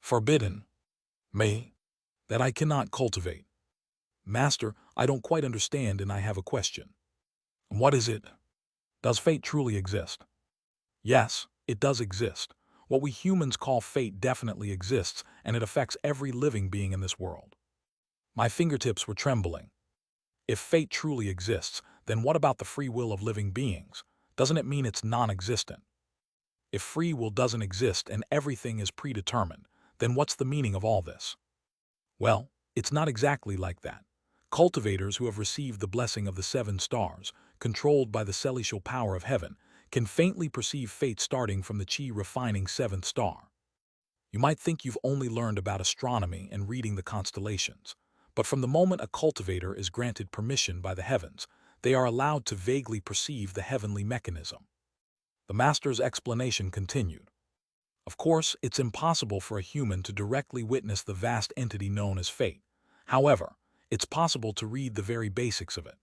Forbidden. Me. That I cannot cultivate. Master, I don't quite understand and I have a question. What is it? Does fate truly exist? Yes, it does exist. What we humans call fate definitely exists, and it affects every living being in this world. My fingertips were trembling. If fate truly exists, then what about the free will of living beings? Doesn't it mean it's non-existent? If free will doesn't exist and everything is predetermined, then what's the meaning of all this? Well, it's not exactly like that. Cultivators who have received the blessing of the 7 stars, controlled by the celestial power of heaven, can faintly perceive fate starting from the chi refining 7th star. You might think you've only learned about astronomy and reading the constellations, but from the moment a cultivator is granted permission by the heavens, they are allowed to vaguely perceive the heavenly mechanism. The master's explanation continued. Of course, it's impossible for a human to directly witness the vast entity known as fate. However, it's possible to read the very basics of it.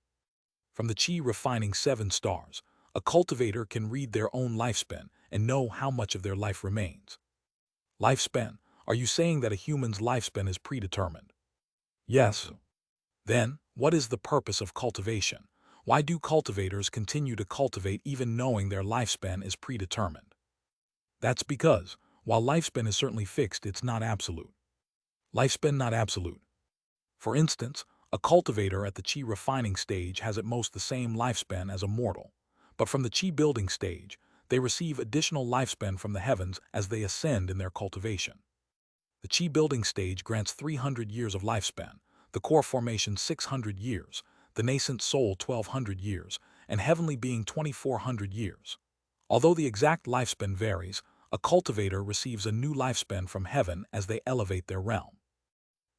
From the chi refining 7 stars, a cultivator can read their own lifespan and know how much of their life remains. Lifespan? Are you saying that a human's lifespan is predetermined? Yes. Then, what is the purpose of cultivation? Why do cultivators continue to cultivate even knowing their lifespan is predetermined? That's because, while lifespan is certainly fixed, it's not absolute. Lifespan not absolute. For instance, a cultivator at the chi refining stage has at most the same lifespan as a mortal, but from the chi building stage, they receive additional lifespan from the heavens as they ascend in their cultivation. The chi building stage grants 300 years of lifespan, the core formation 600 years, the nascent soul 1200 years, and heavenly being 2400 years. Although the exact lifespan varies, a cultivator receives a new lifespan from heaven as they elevate their realm.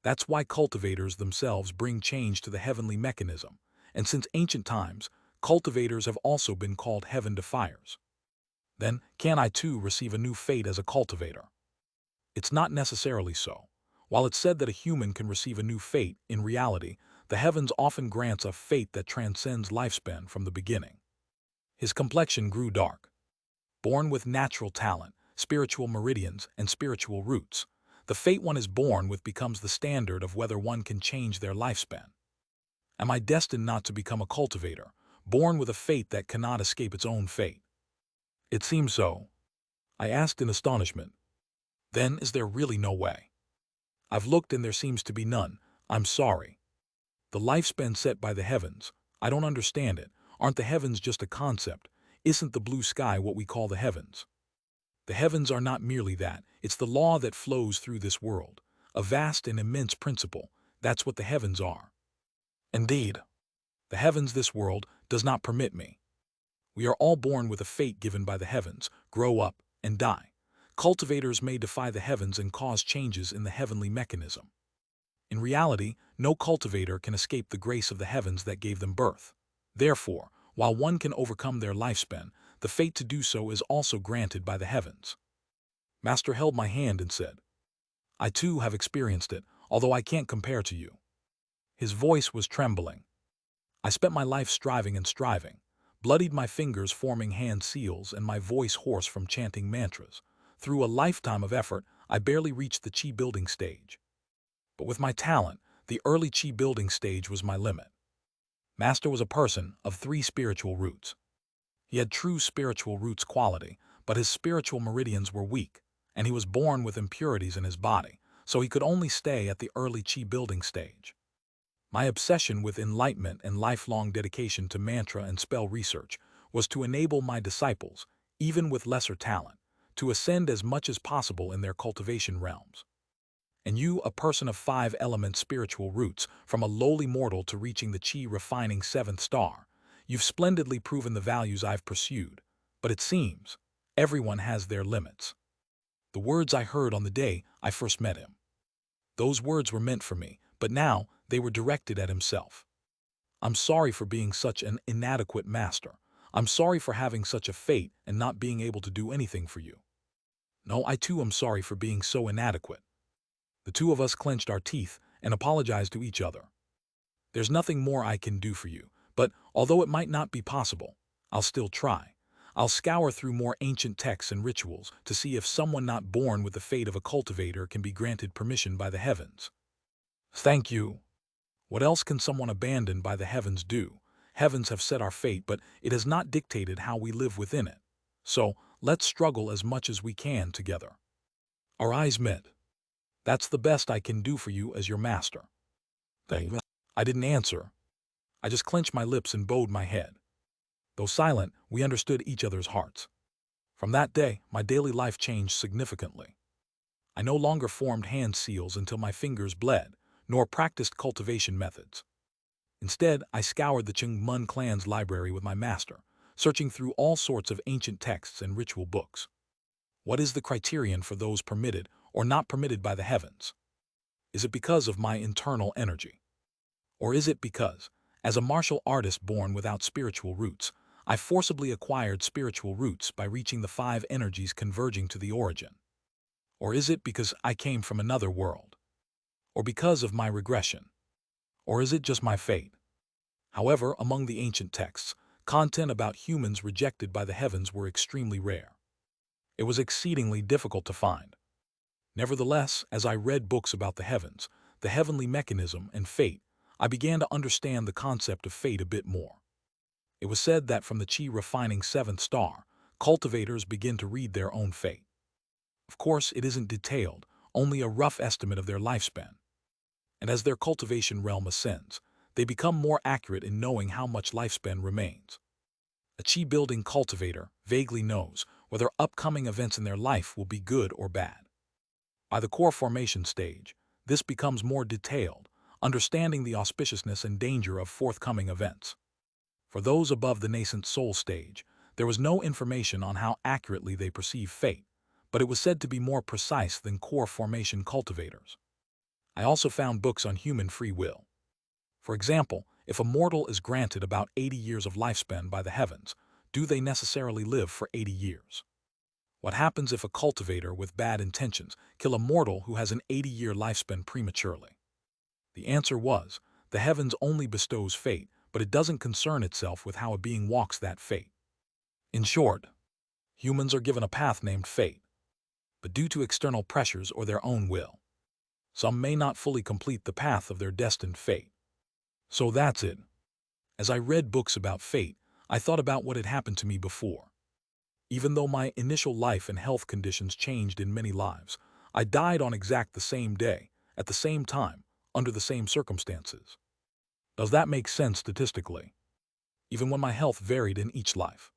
That's why cultivators themselves bring change to the heavenly mechanism, and since ancient times, cultivators have also been called heaven defiers. Then, can I too receive a new fate as a cultivator? It's not necessarily so. While it's said that a human can receive a new fate, in reality, the heavens often grants a fate that transcends lifespan from the beginning. His complexion grew dark. Born with natural talent, spiritual meridians, and spiritual roots, the fate one is born with becomes the standard of whether one can change their lifespan. Am I destined not to become a cultivator, born with a fate that cannot escape its own fate? It seems so. I asked in astonishment. Then is there really no way? I've looked and there seems to be none. I'm sorry. The lifespan set by the heavens, I don't understand it. Aren't the heavens just a concept? Isn't the blue sky what we call the heavens? The heavens are not merely that. It's the law that flows through this world. A vast and immense principle. That's what the heavens are. Indeed. The heavens, this world, does not permit me. We are all born with a fate given by the heavens, grow up, and die. Cultivators may defy the heavens and cause changes in the heavenly mechanism. In reality, no cultivator can escape the grace of the heavens that gave them birth. Therefore, while one can overcome their lifespan, the fate to do so is also granted by the heavens. Master held my hand and said, I too have experienced it, although I can't compare to you. His voice was trembling. I spent my life striving and striving, bloodied my fingers forming hand seals and my voice hoarse from chanting mantras. Through a lifetime of effort, I barely reached the chi building stage. But with my talent, the early chi building stage was my limit. Master was a person of 3 spiritual roots. He had true spiritual roots quality, but his spiritual meridians were weak, and he was born with impurities in his body, so he could only stay at the early chi building stage. My obsession with enlightenment and lifelong dedication to mantra and spell research was to enable my disciples, even with lesser talent, to ascend as much as possible in their cultivation realms. And you, a person of 5-element spiritual roots, from a lowly mortal to reaching the chi refining 7th star, you've splendidly proven the values I've pursued, but it seems everyone has their limits. The words I heard on the day I first met him. Those words were meant for me, but now they were directed at himself. I'm sorry for being such an inadequate master. I'm sorry for having such a fate and not being able to do anything for you. No, I too am sorry for being so inadequate. The two of us clenched our teeth and apologized to each other. There's nothing more I can do for you, but although it might not be possible, I'll still try. I'll scour through more ancient texts and rituals to see if someone not born with the fate of a cultivator can be granted permission by the heavens. Thank you. What else can someone abandoned by the heavens do? Heavens have set our fate, but it has not dictated how we live within it. So, let's struggle as much as we can together. Our eyes met. That's the best I can do for you as your master. I didn't answer. I just clenched my lips and bowed my head. Though silent, we understood each other's hearts. From that day, my daily life changed significantly. I no longer formed hand seals until my fingers bled, nor practiced cultivation methods. Instead, I scoured the Chungmun clan's library with my master, searching through all sorts of ancient texts and ritual books. What is the criterion for those permitted or not permitted by the heavens? Is it because of my internal energy? Or is it because, as a martial artist born without spiritual roots, I forcibly acquired spiritual roots by reaching the 5 energies converging to the origin? Or is it because I came from another world? Or because of my regression? Or is it just my fate? However, among the ancient texts, content about humans rejected by the heavens were extremely rare. It was exceedingly difficult to find. Nevertheless, as I read books about the heavens, the heavenly mechanism, and fate, I began to understand the concept of fate a bit more. It was said that from the chi refining 7th star, cultivators begin to read their own fate. Of course, it isn't detailed, only a rough estimate of their lifespan. And as their cultivation realm ascends, they become more accurate in knowing how much lifespan remains. A chi-building cultivator vaguely knows whether upcoming events in their life will be good or bad. By the core formation stage, this becomes more detailed, understanding the auspiciousness and danger of forthcoming events. For those above the nascent soul stage, there was no information on how accurately they perceive fate, but it was said to be more precise than core formation cultivators. I also found books on human free will. For example, if a mortal is granted about 80 years of lifespan by the heavens, do they necessarily live for 80 years? What happens if a cultivator with bad intentions kill a mortal who has an 80-year lifespan prematurely? The answer was, the heavens only bestows fate, but it doesn't concern itself with how a being walks that fate. In short, humans are given a path named fate, but due to external pressures or their own will, some may not fully complete the path of their destined fate. So that's it. As I read books about fate, I thought about what had happened to me before. Even though my initial life and health conditions changed in many lives, I died on exact the same day, at the same time, under the same circumstances. Does that make sense statistically? Even when my health varied in each life.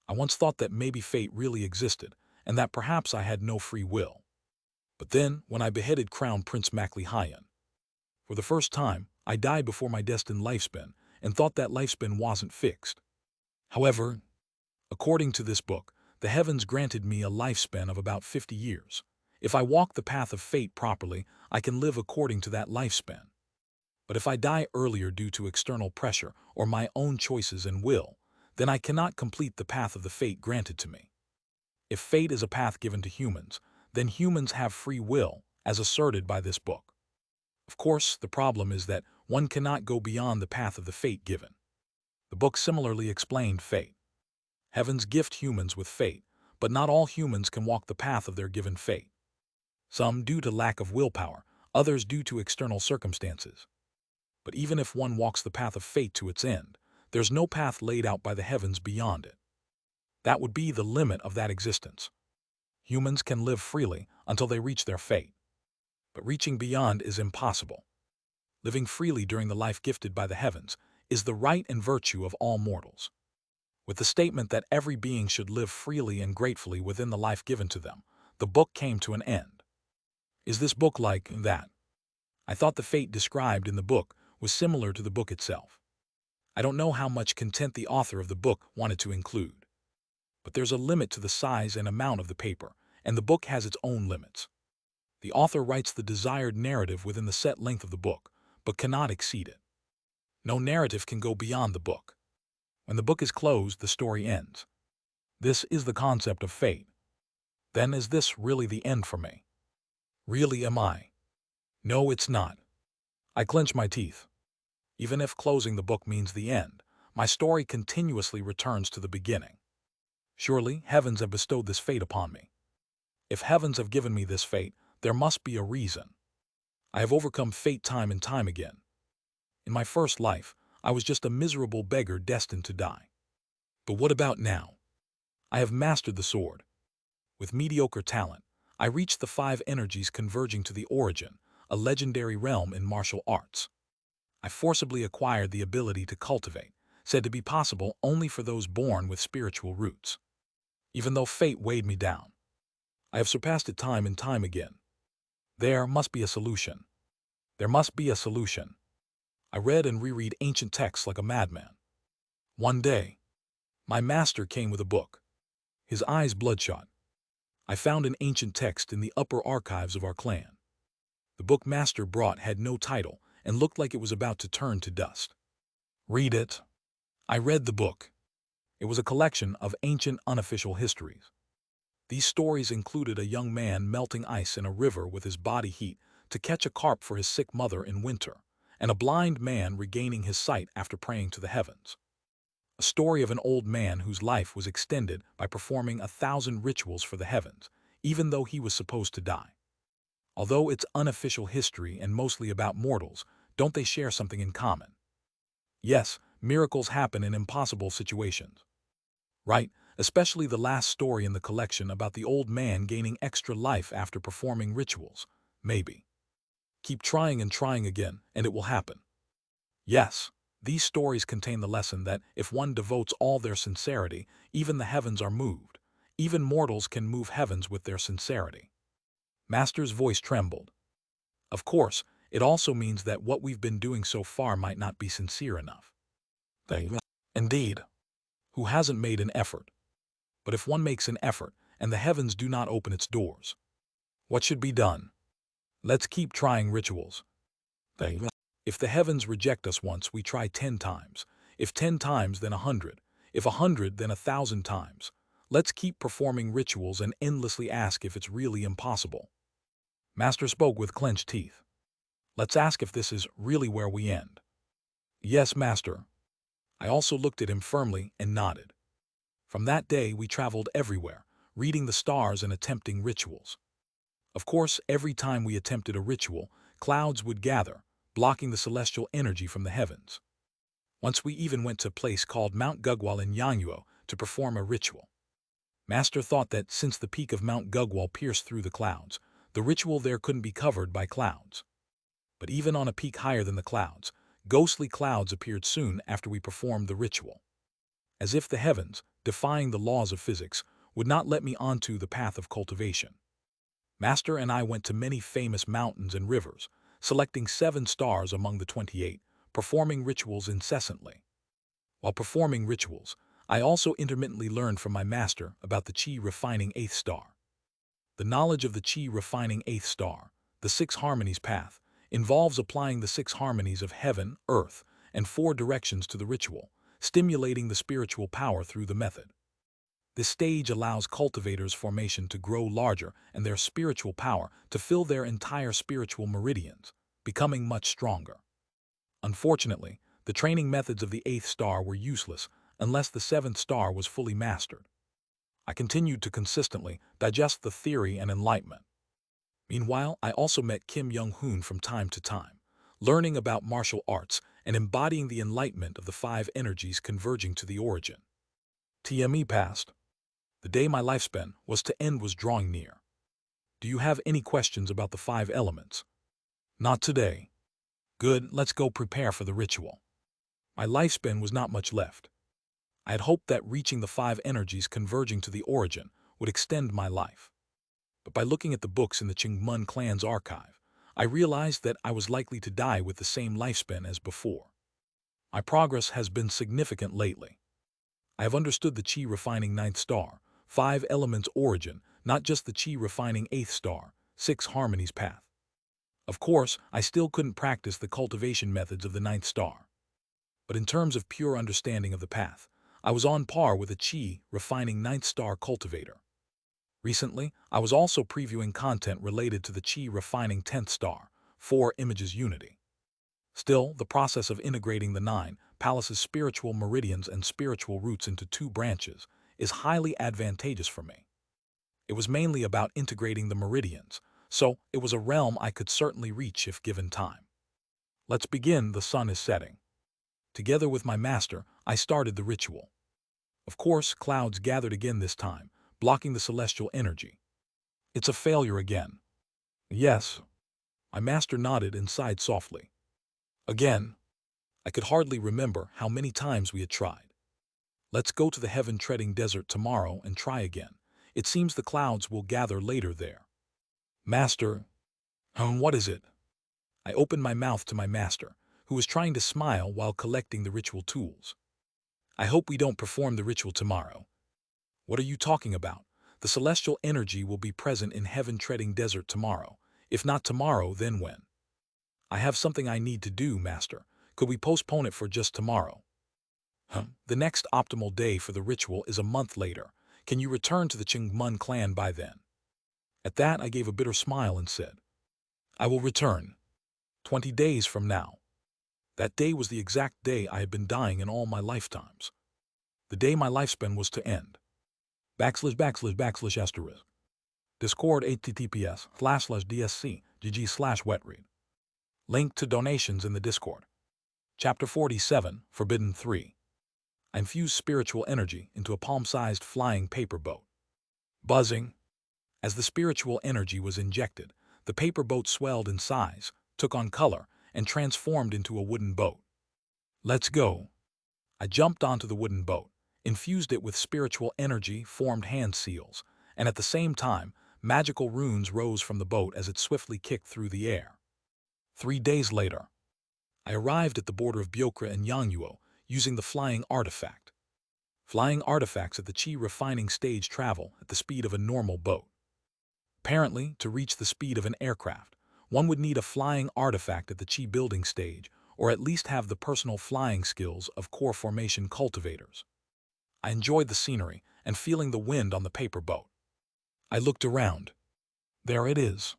I once thought that maybe fate really existed, and that perhaps I had no free will. But then, when I beheaded Crown Prince Makli Hayan, for the first time, I died before my destined lifespan and thought that lifespan wasn't fixed. However, according to this book, the heavens granted me a lifespan of about 50 years. If I walk the path of fate properly, I can live according to that lifespan. But if I die earlier due to external pressure or my own choices and will, then I cannot complete the path of the fate granted to me. If fate is a path given to humans, then humans have free will, as asserted by this book. Of course, the problem is that one cannot go beyond the path of the fate given. The book similarly explained fate. Heavens gift humans with fate, but not all humans can walk the path of their given fate. Some due to lack of willpower, others due to external circumstances. But even if one walks the path of fate to its end, there's no path laid out by the heavens beyond it. That would be the limit of that existence. Humans can live freely until they reach their fate. But reaching beyond is impossible. Living freely during the life gifted by the heavens is the right and virtue of all mortals. With the statement that every being should live freely and gratefully within the life given to them, the book came to an end. Is this book like that? I thought the fate described in the book was similar to the book itself. I don't know how much content the author of the book wanted to include. But there's a limit to the size and amount of the paper, and the book has its own limits. The author writes the desired narrative within the set length of the book, but cannot exceed it. No narrative can go beyond the book. When the book is closed, the story ends. This is the concept of fate. Then is this really the end for me? Really am I? No, it's not. I clench my teeth. Even if closing the book means the end, my story continuously returns to the beginning. Surely heavens have bestowed this fate upon me. If heavens have given me this fate, there must be a reason. I have overcome fate time and time again. In my first life, I was just a miserable beggar destined to die. But what about now? I have mastered the sword. With mediocre talent, I reached the 5 energies converging to the origin, a legendary realm in martial arts. I forcibly acquired the ability to cultivate, said to be possible only for those born with spiritual roots. Even though fate weighed me down, I have surpassed it time and time again. There must be a solution. There must be a solution. I read and reread ancient texts like a madman. One day, my master came with a book, his eyes bloodshot. I found an ancient text in the upper archives of our clan. The book master brought had no title and looked like it was about to turn to dust. Read it. I read the book. It was a collection of ancient unofficial histories. These stories included a young man melting ice in a river with his body heat to catch a carp for his sick mother in winter, and a blind man regaining his sight after praying to the heavens. A story of an old man whose life was extended by performing 1,000 rituals for the heavens, even though he was supposed to die. Although it's unofficial history and mostly about mortals, don't they share something in common? Yes, miracles happen in impossible situations. Right, especially the last story in the collection about the old man gaining extra life after performing rituals. Maybe. Keep trying and trying again, and it will happen. Yes, these stories contain the lesson that if one devotes all their sincerity, even the heavens are moved. Even mortals can move heavens with their sincerity. Master's voice trembled. Of course, it also means that what we've been doing so far might not be sincere enough. Indeed. Who hasn't made an effort? But if one makes an effort, and the heavens do not open its doors, what should be done? Let's keep trying rituals. If the heavens reject us once, we try 10 times. If 10 times, then 100. If 100, then 1,000 times. Let's keep performing rituals and endlessly ask if it's really impossible. Master spoke with clenched teeth. Let's ask if this is really where we end. Yes, Master. I also looked at him firmly and nodded. From that day, we traveled everywhere, reading the stars and attempting rituals. Of course, every time we attempted a ritual, clouds would gather, blocking the celestial energy from the heavens. Once we even went to a place called Mount Gugwal in Yangyo to perform a ritual. Master thought that since the peak of Mount Gugwal pierced through the clouds, the ritual there couldn't be covered by clouds. But even on a peak higher than the clouds, ghostly clouds appeared soon after we performed the ritual. As if the heavens, defying the laws of physics, would not let me onto the path of cultivation. Master and I went to many famous mountains and rivers, selecting 7 stars among the 28, performing rituals incessantly. While performing rituals, I also intermittently learned from my master about the chi refining 8th star. The knowledge of the chi refining 8th star, the 6 harmonies path, involves applying the 6 harmonies of heaven, earth, and 4 directions to the ritual, stimulating the spiritual power through the method. This stage allows cultivators' formation to grow larger and their spiritual power to fill their entire spiritual meridians, becoming much stronger. Unfortunately, the training methods of the 8th star were useless unless the 7th star was fully mastered. I continued to consistently digest the theory and enlightenment. Meanwhile, I also met Kim Young-hoon from time to time, learning about martial arts and embodying the enlightenment of the 5 energies converging to the origin. TME passed. The day my lifespan was to end was drawing near. Do you have any questions about the 5 elements? Not today. Good, let's go prepare for the ritual. My lifespan was not much left. I had hoped that reaching the 5 energies converging to the origin would extend my life. But by looking at the books in the Chingmun clan's archive, I realized that I was likely to die with the same lifespan as before. My progress has been significant lately. I have understood the chi refining 9th star, 5 elements origin, not just the chi refining 8th star, 6 harmonies path. Of course, I still couldn't practice the cultivation methods of the 9th star. But in terms of pure understanding of the path, I was on par with a chi refining 9th star cultivator. Recently, I was also previewing content related to the chi refining 10th star, 4 images unity. Still, the process of integrating the 9 palaces spiritual meridians and spiritual roots into 2 branches is highly advantageous for me. It was mainly about integrating the meridians, so it was a realm I could certainly reach if given time. Let's begin. The sun is setting. Together with my master, I started the ritual. Of course, clouds gathered again this time, blocking the celestial energy. It's a failure again. Yes. My master nodded and sighed softly. Again. I could hardly remember how many times we had tried. Let's go to the heaven-treading desert tomorrow and try again. It seems the clouds will gather later there. Master, what is it? I opened my mouth to my master, who was trying to smile while collecting the ritual tools. I hope we don't perform the ritual tomorrow. What are you talking about? The celestial energy will be present in heaven-treading desert tomorrow. If not tomorrow, then when? I have something I need to do, master. Could we postpone it for just tomorrow? The next optimal day for the ritual is a month later. Can you return to the Chingmun clan by then? At that, I gave a bitter smile and said, I will return. 20 days from now. That day was the exact day I had been dying in all my lifetimes. The day my lifespan was to end. // Discord https://dsc.gg/wetread. Link to donations in the Discord. Chapter 47, Forbidden 3. I infused spiritual energy into a palm-sized flying paper boat. Buzzing. As the spiritual energy was injected, the paper boat swelled in size, took on color, and transformed into a wooden boat. Let's go. I jumped onto the wooden boat, infused it with spiritual energy, formed hand seals, and at the same time, magical runes rose from the boat as it swiftly kicked through the air. 3 days later, I arrived at the border of Byokra and Yangyuo using the flying artifact. Flying artifacts at the Qi refining stage travel at the speed of a normal boat. Apparently, to reach the speed of an aircraft, one would need a flying artifact at the Qi building stage, or at least have the personal flying skills of core formation cultivators. I enjoyed the scenery and feeling the wind on the paper boat. I looked around. There it is.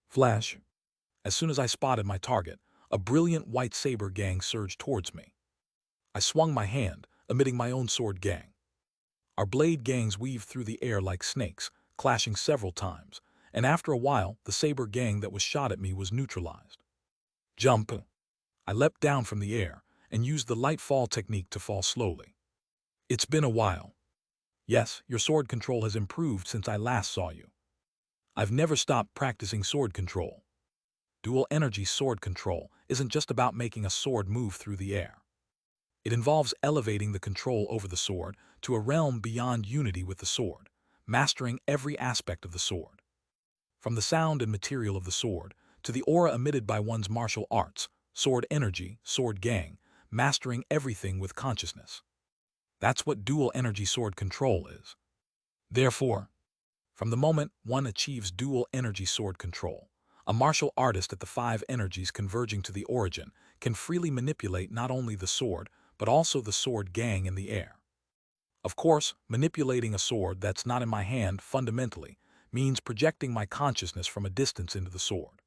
Flash. As soon as I spotted my target, a brilliant white saber gang surged towards me. I swung my hand, emitting my own sword gang. Our blade gangs weaved through the air like snakes, clashing several times, and after a while, the saber gang that was shot at me was neutralized. Jump. I leapt down from the air and used the light fall technique to fall slowly. It's been a while. Yes, your sword control has improved since I last saw you. I've never stopped practicing sword control. Dual energy sword control isn't just about making a sword move through the air. It involves elevating the control over the sword to a realm beyond unity with the sword, mastering every aspect of the sword. From the sound and material of the sword, to the aura emitted by one's martial arts, sword energy, sword gang, mastering everything with consciousness. That's what dual energy sword control is. Therefore, from the moment one achieves dual energy sword control, a martial artist at the 5 energies converging to the origin can freely manipulate not only the sword, but also the sword gang in the air. Of course, manipulating a sword that's not in my hand fundamentally means projecting my consciousness from a distance into the sword.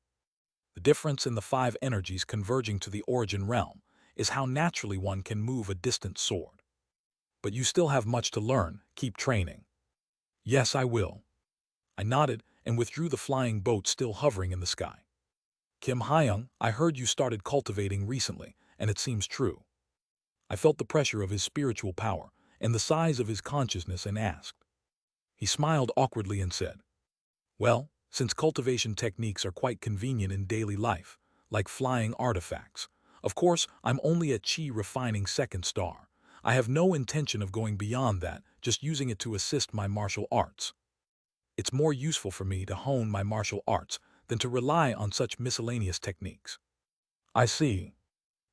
The difference in the 5 energies converging to the origin realm is how naturally one can move a distant sword. But you still have much to learn. Keep training. Yes, I will. I nodded and withdrew the flying boat still hovering in the sky. Kim Hyung, I heard you started cultivating recently, and it seems true. I felt the pressure of his spiritual power and the size of his consciousness and asked. He smiled awkwardly and said, well, since cultivation techniques are quite convenient in daily life, like flying artifacts, of course, I'm only a Qi refining 2nd star. I have no intention of going beyond that, just using it to assist my martial arts. It's more useful for me to hone my martial arts than to rely on such miscellaneous techniques. I see.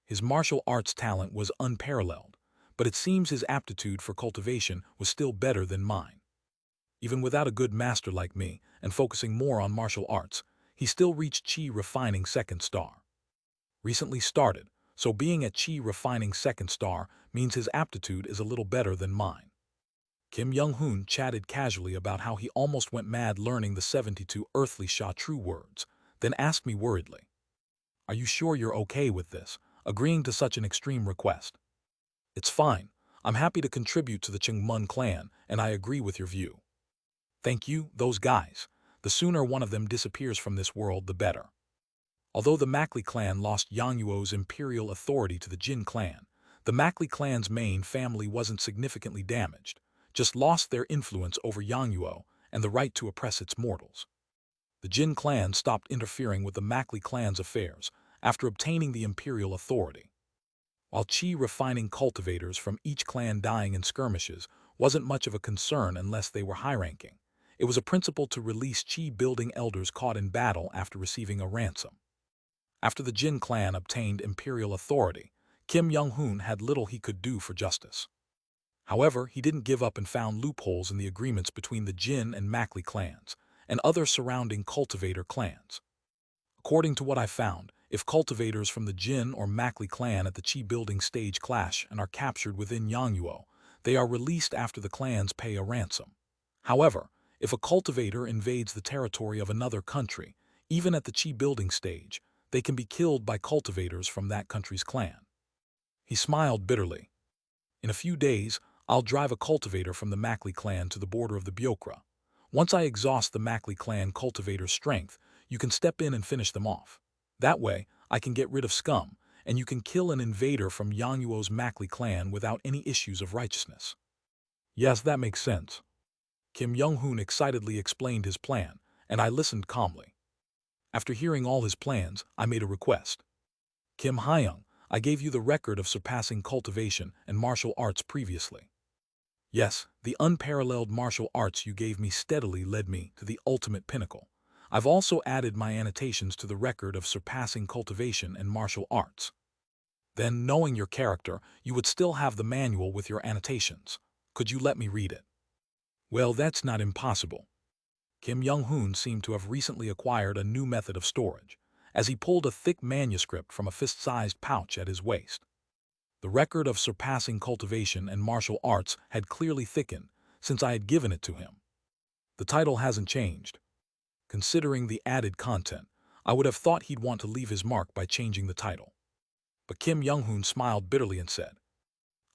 His martial arts talent was unparalleled, but it seems his aptitude for cultivation was still better than mine. Even without a good master like me and focusing more on martial arts, he still reached Qi refining 2nd star. Recently started, so being at Qi refining 2nd star means his aptitude is a little better than mine. Kim Young-hoon chatted casually about how he almost went mad learning the 72 earthly Sha true words, then asked me worriedly, are you sure you're okay with this, agreeing to such an extreme request? It's fine. I'm happy to contribute to the Chengmun clan, and I agree with your view. Thank you, those guys. The sooner one of them disappears from this world, the better. Although the Mackley clan lost Yangyuo's imperial authority to the Jin clan, the Mackley clan's main family wasn't significantly damaged, just lost their influence over Yangyuo and the right to oppress its mortals. The Jin clan stopped interfering with the Mackley clan's affairs after obtaining the imperial authority. While chi refining cultivators from each clan dying in skirmishes wasn't much of a concern unless they were high-ranking, it was a principle to release chi-building elders caught in battle after receiving a ransom. After the Jin clan obtained imperial authority, Kim Young-hoon had little he could do for justice. However, he didn't give up and found loopholes in the agreements between the Jin and Mackley clans and other surrounding cultivator clans. According to what I found, if cultivators from the Jin or Mackley clan at the chi-building stage clash and are captured within Yangyuo, they are released after the clans pay a ransom. However, if a cultivator invades the territory of another country, even at the chi-building stage, they can be killed by cultivators from that country's clan. He smiled bitterly. In a few days, I'll drive a cultivator from the Mackley clan to the border of the Byokra. Once I exhaust the Mackley clan cultivator's strength, you can step in and finish them off. That way, I can get rid of scum, and you can kill an invader from Yangyuo's Mackley clan without any issues of righteousness. Yes, that makes sense. Kim Young-hoon excitedly explained his plan, and I listened calmly. After hearing all his plans, I made a request. Kim Hyung, I gave you the record of surpassing cultivation and martial arts previously. Yes, the unparalleled martial arts you gave me steadily led me to the ultimate pinnacle. I've also added my annotations to the record of surpassing cultivation and martial arts. Then, knowing your character, you would still have the manual with your annotations. Could you let me read it? Well, that's not impossible. Kim Young-hoon seemed to have recently acquired a new method of storage, as he pulled a thick manuscript from a fist-sized pouch at his waist. The record of surpassing cultivation and martial arts had clearly thickened since I had given it to him. The title hasn't changed. Considering the added content, I would have thought he'd want to leave his mark by changing the title. But Kim Young-hoon smiled bitterly and said,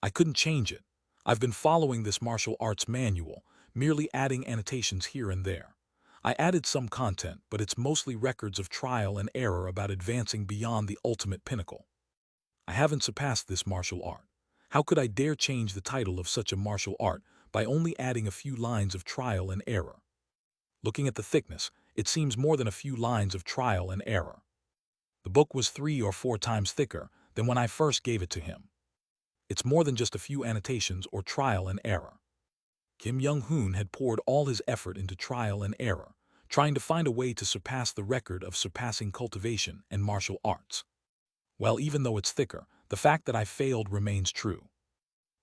I couldn't change it. I've been following this martial arts manual, merely adding annotations here and there. I added some content, but it's mostly records of trial and error about advancing beyond the ultimate pinnacle. I haven't surpassed this martial art. How could I dare change the title of such a martial art by only adding a few lines of trial and error? Looking at the thickness, it seems more than a few lines of trial and error. The book was 3 or 4 times thicker than when I first gave it to him. It's more than just a few annotations or trial and error. Kim Young-hoon had poured all his effort into trial and error, trying to find a way to surpass the record of surpassing cultivation and martial arts. Well, even though it's thicker, the fact that I failed remains true.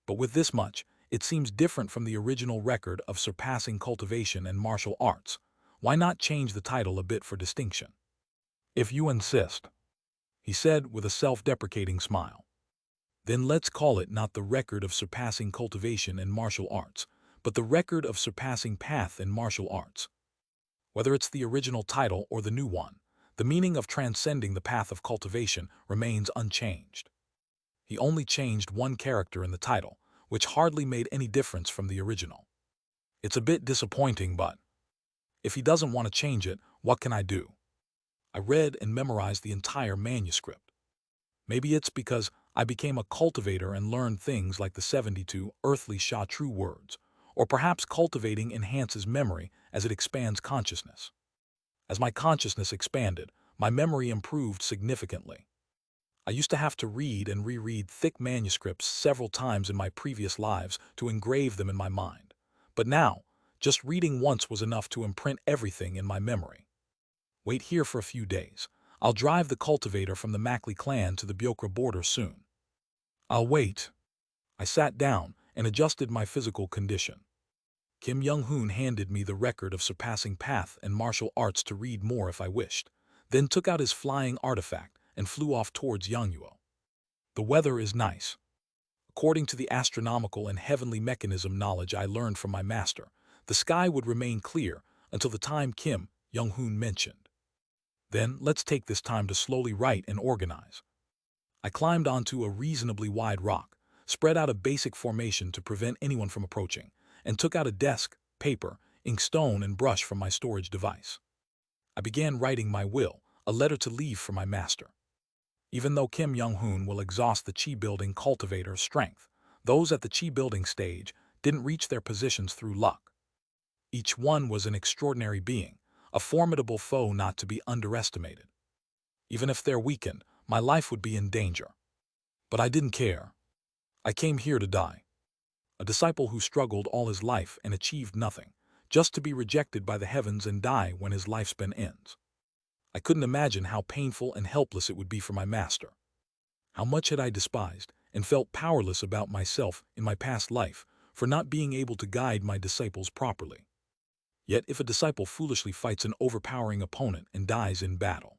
But with this much, it seems different from the original record of surpassing cultivation and martial arts. Why not change the title a bit for distinction? If you insist, he said with a self-deprecating smile. Then let's call it not the record of surpassing cultivation and martial arts, but the record of surpassing path and martial arts. Whether it's the original title or the new one, the meaning of transcending the path of cultivation remains unchanged. He only changed one character in the title, which hardly made any difference from the original. It's a bit disappointing, but if he doesn't want to change it, what can I do? I read and memorized the entire manuscript. Maybe it's because I became a cultivator and learned things like the 72 earthly Sha true words, or perhaps cultivating enhances memory as it expands consciousness. As my consciousness expanded, my memory improved significantly. I used to have to read and reread thick manuscripts several times in my previous lives to engrave them in my mind. But now, just reading once was enough to imprint everything in my memory. Wait here for a few days. I'll drive the cultivator from the Mackley clan to the Byokra border soon. I'll wait. I sat down and adjusted my physical condition. Kim Young-hoon handed me the record of surpassing path and martial arts to read more if I wished, then took out his flying artifact and flew off towards Yangyuo. The weather is nice. According to the astronomical and heavenly mechanism knowledge I learned from my master, the sky would remain clear until the time Kim Young-hoon mentioned. Then let's take this time to slowly write and organize. I climbed onto a reasonably wide rock, spread out a basic formation to prevent anyone from approaching, and took out a desk, paper, inkstone, and brush from my storage device. I began writing my will, a letter to leave for my master. Even though Kim Young-hoon will exhaust the chi-building cultivator's strength, those at the chi-building stage didn't reach their positions through luck. Each one was an extraordinary being, a formidable foe not to be underestimated. Even if they're weakened, my life would be in danger. But I didn't care. I came here to die. A disciple who struggled all his life and achieved nothing, just to be rejected by the heavens and die when his lifespan ends. I couldn't imagine how painful and helpless it would be for my master. How much had I despised and felt powerless about myself in my past life for not being able to guide my disciples properly. Yet if a disciple foolishly fights an overpowering opponent and dies in battle,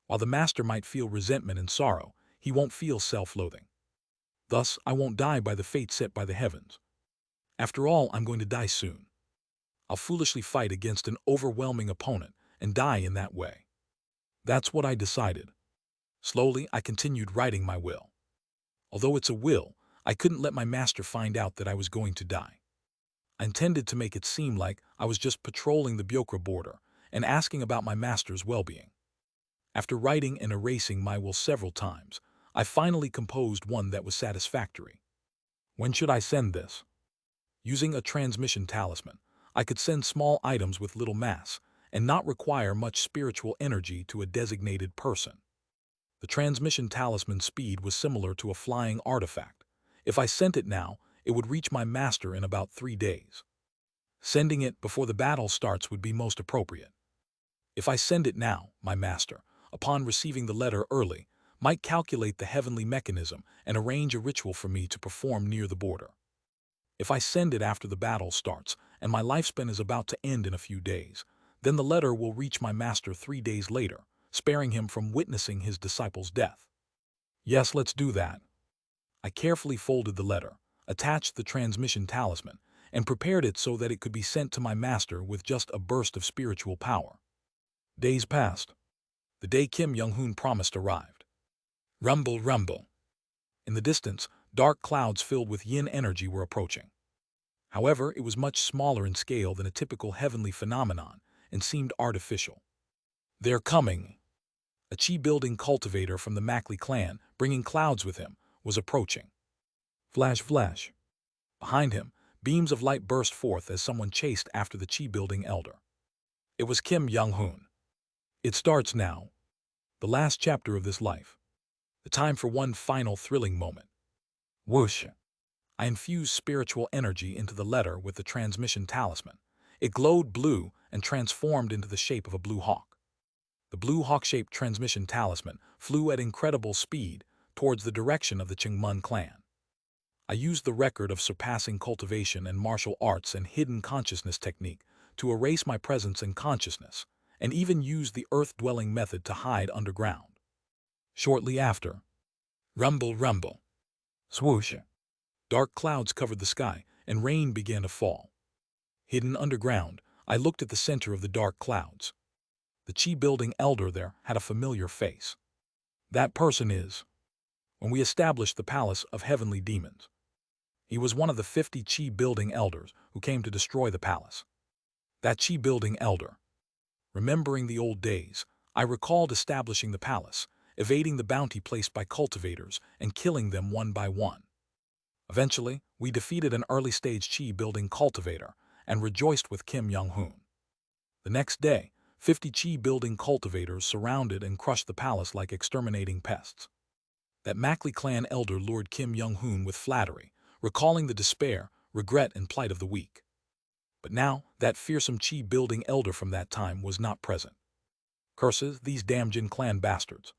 while the master might feel resentment and sorrow, he won't feel self-loathing. Thus, I won't die by the fate set by the heavens. After all, I'm going to die soon. I'll foolishly fight against an overwhelming opponent and die in that way. That's what I decided. Slowly, I continued writing my will. Although it's a will, I couldn't let my master find out that I was going to die. I intended to make it seem like I was just patrolling the Byokra border and asking about my master's well-being. After writing and erasing my will several times, I finally composed one that was satisfactory. When should I send this? Using a transmission talisman, I could send small items with little mass and not require much spiritual energy to a designated person. The transmission talisman speed was similar to a flying artifact. If I sent it now, it would reach my master in about 3 days. Sending it before the battle starts would be most appropriate. If I send it now, my master, upon receiving the letter early, might calculate the heavenly mechanism and arrange a ritual for me to perform near the border. If I send it after the battle starts and my lifespan is about to end in a few days, then the letter will reach my master 3 days later, sparing him from witnessing his disciple's death. Yes, let's do that. I carefully folded the letter, attached the transmission talisman, and prepared it so that it could be sent to my master with just a burst of spiritual power. Days passed. The day Kim Young-hoon promised arrived. Rumble, rumble. In the distance, dark clouds filled with yin energy were approaching. However, it was much smaller in scale than a typical heavenly phenomenon and seemed artificial. They're coming. A chi-building cultivator from the Mackley clan, bringing clouds with him, was approaching. Flash, flash. Behind him, beams of light burst forth as someone chased after the chi-building elder. It was Kim Young-hoon. It starts now. The last chapter of this life. The time for one final thrilling moment. Whoosh. I infused spiritual energy into the letter with the transmission talisman. It glowed blue and transformed into the shape of a blue hawk. The blue hawk-shaped transmission talisman flew at incredible speed towards the direction of the Changmun clan. I used the record of surpassing cultivation and martial arts and hidden consciousness technique to erase my presence and consciousness, and even used the earth-dwelling method to hide underground. Shortly after, rumble, rumble, swoosh. Dark clouds covered the sky, and rain began to fall. Hidden underground, I looked at the center of the dark clouds. The chi-building elder there had a familiar face. That person is, when we established the Palace of Heavenly Demons. He was one of the 50 chi-building elders who came to destroy the palace. That chi-building elder. Remembering the old days, I recalled establishing the palace, evading the bounty placed by cultivators, and killing them one by one. Eventually, we defeated an early-stage chi-building cultivator and rejoiced with Kim Young-hoon. The next day, 50 chi-building cultivators surrounded and crushed the palace like exterminating pests. That Mackley clan elder lured Kim Young-hoon with flattery, recalling the despair, regret, and plight of the weak. But now, that fearsome chi-building elder from that time was not present. Curses, these damn Jin clan bastards.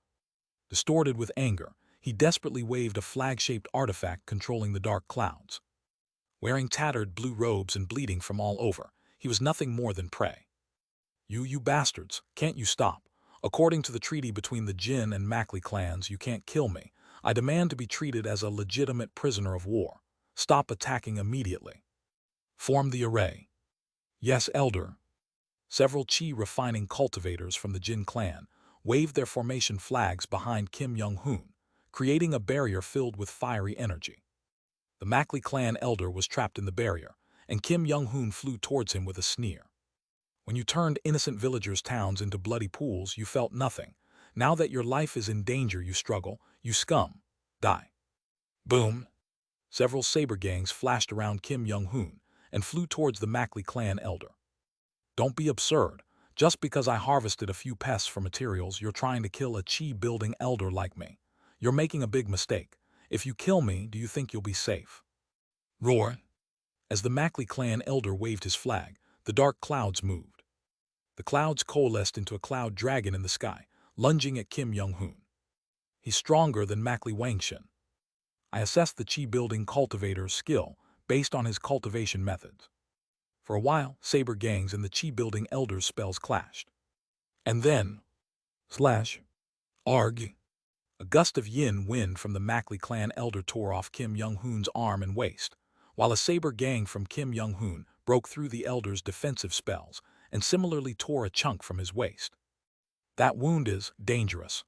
Distorted with anger, he desperately waved a flag-shaped artifact controlling the dark clouds. Wearing tattered blue robes and bleeding from all over, he was nothing more than prey. You bastards, can't you stop? According to the treaty between the Jin and Mackley clans, you can't kill me. I demand to be treated as a legitimate prisoner of war. Stop attacking immediately. Form the array. Yes, elder. Several chi-refining cultivators from the Jin clan waved their formation flags behind Kim Young-hoon, creating a barrier filled with fiery energy. The Mackley clan elder was trapped in the barrier, and Kim Young-hoon flew towards him with a sneer. When you turned innocent villagers' towns into bloody pools, you felt nothing. Now that your life is in danger, you struggle, you scum. Die. Boom. Several saber gangs flashed around Kim Young-hoon and flew towards the Mackley clan elder. Don't be absurd. Just because I harvested a few pests for materials, you're trying to kill a chi-building elder like me. You're making a big mistake. If you kill me, do you think you'll be safe? Roar. As the Mackley clan elder waved his flag, the dark clouds moved. The clouds coalesced into a cloud dragon in the sky, lunging at Kim Young-hoon. He's stronger than Mackley Wangshin. I assessed the chi-building cultivator's skill based on his cultivation methods. For a while, saber gangs and the chi-building elder's spells clashed. And then, arg, a gust of yin wind from the Mackley clan elder tore off Kim Young-hoon's arm and waist, while a saber gang from Kim Young-hoon broke through the elder's defensive spells and similarly tore a chunk from his waist. That wound is dangerous.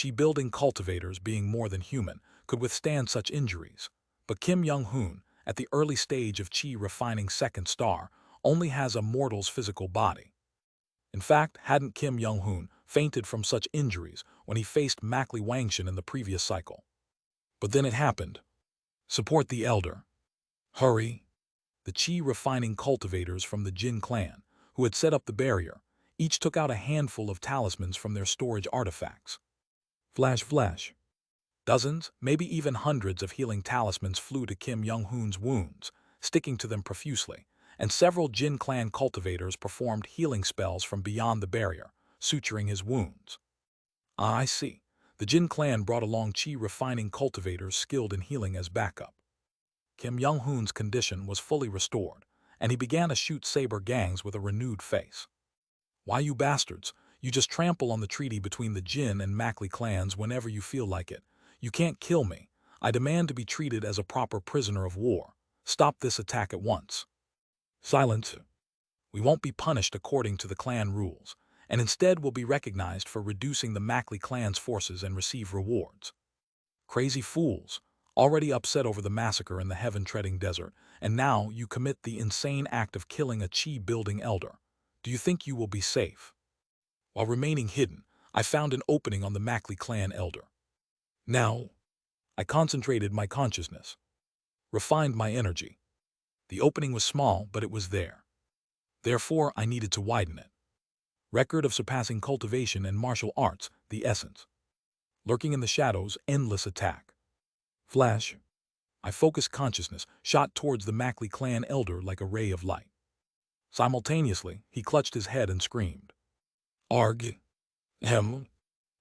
Chi-building cultivators, being more than human, could withstand such injuries, but Kim Young-hoon, at the early stage of chi-refining second star, only has a mortal's physical body. In fact, hadn't Kim Young-hoon fainted from such injuries when he faced Mackley Wangshin in the previous cycle? But then it happened. Support the elder. Hurry. The chi-refining cultivators from the Jin clan, who had set up the barrier, each took out a handful of talismans from their storage artifacts. Flash. Dozens, maybe even hundreds of healing talismans flew to Kim Young-hoon's wounds, sticking to them profusely, and several Jin clan cultivators performed healing spells from beyond the barrier, suturing his wounds. I see. The Jin clan brought along chi-refining cultivators skilled in healing as backup. Kim Young-hoon's condition was fully restored, and he began to shoot saber gangs with a renewed face. Why, you bastards, you just trample on the treaty between the Jin and Mackley clans whenever you feel like it. You can't kill me. I demand to be treated as a proper prisoner of war. Stop this attack at once. Silence. We won't be punished according to the clan rules, and instead will be recognized for reducing the Mackley clan's forces and receive rewards. Crazy fools, already upset over the massacre in the heaven-treading desert, and now you commit the insane act of killing a chi-building elder. Do you think you will be safe? While remaining hidden, I found an opening on the Mackley clan elder. Now, I concentrated my consciousness, refined my energy. The opening was small, but it was there. Therefore, I needed to widen it. Record of surpassing cultivation and martial arts, the essence. Lurking in the shadows, endless attack. Flash. I focused consciousness, shot towards the Mackley clan elder like a ray of light. Simultaneously, he clutched his head and screamed. Arg. Hem.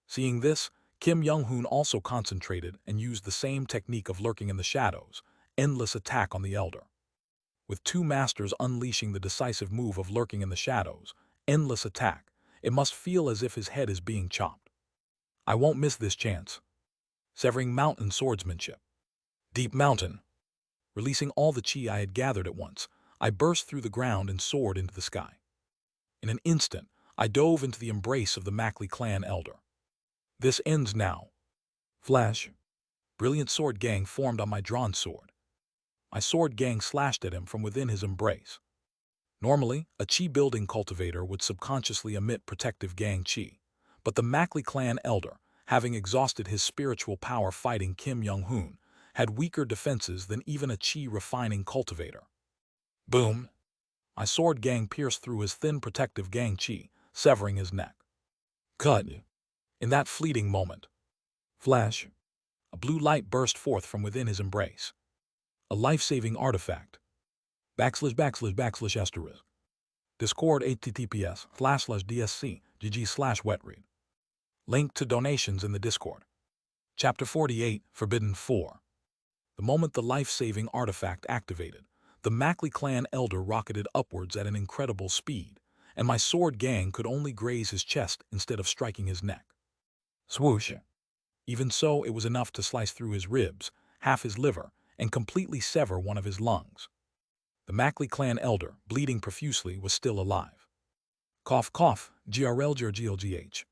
Seeing this, Kim Young-hoon also concentrated and used the same technique of lurking in the shadows, endless attack on the elder. With two masters unleashing the decisive move of lurking in the shadows, endless attack, it must feel as if his head is being chopped. I won't miss this chance. Severing mountain swordsmanship. Deep mountain. Releasing all the chi I had gathered at once, I burst through the ground and soared into the sky. In an instant, I dove into the embrace of the Mackley clan elder. This ends now. Flash. Brilliant sword gang formed on my drawn sword. My sword gang slashed at him from within his embrace. Normally, a chi-building cultivator would subconsciously emit protective gang chi, but the Mackley clan elder, having exhausted his spiritual power fighting Kim Young-hoon, had weaker defenses than even a chi-refining cultivator. Boom! My sword gang pierced through his thin protective gang chi, severing his neck. Cut! In that fleeting moment. Flash! A blue light burst forth from within his embrace. A life-saving artifact. // Discord https://dsc gg/wetread. Link to donations in the Discord. Chapter 48, Forbidden 4. The moment the life-saving artifact activated, the Mackley clan elder rocketed upwards at an incredible speed, and my sword gang could only graze his chest instead of striking his neck. Swoosh! Even so, it was enough to slice through his ribs, half his liver, and completely sever one of his lungs. The Mackley clan elder, bleeding profusely, was still alive. Cough, cough, grlgrglgh.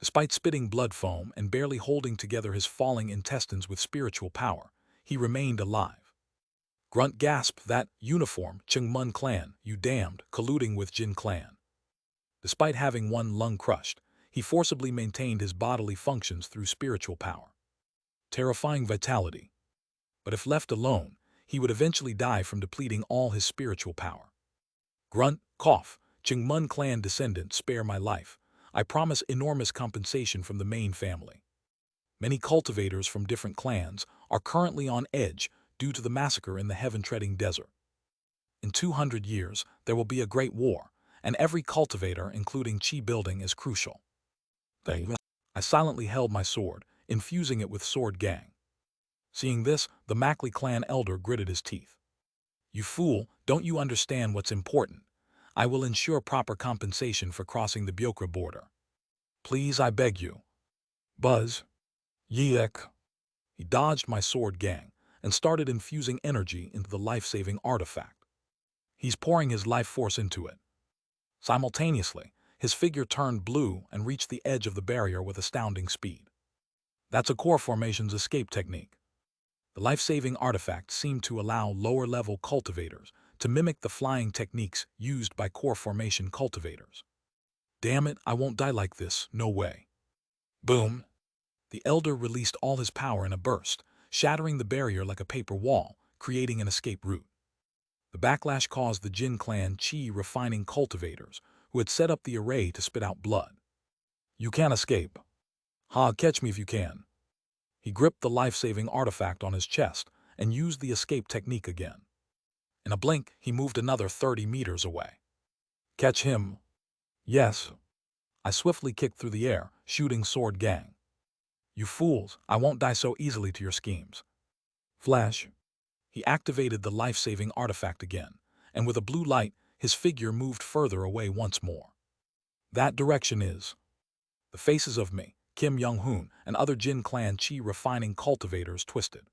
Despite spitting blood foam and barely holding together his falling intestines with spiritual power, he remained alive. Grunt gasped, that uniform Chengmun clan, you damned, colluding with Jin clan. Despite having one lung crushed, he forcibly maintained his bodily functions through spiritual power. Terrifying vitality. But if left alone, he would eventually die from depleting all his spiritual power. Grunt, cough, Chengmun clan descendant, spare my life. I promise enormous compensation from the main family. Many cultivators from different clans are currently on edge due to the massacre in the heaven-treading desert. In 200 years, there will be a great war, and every cultivator, including chi building, is crucial. I silently held my sword, infusing it with sword gang. Seeing this, the Mackley clan elder gritted his teeth. You fool, don't you understand what's important? I will ensure proper compensation for crossing the Byokra border. Please, I beg you. Buzz. Yeek. He dodged my sword gang and started infusing energy into the life-saving artifact. He's pouring his life force into it. Simultaneously, his figure turned blue and reached the edge of the barrier with astounding speed. That's a core formation's escape technique. The life-saving artifact seemed to allow lower-level cultivators to mimic the flying techniques used by core formation cultivators. Damn it, I won't die like this, no way. Boom! The elder released all his power in a burst, shattering the barrier like a paper wall, creating an escape route. The backlash caused the Jin clan chi refining cultivators, who had set up the array to spit out blood. You can't escape. Ha, catch me if you can. He gripped the life-saving artifact on his chest and used the escape technique again. In a blink, he moved another 30 meters away. Catch him. Yes. I swiftly kicked through the air, shooting sword gang. You fools, I won't die so easily to your schemes. Flash. He activated the life-saving artifact again, and with a blue light, his figure moved further away once more. That direction is. The faces of me, Kim Young-hoon, and other Jin clan chi refining cultivators twisted.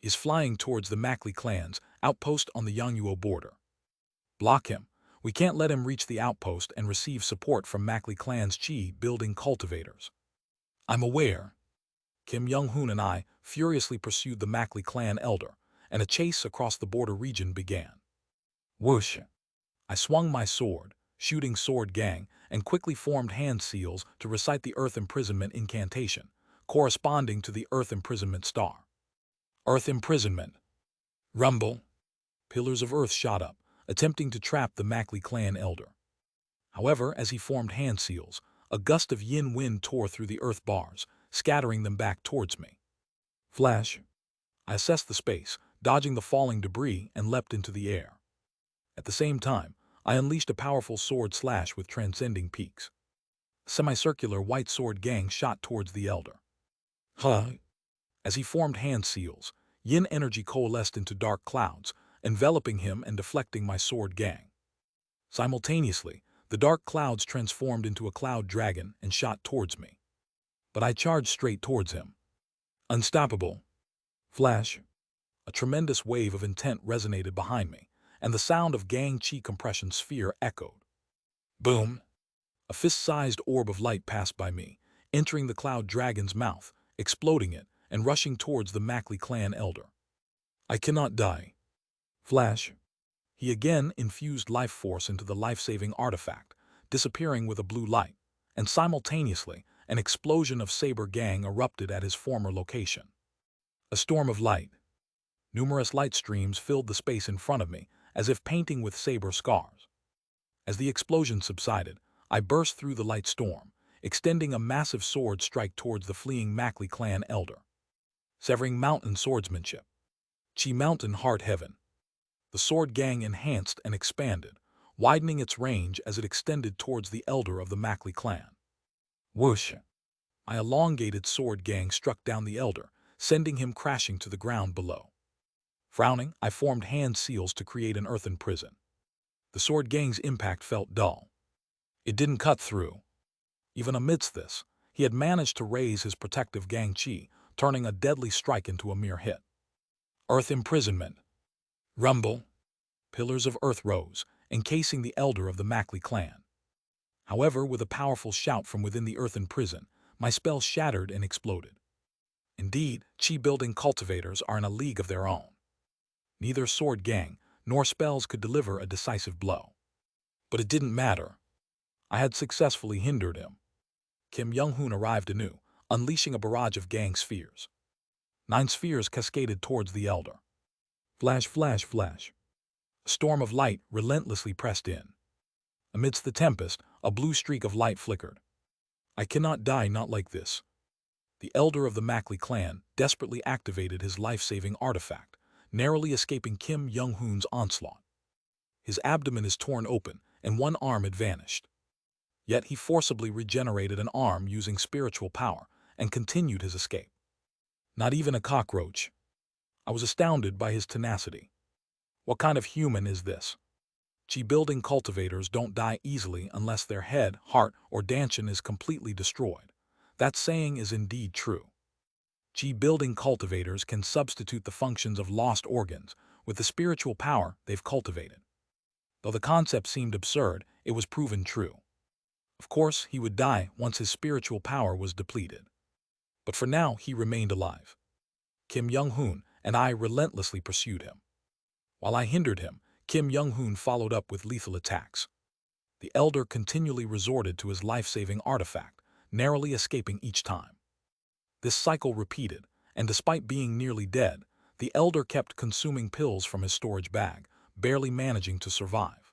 He's flying towards the Mackley clan's outpost on the Yangyuo border. Block him. We can't let him reach the outpost and receive support from Mackley clan's chi building cultivators. I'm aware. Kim Young-hoon and I furiously pursued the Mackley clan elder, and a chase across the border region began. Whoosh! I swung my sword, shooting sword gang, and quickly formed hand seals to recite the Earth Imprisonment incantation, corresponding to the Earth Imprisonment star. Earth Imprisonment. Rumble. Pillars of earth shot up, attempting to trap the Mackley clan elder. However, as he formed hand seals, a gust of yin wind tore through the earth bars, scattering them back towards me. Flash. I assessed the space, dodging the falling debris, and leapt into the air. At the same time, I unleashed a powerful sword slash with transcending peaks. A semicircular white sword gang shot towards the elder. As he formed hand seals, yin energy coalesced into dark clouds, enveloping him and deflecting my sword gang. Simultaneously, the dark clouds transformed into a cloud dragon and shot towards me. But I charged straight towards him. Unstoppable. Flash. A tremendous wave of intent resonated behind me, and the sound of gang chi compression sphere echoed. Boom! A fist-sized orb of light passed by me, entering the cloud dragon's mouth, exploding it, and rushing towards the Mackley clan elder. I cannot die. Flash. He again infused life force into the life-saving artifact, disappearing with a blue light, and simultaneously, an explosion of saber gang erupted at his former location. A storm of light. Numerous light streams filled the space in front of me, as if painting with saber scars. As the explosion subsided, I burst through the light storm, extending a massive sword strike towards the fleeing Mackley clan elder. Severing mountain swordsmanship. Chi Mountain Heart Heaven. The sword gang enhanced and expanded, widening its range as it extended towards the elder of the Mackley clan. Whoosh! My elongated sword gang struck down the elder, sending him crashing to the ground below. Frowning, I formed hand seals to create an earthen prison. The sword gang's impact felt dull. It didn't cut through. Even amidst this, he had managed to raise his protective gang chi, turning a deadly strike into a mere hit. Earth Imprisonment. Rumble. Pillars of earth rose, encasing the elder of the Mackley clan. However, with a powerful shout from within the earthen prison, my spell shattered and exploded. Indeed, chi-building cultivators are in a league of their own. Neither sword gang nor spells could deliver a decisive blow. But it didn't matter. I had successfully hindered him. Kim Young-hoon arrived anew, unleashing a barrage of gang spheres. 9 spheres cascaded towards the elder. Flash, flash, flash. A storm of light relentlessly pressed in. Amidst the tempest, a blue streak of light flickered. I cannot die not like this. The elder of the Mackley clan desperately activated his life-saving artifact, narrowly escaping Kim Young-hoon's onslaught. His abdomen is torn open, and one arm had vanished. Yet he forcibly regenerated an arm using spiritual power and continued his escape. Not even a cockroach. I was astounded by his tenacity. What kind of human is this? Chi-building cultivators don't die easily unless their head, heart, or dantian is completely destroyed. That saying is indeed true. Chi-building cultivators can substitute the functions of lost organs with the spiritual power they've cultivated. Though the concept seemed absurd, it was proven true. Of course, he would die once his spiritual power was depleted. But for now, he remained alive. Kim Young-hoon and I relentlessly pursued him. While I hindered him, Kim Young-hoon followed up with lethal attacks. The elder continually resorted to his life-saving artifact, narrowly escaping each time. This cycle repeated, and despite being nearly dead, the elder kept consuming pills from his storage bag, barely managing to survive.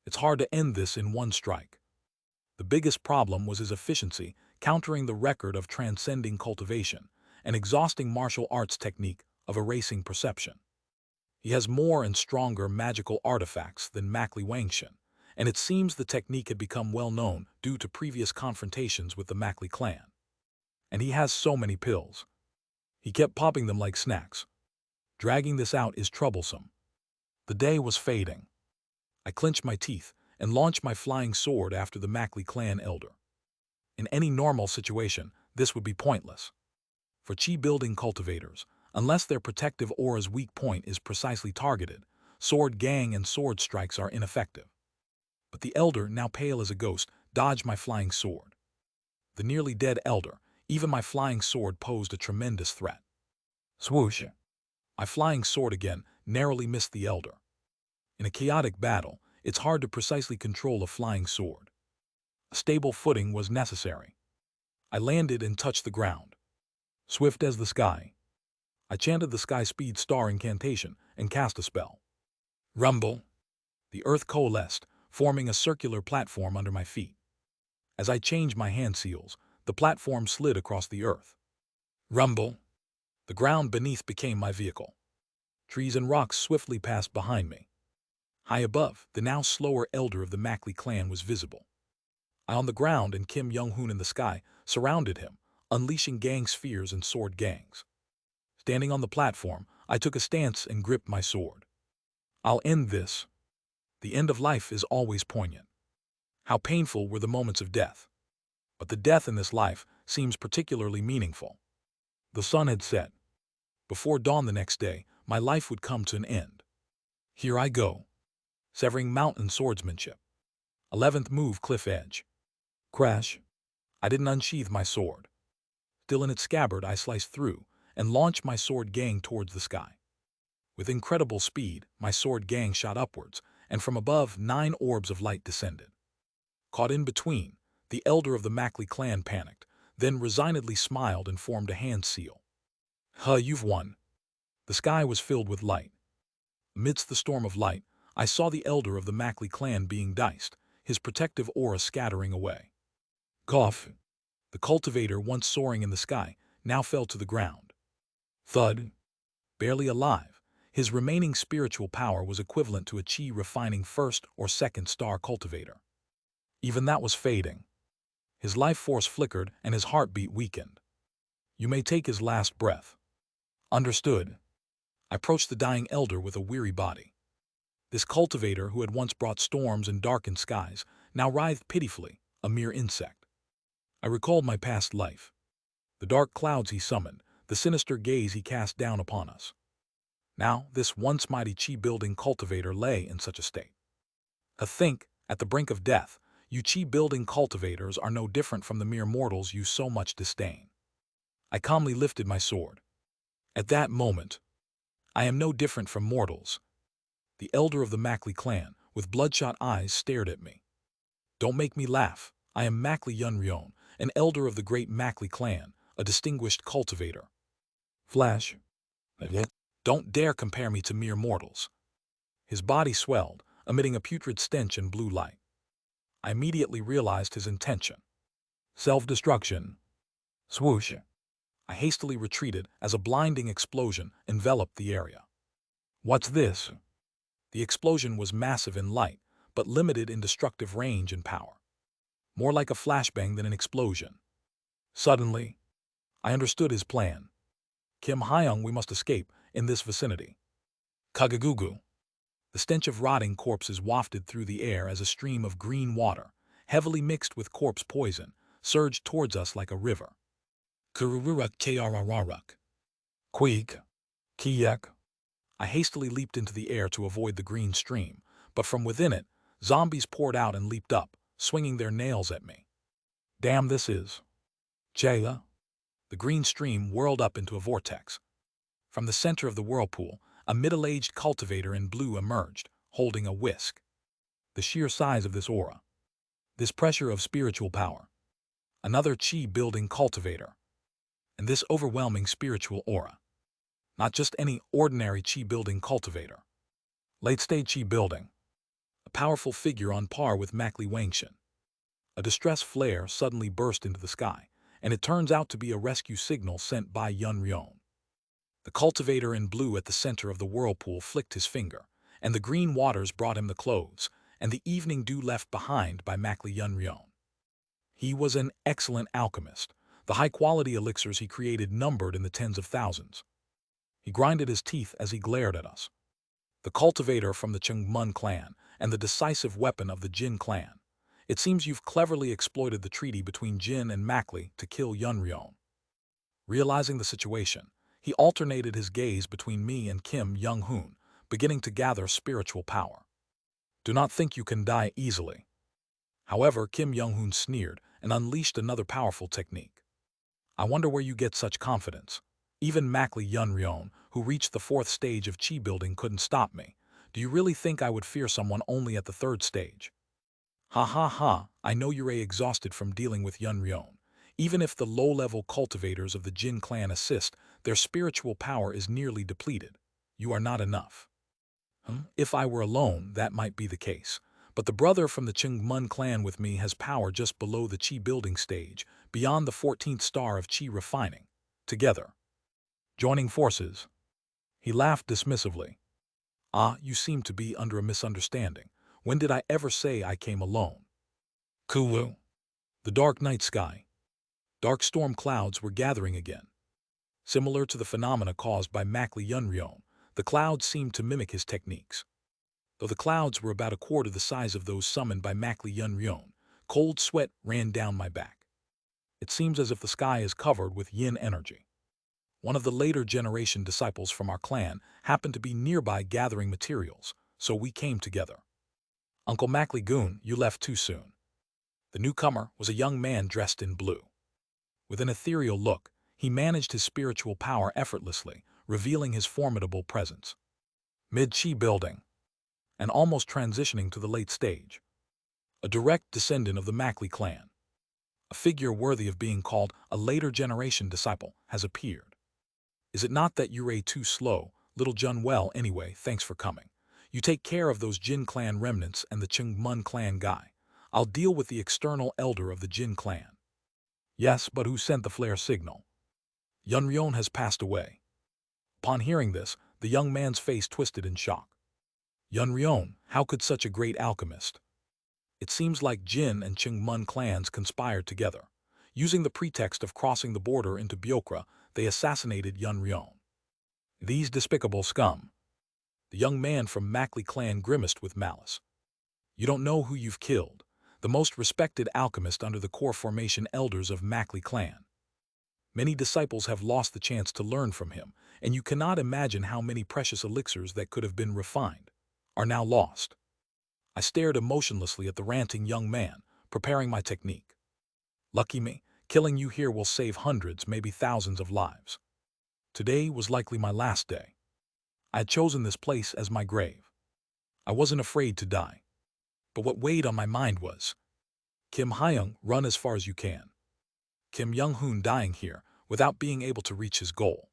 It's hard to end this in one strike. The biggest problem was his efficiency, countering the record of transcending cultivation, an exhausting martial arts technique of erasing perception. He has more and stronger magical artifacts than Mackley Wangshin, and it seems the technique had become well known due to previous confrontations with the Mackley clan. And he has so many pills. He kept popping them like snacks. Dragging this out is troublesome. The day was fading. I clenched my teeth and launched my flying sword after the Mackley clan elder. In any normal situation, this would be pointless. For chi-building cultivators, unless their protective aura's weak point is precisely targeted, sword gang and sword strikes are ineffective. But the elder, now pale as a ghost, dodged my flying sword. The nearly dead elder, even my flying sword posed a tremendous threat. Swoosh! My flying sword again narrowly missed the elder. In a chaotic battle, it's hard to precisely control a flying sword. A stable footing was necessary. I landed and touched the ground. Swift as the sky. I chanted the sky speed star incantation and cast a spell. Rumble! The earth coalesced, forming a circular platform under my feet. As I changed my hand seals, the platform slid across the earth. Rumble! The ground beneath became my vehicle. Trees and rocks swiftly passed behind me. High above, the now slower elder of the Mackley clan was visible. I on the ground and Kim Young-hoon in the sky surrounded him, unleashing gang spheres and sword gangs. Standing on the platform, I took a stance and gripped my sword. I'll end this. The end of life is always poignant. How painful were the moments of death. But the death in this life seems particularly meaningful. The sun had set. Before dawn the next day, my life would come to an end. Here I go. Severing mountain swordsmanship. 11th move, cliff edge. Crash. I didn't unsheath my sword. Still in its scabbard, I sliced through and launched my sword gang towards the sky. With incredible speed, my sword gang shot upwards, and from above 9 orbs of light descended. Caught in between, the elder of the Mackley clan panicked, then resignedly smiled and formed a hand seal. You've won. The sky was filled with light. Amidst the storm of light, I saw the elder of the Mackley clan being diced, his protective aura scattering away. Cough! The cultivator, once soaring in the sky, now fell to the ground. Thud! Barely alive, his remaining spiritual power was equivalent to a chi-refining 1st or 2nd star cultivator. Even that was fading. His life force flickered and his heartbeat weakened. You may take his last breath. Understood. I approached the dying elder with a weary body. This cultivator, who had once brought storms and darkened skies, now writhed pitifully, a mere insect. I recalled my past life. The dark clouds he summoned, the sinister gaze he cast down upon us. Now, this once mighty chi-building cultivator lay in such a state. To think, at the brink of death, you chi-building cultivators are no different from the mere mortals you so much disdain. I calmly lifted my sword. At that moment, I am no different from mortals. The elder of the Mackley clan, with bloodshot eyes, stared at me. Don't make me laugh. I am Mackley Yunryon, an elder of the great Mackley clan, a distinguished cultivator. Flash. Don't dare compare me to mere mortals. His body swelled, emitting a putrid stench and blue light. I immediately realized his intention. Self-destruction. Swoosh. I hastily retreated as a blinding explosion enveloped the area. What's this? The explosion was massive in light, but limited in destructive range and power. More like a flashbang than an explosion. Suddenly, I understood his plan. Kim Hyung, we must escape in this vicinity. Kagagugu. The stench of rotting corpses wafted through the air as a stream of green water, heavily mixed with corpse poison, surged towards us like a river. Kurururuk Krararuk. Queek. Kiyek. I hastily leaped into the air to avoid the green stream, but from within it, zombies poured out and leaped up, swinging their nails at me. Damn, this is Jaya. The green stream whirled up into a vortex. From the center of the whirlpool, a middle-aged cultivator in blue emerged, holding a whisk. The sheer size of this aura. This pressure of spiritual power. Another chi-building cultivator. And this overwhelming spiritual aura. Not just any ordinary chi-building cultivator. Late-stage chi-building. A powerful figure on par with Mackley Wangshin. A distress flare suddenly burst into the sky, and it turns out to be a rescue signal sent by Yun Ryon. The cultivator in blue at the center of the whirlpool flicked his finger, and the green waters brought him the clothes and the evening dew left behind by Mackley Yun Ryon. He was an excellent alchemist. The high-quality elixirs he created numbered in the tens of thousands. He grinded his teeth as he glared at us. The cultivator from the Chungmun clan and the decisive weapon of the Jin clan. It seems you've cleverly exploited the treaty between Jin and Mackley to kill Yun Ryon. Realizing the situation, he alternated his gaze between me and Kim Young-hoon, beginning to gather spiritual power. Do not think you can die easily. However, Kim Young-hoon sneered and unleashed another powerful technique. I wonder where you get such confidence. Even Mackley Yun Ryon, who reached the 4th stage of chi building, couldn't stop me. Do you really think I would fear someone only at the 3rd stage? Ha ha ha, I know you're exhausted from dealing with Yun Ryon. Even if the low-level cultivators of the Jin clan assist, their spiritual power is nearly depleted. You are not enough. If I were alone, that might be the case. But the brother from the Chungmun clan with me has power just below the chi building stage, beyond the 14th star of chi refining. Together. Joining forces. He laughed dismissively. Ah, you seem to be under a misunderstanding. When did I ever say I came alone? Kulu. The dark night sky. Dark storm clouds were gathering again. Similar to the phenomena caused by Mackley Yun Ryon, the clouds seemed to mimic his techniques. Though the clouds were about a quarter the size of those summoned by Mackley Yun Ryon, cold sweat ran down my back. It seems as if the sky is covered with yin energy. One of the later generation disciples from our clan happened to be nearby gathering materials, so we came together. Uncle Mackley Goon, you left too soon. The newcomer was a young man dressed in blue. With an ethereal look, he managed his spiritual power effortlessly, revealing his formidable presence. Mid-chi building, and almost transitioning to the late stage. A direct descendant of the Mackley clan. A figure worthy of being called a later generation disciple has appeared. Is it not that you're too slow, little Jun? Well, anyway, thanks for coming. You take care of those Jin clan remnants and the Chungmun clan guy. I'll deal with the external elder of the Jin clan. Yes, but who sent the flare signal? Yun Ryon has passed away. Upon hearing this, the young man's face twisted in shock. Yun Ryon, how could such a great alchemist? It seems like Jin and Chungmun clans conspired together. Using the pretext of crossing the border into Byokra, they assassinated Yun Ryon. These despicable scum. The young man from Mackley clan grimaced with malice. You don't know who you've killed. The most respected alchemist under the core formation elders of Mackley clan. Many disciples have lost the chance to learn from him, and you cannot imagine how many precious elixirs that could have been refined are now lost. I stared emotionlessly at the ranting young man, preparing my technique. Lucky me, killing you here will save hundreds, maybe thousands of lives. Today was likely my last day. I had chosen this place as my grave. I wasn't afraid to die. But what weighed on my mind was, Kim Hyung, run as far as you can. Kim Young-hoon dying here without being able to reach his goal.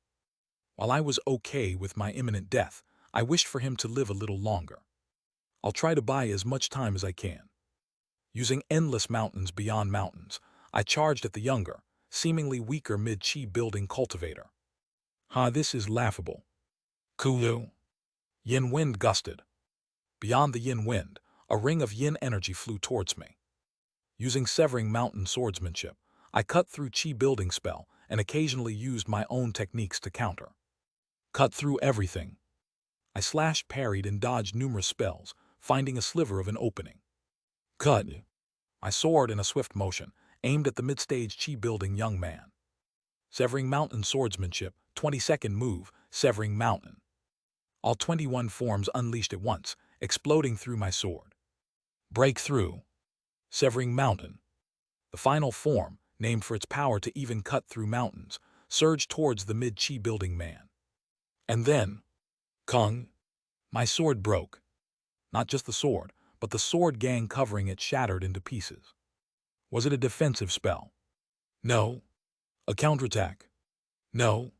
While I was okay with my imminent death, I wished for him to live a little longer. I'll try to buy as much time as I can. Using endless mountains beyond mountains, I charged at the younger, seemingly weaker mid-chi building cultivator. This is laughable. Kulu. Yin wind gusted. Beyond the yin wind, a ring of yin energy flew towards me. Using severing mountain swordsmanship, I cut through chi building spell and occasionally used my own techniques to counter. Cut through everything. I slashed, parried, and dodged numerous spells, finding a sliver of an opening. Cut. My sword in a swift motion, aimed at the mid-stage chi building young man. Severing mountain swordsmanship, 22nd move, severing mountain. All 21 forms unleashed at once, exploding through my sword. Breakthrough. Severing mountain. The final form, named for its power to even cut through mountains, surged towards the mid-chi building man. And then, Kung. My sword broke. Not just the sword, but the sword gang covering it shattered into pieces. Was it a defensive spell? No. A counterattack? No.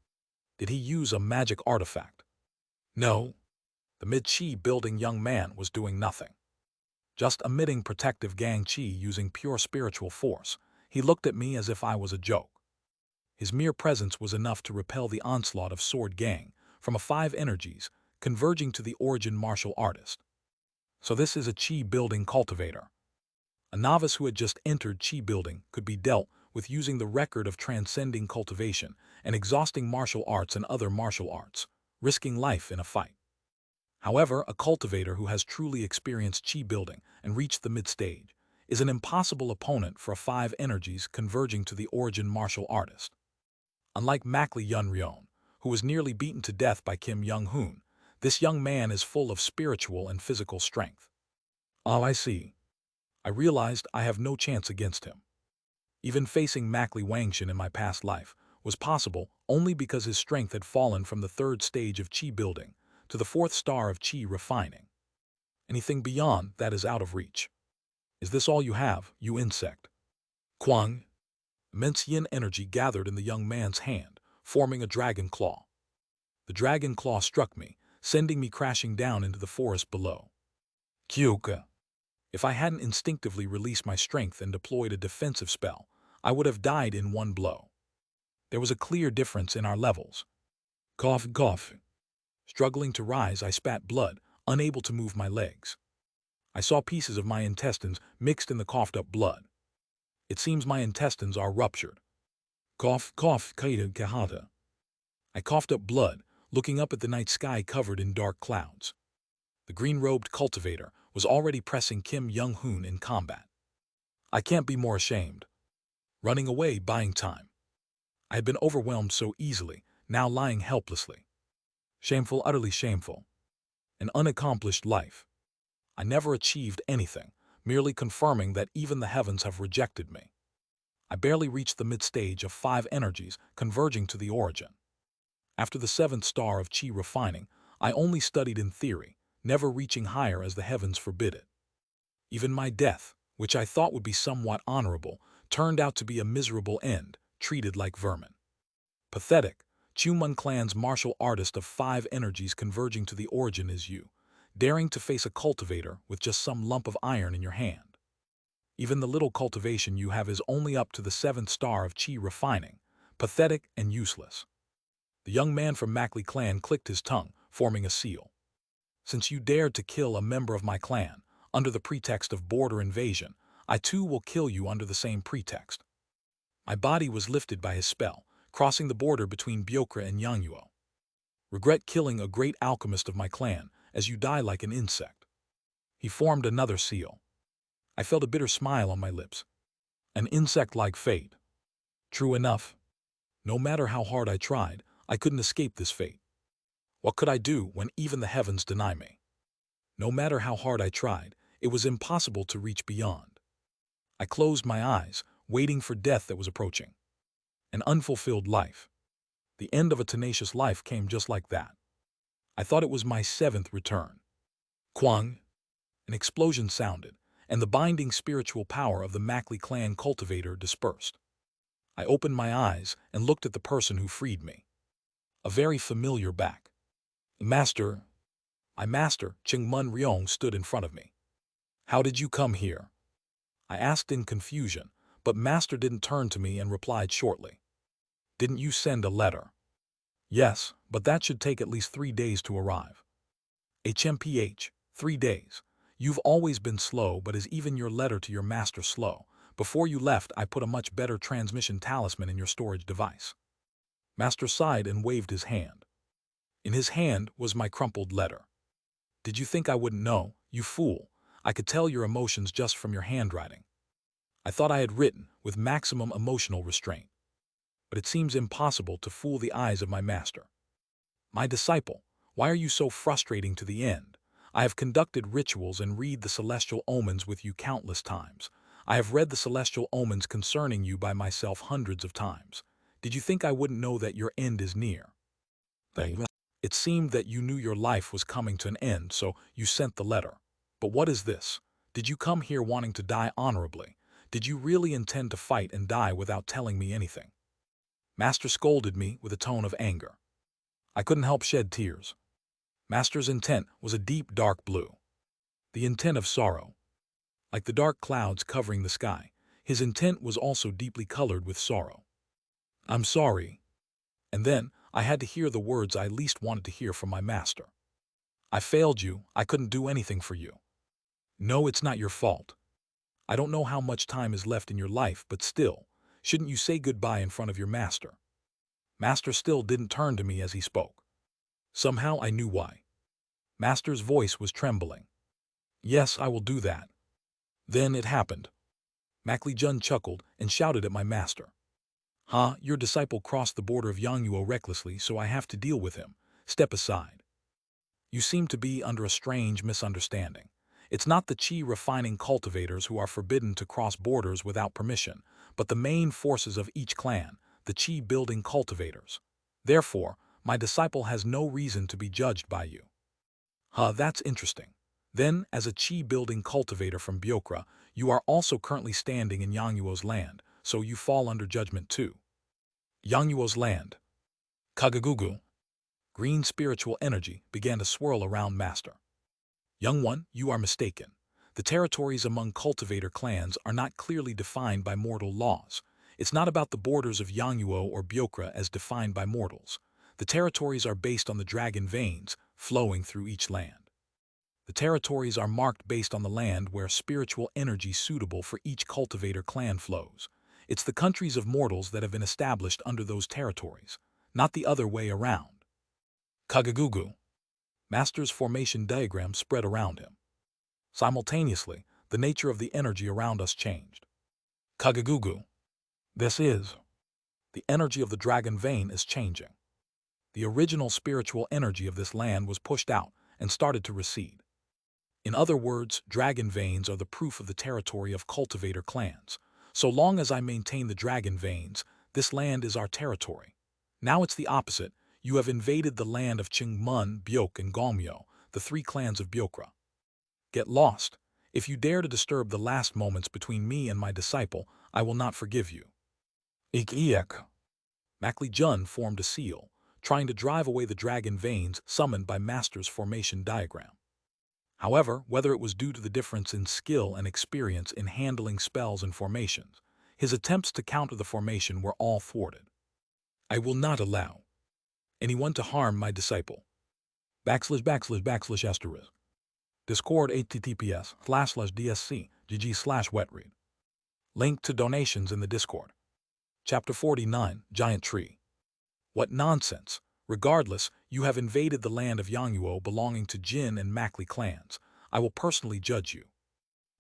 Did he use a magic artifact? No. The mid-chi building young man was doing nothing. Just emitting protective gang chi using pure spiritual force, he looked at me as if I was a joke. His mere presence was enough to repel the onslaught of sword gang from a 5 energies, converging to the origin martial artist. So this is a chi building cultivator. A novice who had just entered chi building could be dealt with using the record of transcending cultivation and exhausting martial arts and other martial arts, risking life in a fight. However, a cultivator who has truly experienced chi building and reached the mid-stage is an impossible opponent for a 5 energies converging to the origin martial artist. Unlike Makli Yun-ryeon, who was nearly beaten to death by Kim Young-hoon, this young man is full of spiritual and physical strength. I see. I realized I have no chance against him. Even facing Makli Wangshin in my past life was possible only because his strength had fallen from the 3rd stage of chi building to the 4th star of chi refining. Anything beyond that is out of reach. Is this all you have, you insect? Kwang. Immense yin energy gathered in the young man's hand, forming a dragon claw. The dragon claw struck me, sending me crashing down into the forest below. Kyuka. If I hadn't instinctively released my strength and deployed a defensive spell, I would have died in one blow. There was a clear difference in our levels. Cough, cough. Struggling to rise, I spat blood, unable to move my legs. I saw pieces of my intestines mixed in the coughed-up blood. It seems my intestines are ruptured. Cough, cough, kaida kahata. I coughed up blood, looking up at the night sky covered in dark clouds. The green-robed cultivator was already pressing Kim Young-hoon in combat. I can't be more ashamed. Running away, buying time. I had been overwhelmed so easily, now lying helplessly. Shameful, utterly shameful. An unaccomplished life. I never achieved anything, merely confirming that even the heavens have rejected me. I barely reached the mid-stage of 5 energies converging to the origin. After the 7th star of chi refining, I only studied in theory, never reaching higher as the heavens forbid it. Even my death, which I thought would be somewhat honorable, turned out to be a miserable end, treated like vermin. Pathetic. Chumun clan's martial artist of 5 energies converging to the origin is you, daring to face a cultivator with just some lump of iron in your hand. Even the little cultivation you have is only up to the 7th star of chi refining, pathetic and useless. The young man from Makli clan clicked his tongue, forming a seal. Since you dared to kill a member of my clan, under the pretext of border invasion, I too will kill you under the same pretext. My body was lifted by his spell, crossing the border between Byokra and Yangyo. Regret killing a great alchemist of my clan, as you die like an insect. He formed another seal. I felt a bitter smile on my lips. An insect-like fate. True enough. No matter how hard I tried, I couldn't escape this fate. What could I do when even the heavens deny me? No matter how hard I tried, it was impossible to reach beyond. I closed my eyes, waiting for death that was approaching. An unfulfilled life. The end of a tenacious life came just like that. I thought it was my seventh return. Kwang! An explosion sounded, and the binding spiritual power of the Mackley clan cultivator dispersed. I opened my eyes and looked at the person who freed me. A very familiar back. Master Chingmun Ryong stood in front of me. How did you come here? I asked in confusion, but Master didn't turn to me and replied shortly. Didn't you send a letter? Yes, but that should take at least 3 days to arrive. HMPH, 3 days. You've always been slow, but is even your letter to your master slow? Before you left, I put a much better transmission talisman in your storage device. Master sighed and waved his hand. In his hand was my crumpled letter. Did you think I wouldn't know, you fool? I could tell your emotions just from your handwriting. I thought I had written with maximum emotional restraint. But it seems impossible to fool the eyes of my master. My disciple, why are you so frustrating to the end? I have conducted rituals and read the celestial omens with you countless times. I have read the celestial omens concerning you by myself hundreds of times. Did you think I wouldn't know that your end is near? It seemed that you knew your life was coming to an end, so you sent the letter. But what is this? Did you come here wanting to die honorably? Did you really intend to fight and die without telling me anything? Master scolded me with a tone of anger. I couldn't help shed tears. Master's intent was a deep dark blue. The intent of sorrow. Like the dark clouds covering the sky, his intent was also deeply colored with sorrow. I'm sorry. And then I had to hear the words I least wanted to hear from my master. I failed you. I couldn't do anything for you. No, it's not your fault. I don't know how much time is left in your life, but still, shouldn't you say goodbye in front of your master? Master still didn't turn to me as he spoke. Somehow I knew why. Master's voice was trembling. Yes, I will do that. Then it happened. Mackley Jun chuckled and shouted at my master. Your disciple crossed the border of Yangyuo recklessly, so I have to deal with him. Step aside. You seem to be under a strange misunderstanding. It's not the chi-refining cultivators who are forbidden to cross borders without permission, but the main forces of each clan, the chi-building cultivators. Therefore, my disciple has no reason to be judged by you. That's interesting. Then, as a chi-building cultivator from Byokra, you are also currently standing in Yangyuo's land, so you fall under judgment too. Yangyuo's land. Kagagugu. Green spiritual energy began to swirl around Master. Young one, you are mistaken. The territories among cultivator clans are not clearly defined by mortal laws. It's not about the borders of Yangyuo or Byokra as defined by mortals. The territories are based on the dragon veins flowing through each land. The territories are marked based on the land where spiritual energy suitable for each cultivator clan flows. It's the countries of mortals that have been established under those territories, not the other way around. Kagagugu. Master's formation diagram spread around him. Simultaneously, the nature of the energy around us changed. Kagagugu. This is. The energy of the dragon vein is changing. The original spiritual energy of this land was pushed out and started to recede. In other words, dragon veins are the proof of the territory of cultivator clans. So long as I maintain the dragon veins, this land is our territory. Now it's the opposite. You have invaded the land of Qingmun, Byok, and Gongmyo, the 3 clans of Byokra. Get lost. If you dare to disturb the last moments between me and my disciple, I will not forgive you. Ik. Mackley Jun formed a seal, trying to drive away the dragon veins summoned by Master's formation diagram. However, whether it was due to the difference in skill and experience in handling spells and formations, his attempts to counter the formation were all thwarted. I will not allow anyone to harm my disciple. // Discord https://dsc gg/wetread. Link to donations in the Discord. Chapter 49, Giant Tree. What nonsense! Regardless, you have invaded the land of Yangyuo belonging to Jin and Mackley clans. I will personally judge you.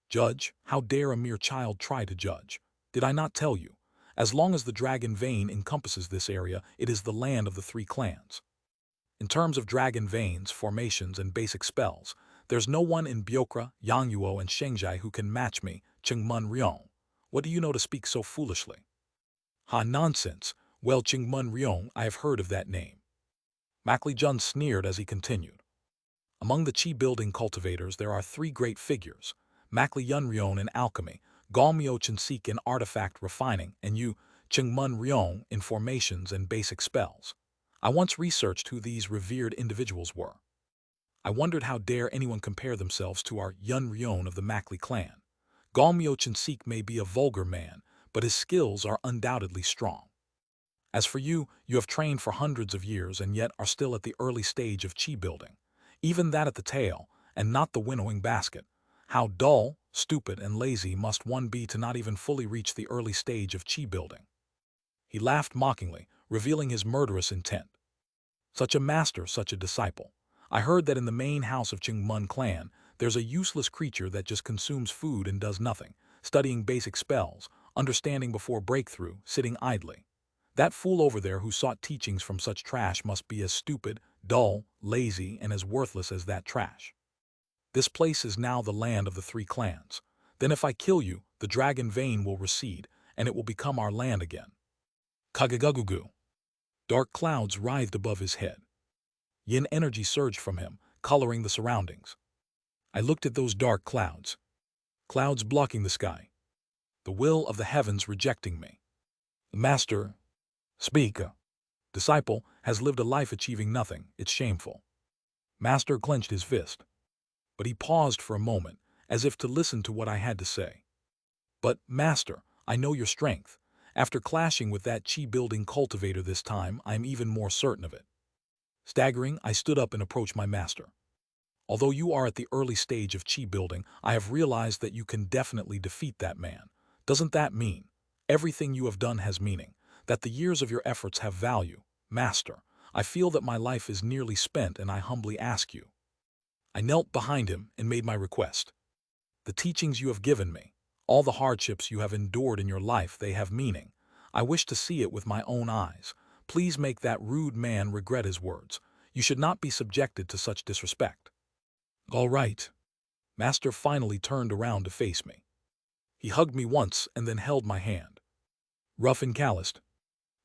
Judge? How dare a mere child try to judge? Did I not tell you? As long as the dragon vein encompasses this area, it is the land of the 3 clans. In terms of dragon veins, formations, and basic spells, there's no one in Byokra, Yangyuo, and Shengjai who can match me, Qingmun Ryong. What do you know to speak so foolishly? Nonsense. Well, Qingmun Ryong, I have heard of that name. Mackley Jun sneered as he continued. Among the chi-building cultivators there are three great figures, Mackley Yun in alchemy, Galmyo Chinsik in artifact refining, and Yu Chengmun Ryong in formations and basic spells. I once researched who these revered individuals were. I wondered how dare anyone compare themselves to our Yun Ryon of the Mackley clan. Galmyo Chinsik may be a vulgar man, but his skills are undoubtedly strong. As for you, you have trained for hundreds of years and yet are still at the early stage of chi building. Even that at the tail, and not the winnowing basket. How dull, stupid, and lazy must one be to not even fully reach the early stage of chi building? He laughed mockingly, revealing his murderous intent. Such a master, such a disciple. I heard that in the main house of Chengmun clan, there's a useless creature that just consumes food and does nothing, studying basic spells, understanding before breakthrough, sitting idly. That fool over there who sought teachings from such trash must be as stupid, dull, lazy, and as worthless as that trash. This place is now the land of the three clans. Then if I kill you, the dragon vein will recede, and it will become our land again. Kagagugugu. Dark clouds writhed above his head. Yin energy surged from him, coloring the surroundings. I looked at those dark clouds. Clouds blocking the sky. The will of the heavens rejecting me. The master, speaker, disciple, has lived a life achieving nothing. It's shameful. Master clenched his fist. But he paused for a moment, as if to listen to what I had to say. But, Master, I know your strength. After clashing with that chi-building cultivator this time, I am even more certain of it. Staggering, I stood up and approached my master. Although you are at the early stage of chi-building, I have realized that you can definitely defeat that man. Doesn't that mean everything you have done has meaning, that the years of your efforts have value? Master, I feel that my life is nearly spent and I humbly ask you. I knelt behind him and made my request. The teachings you have given me, all the hardships you have endured in your life, they have meaning. I wish to see it with my own eyes. Please make that rude man regret his words. You should not be subjected to such disrespect. All right. Master finally turned around to face me. He hugged me once and then held my hand. Rough and calloused.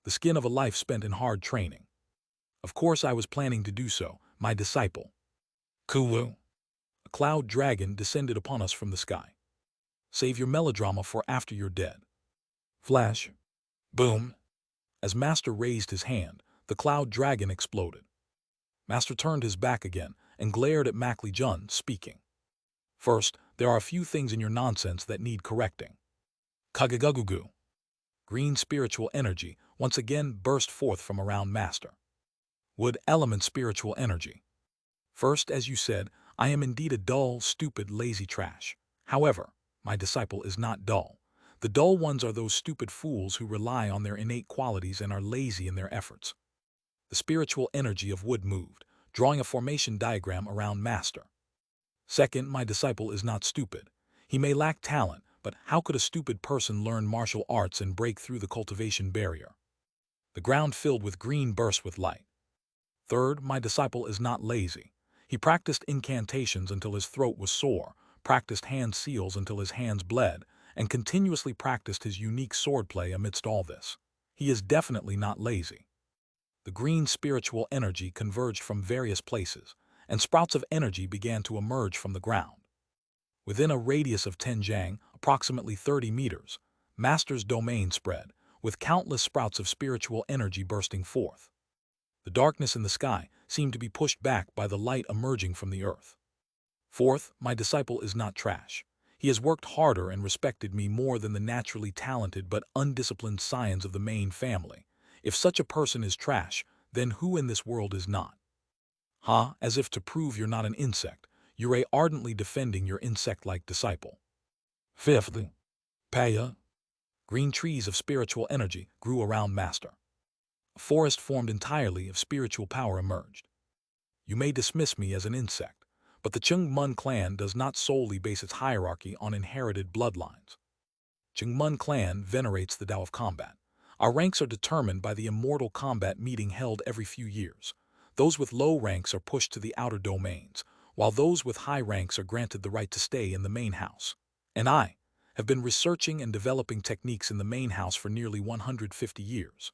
The skin of a life spent in hard training. Of course I was planning to do so, my disciple. Kulu. A cloud dragon descended upon us from the sky. Save your melodrama for after you're dead. Flash. Boom. As Master raised his hand, the cloud dragon exploded. Master turned his back again and glared at Mackley Jun, speaking. First, there are a few things in your nonsense that need correcting. Kagagugugu. Green spiritual energy once again burst forth from around Master. Wood element spiritual energy. First, as you said, I am indeed a dull, stupid, lazy trash. However, my disciple is not dull. The dull ones are those stupid fools who rely on their innate qualities and are lazy in their efforts. The spiritual energy of wood moved, drawing a formation diagram around Master. Second, my disciple is not stupid. He may lack talent, but how could a stupid person learn martial arts and break through the cultivation barrier? The ground filled with green burst with light. Third, my disciple is not lazy. He practiced incantations until his throat was sore, practiced hand seals until his hands bled, and continuously practiced his unique swordplay amidst all this. He is definitely not lazy. The green spiritual energy converged from various places, and sprouts of energy began to emerge from the ground. Within a radius of 10 jang, approximately 30 meters, Master's domain spread, with countless sprouts of spiritual energy bursting forth. The darkness in the sky seemed to be pushed back by the light emerging from the earth. Fourth, my disciple is not trash. He has worked harder and respected me more than the naturally talented but undisciplined scions of the main family. If such a person is trash, then who in this world is not? Ha, as if to prove you're not an insect, you're ardently defending your insect-like disciple. Fifthly, Paya. Green trees of spiritual energy grew around Master. A forest formed entirely of spiritual power emerged. You may dismiss me as an insect, but the Chengmun clan does not solely base its hierarchy on inherited bloodlines. Chengmun clan venerates the Tao of combat. Our ranks are determined by the immortal combat meeting held every few years. Those with low ranks are pushed to the outer domains, while those with high ranks are granted the right to stay in the main house. And I have been researching and developing techniques in the main house for nearly 150 years.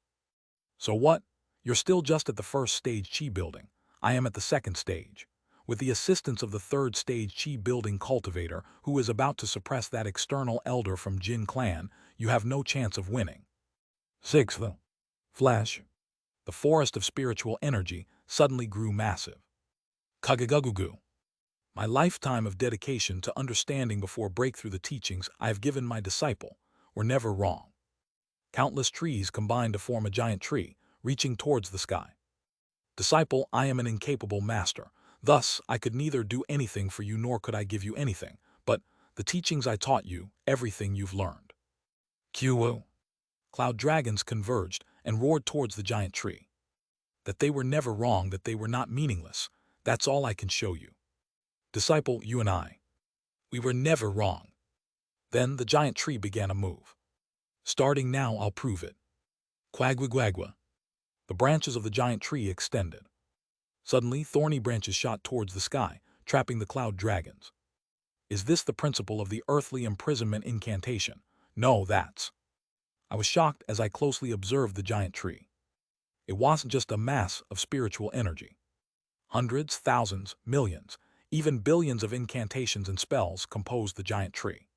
So what? You're still just at the first stage chi building. I am at the second stage. With the assistance of the third stage chi building cultivator who is about to suppress that external elder from Jin clan, you have no chance of winning. Sixth, flesh. The forest of spiritual energy suddenly grew massive. Kagagugugu. My lifetime of dedication to understanding before breakthrough the teachings I have given my disciple were never wrong. Countless trees combined to form a giant tree, reaching towards the sky. Disciple, I am an incapable master. Thus, I could neither do anything for you nor could I give you anything, but the teachings I taught you, everything you've learned. Q. Cloud dragons converged and roared towards the giant tree. That they were never wrong, that they were not meaningless, that's all I can show you. Disciple, you and I, we were never wrong. Then the giant tree began to move. Starting now, I'll prove it. Quagwa. The branches of the giant tree extended. Suddenly, thorny branches shot towards the sky, trapping the cloud dragons. Is this the principle of the earthly imprisonment incantation? No, that's. I was shocked as I closely observed the giant tree. It wasn't just a mass of spiritual energy. Hundreds, thousands, millions, even billions of incantations and spells composed the giant tree.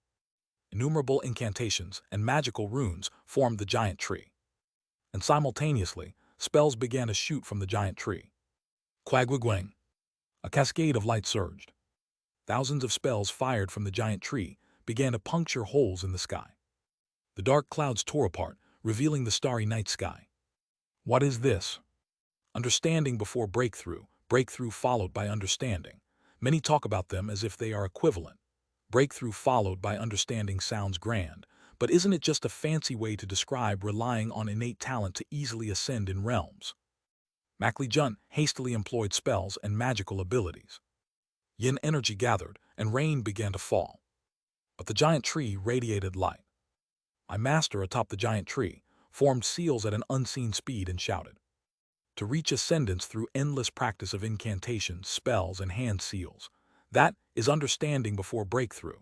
Innumerable incantations and magical runes formed the giant tree. And simultaneously, spells began to shoot from the giant tree. Quagwagwang. A cascade of light surged. Thousands of spells fired from the giant tree began to puncture holes in the sky. The dark clouds tore apart, revealing the starry night sky. What is this? Understanding before breakthrough, breakthrough followed by understanding. Many talk about them as if they are equivalent. Breakthrough followed by understanding sounds grand, but isn't it just a fancy way to describe relying on innate talent to easily ascend in realms? Mackley Jun hastily employed spells and magical abilities. Yin energy gathered, and rain began to fall. But the giant tree radiated light. My master atop the giant tree formed seals at an unseen speed and shouted. To reach ascendance through endless practice of incantations, spells, and hand seals. That is understanding before breakthrough.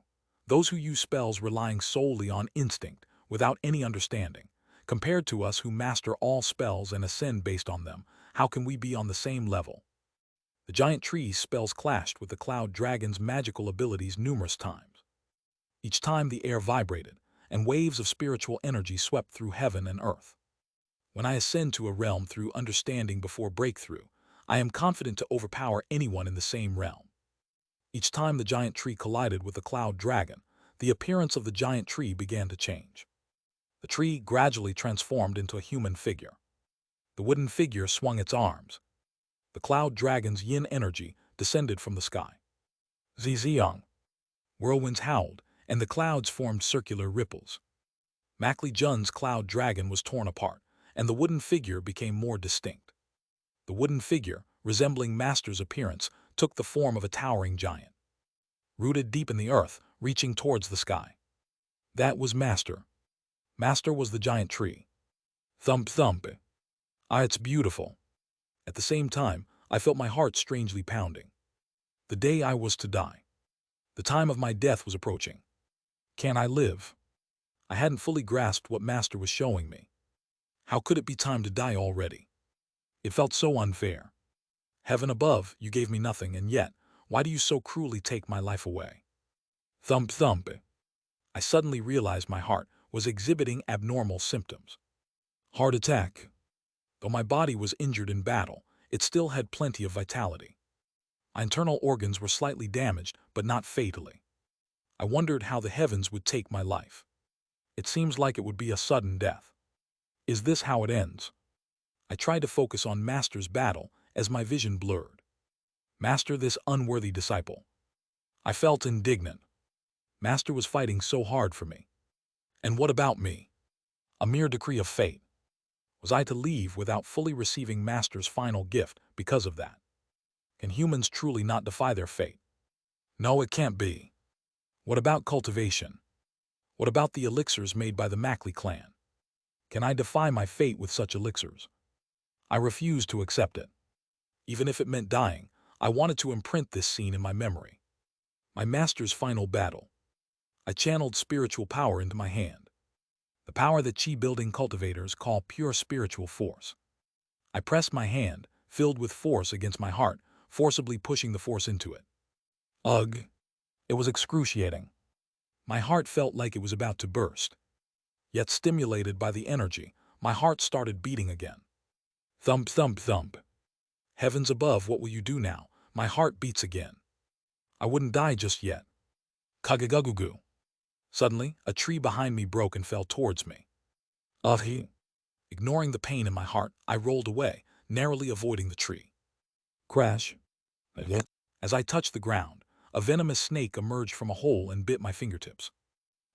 Those who use spells relying solely on instinct, without any understanding. Compared to us who master all spells and ascend based on them, how can we be on the same level? The giant tree's spells clashed with the cloud dragon's magical abilities numerous times. Each time the air vibrated, and waves of spiritual energy swept through heaven and earth. When I ascend to a realm through understanding before breakthrough, I am confident to overpower anyone in the same realm. Each time the giant tree collided with the cloud dragon, the appearance of the giant tree began to change. The tree gradually transformed into a human figure. The wooden figure swung its arms. The cloud dragon's yin energy descended from the sky. Ziyang. Whirlwinds howled, and the clouds formed circular ripples. Mackley Jun's cloud dragon was torn apart, and the wooden figure became more distinct. The wooden figure, resembling Master's appearance, took the form of a towering giant. Rooted deep in the earth, reaching towards the sky. That was Master. Master was the giant tree. Thump thump. Ah, it's beautiful. At the same time, I felt my heart strangely pounding. The day I was to die. The time of my death was approaching. Can I live? I hadn't fully grasped what Master was showing me. How could it be time to die already? It felt so unfair. Heaven above, you gave me nothing, and yet, why do you so cruelly take my life away? Thump thump. I suddenly realized my heart was exhibiting abnormal symptoms. Heart attack. Though my body was injured in battle, it still had plenty of vitality. My internal organs were slightly damaged, but not fatally. I wondered how the heavens would take my life. It seems like it would be a sudden death. Is this how it ends? I tried to focus on Master's battle as my vision blurred. Master, this unworthy disciple. I felt indignant. Master was fighting so hard for me. And what about me? A mere decree of fate. Was I to leave without fully receiving Master's final gift because of that? Can humans truly not defy their fate? No, it can't be. What about cultivation? What about the elixirs made by the Mackley clan? Can I defy my fate with such elixirs? I refused to accept it. Even if it meant dying, I wanted to imprint this scene in my memory. My master's final battle. I channeled spiritual power into my hand. The power that chi-building cultivators call pure spiritual force. I pressed my hand, filled with force, against my heart, forcibly pushing the force into it. Ugh! It was excruciating. My heart felt like it was about to burst. Yet stimulated by the energy, my heart started beating again. Thump, thump, thump. Heavens above, what will you do now? My heart beats again. I wouldn't die just yet. Kagagugugu. Suddenly, a tree behind me broke and fell towards me. Ugh! Ignoring the pain in my heart, I rolled away, narrowly avoiding the tree. Crash. As I touched the ground, a venomous snake emerged from a hole and bit my fingertips.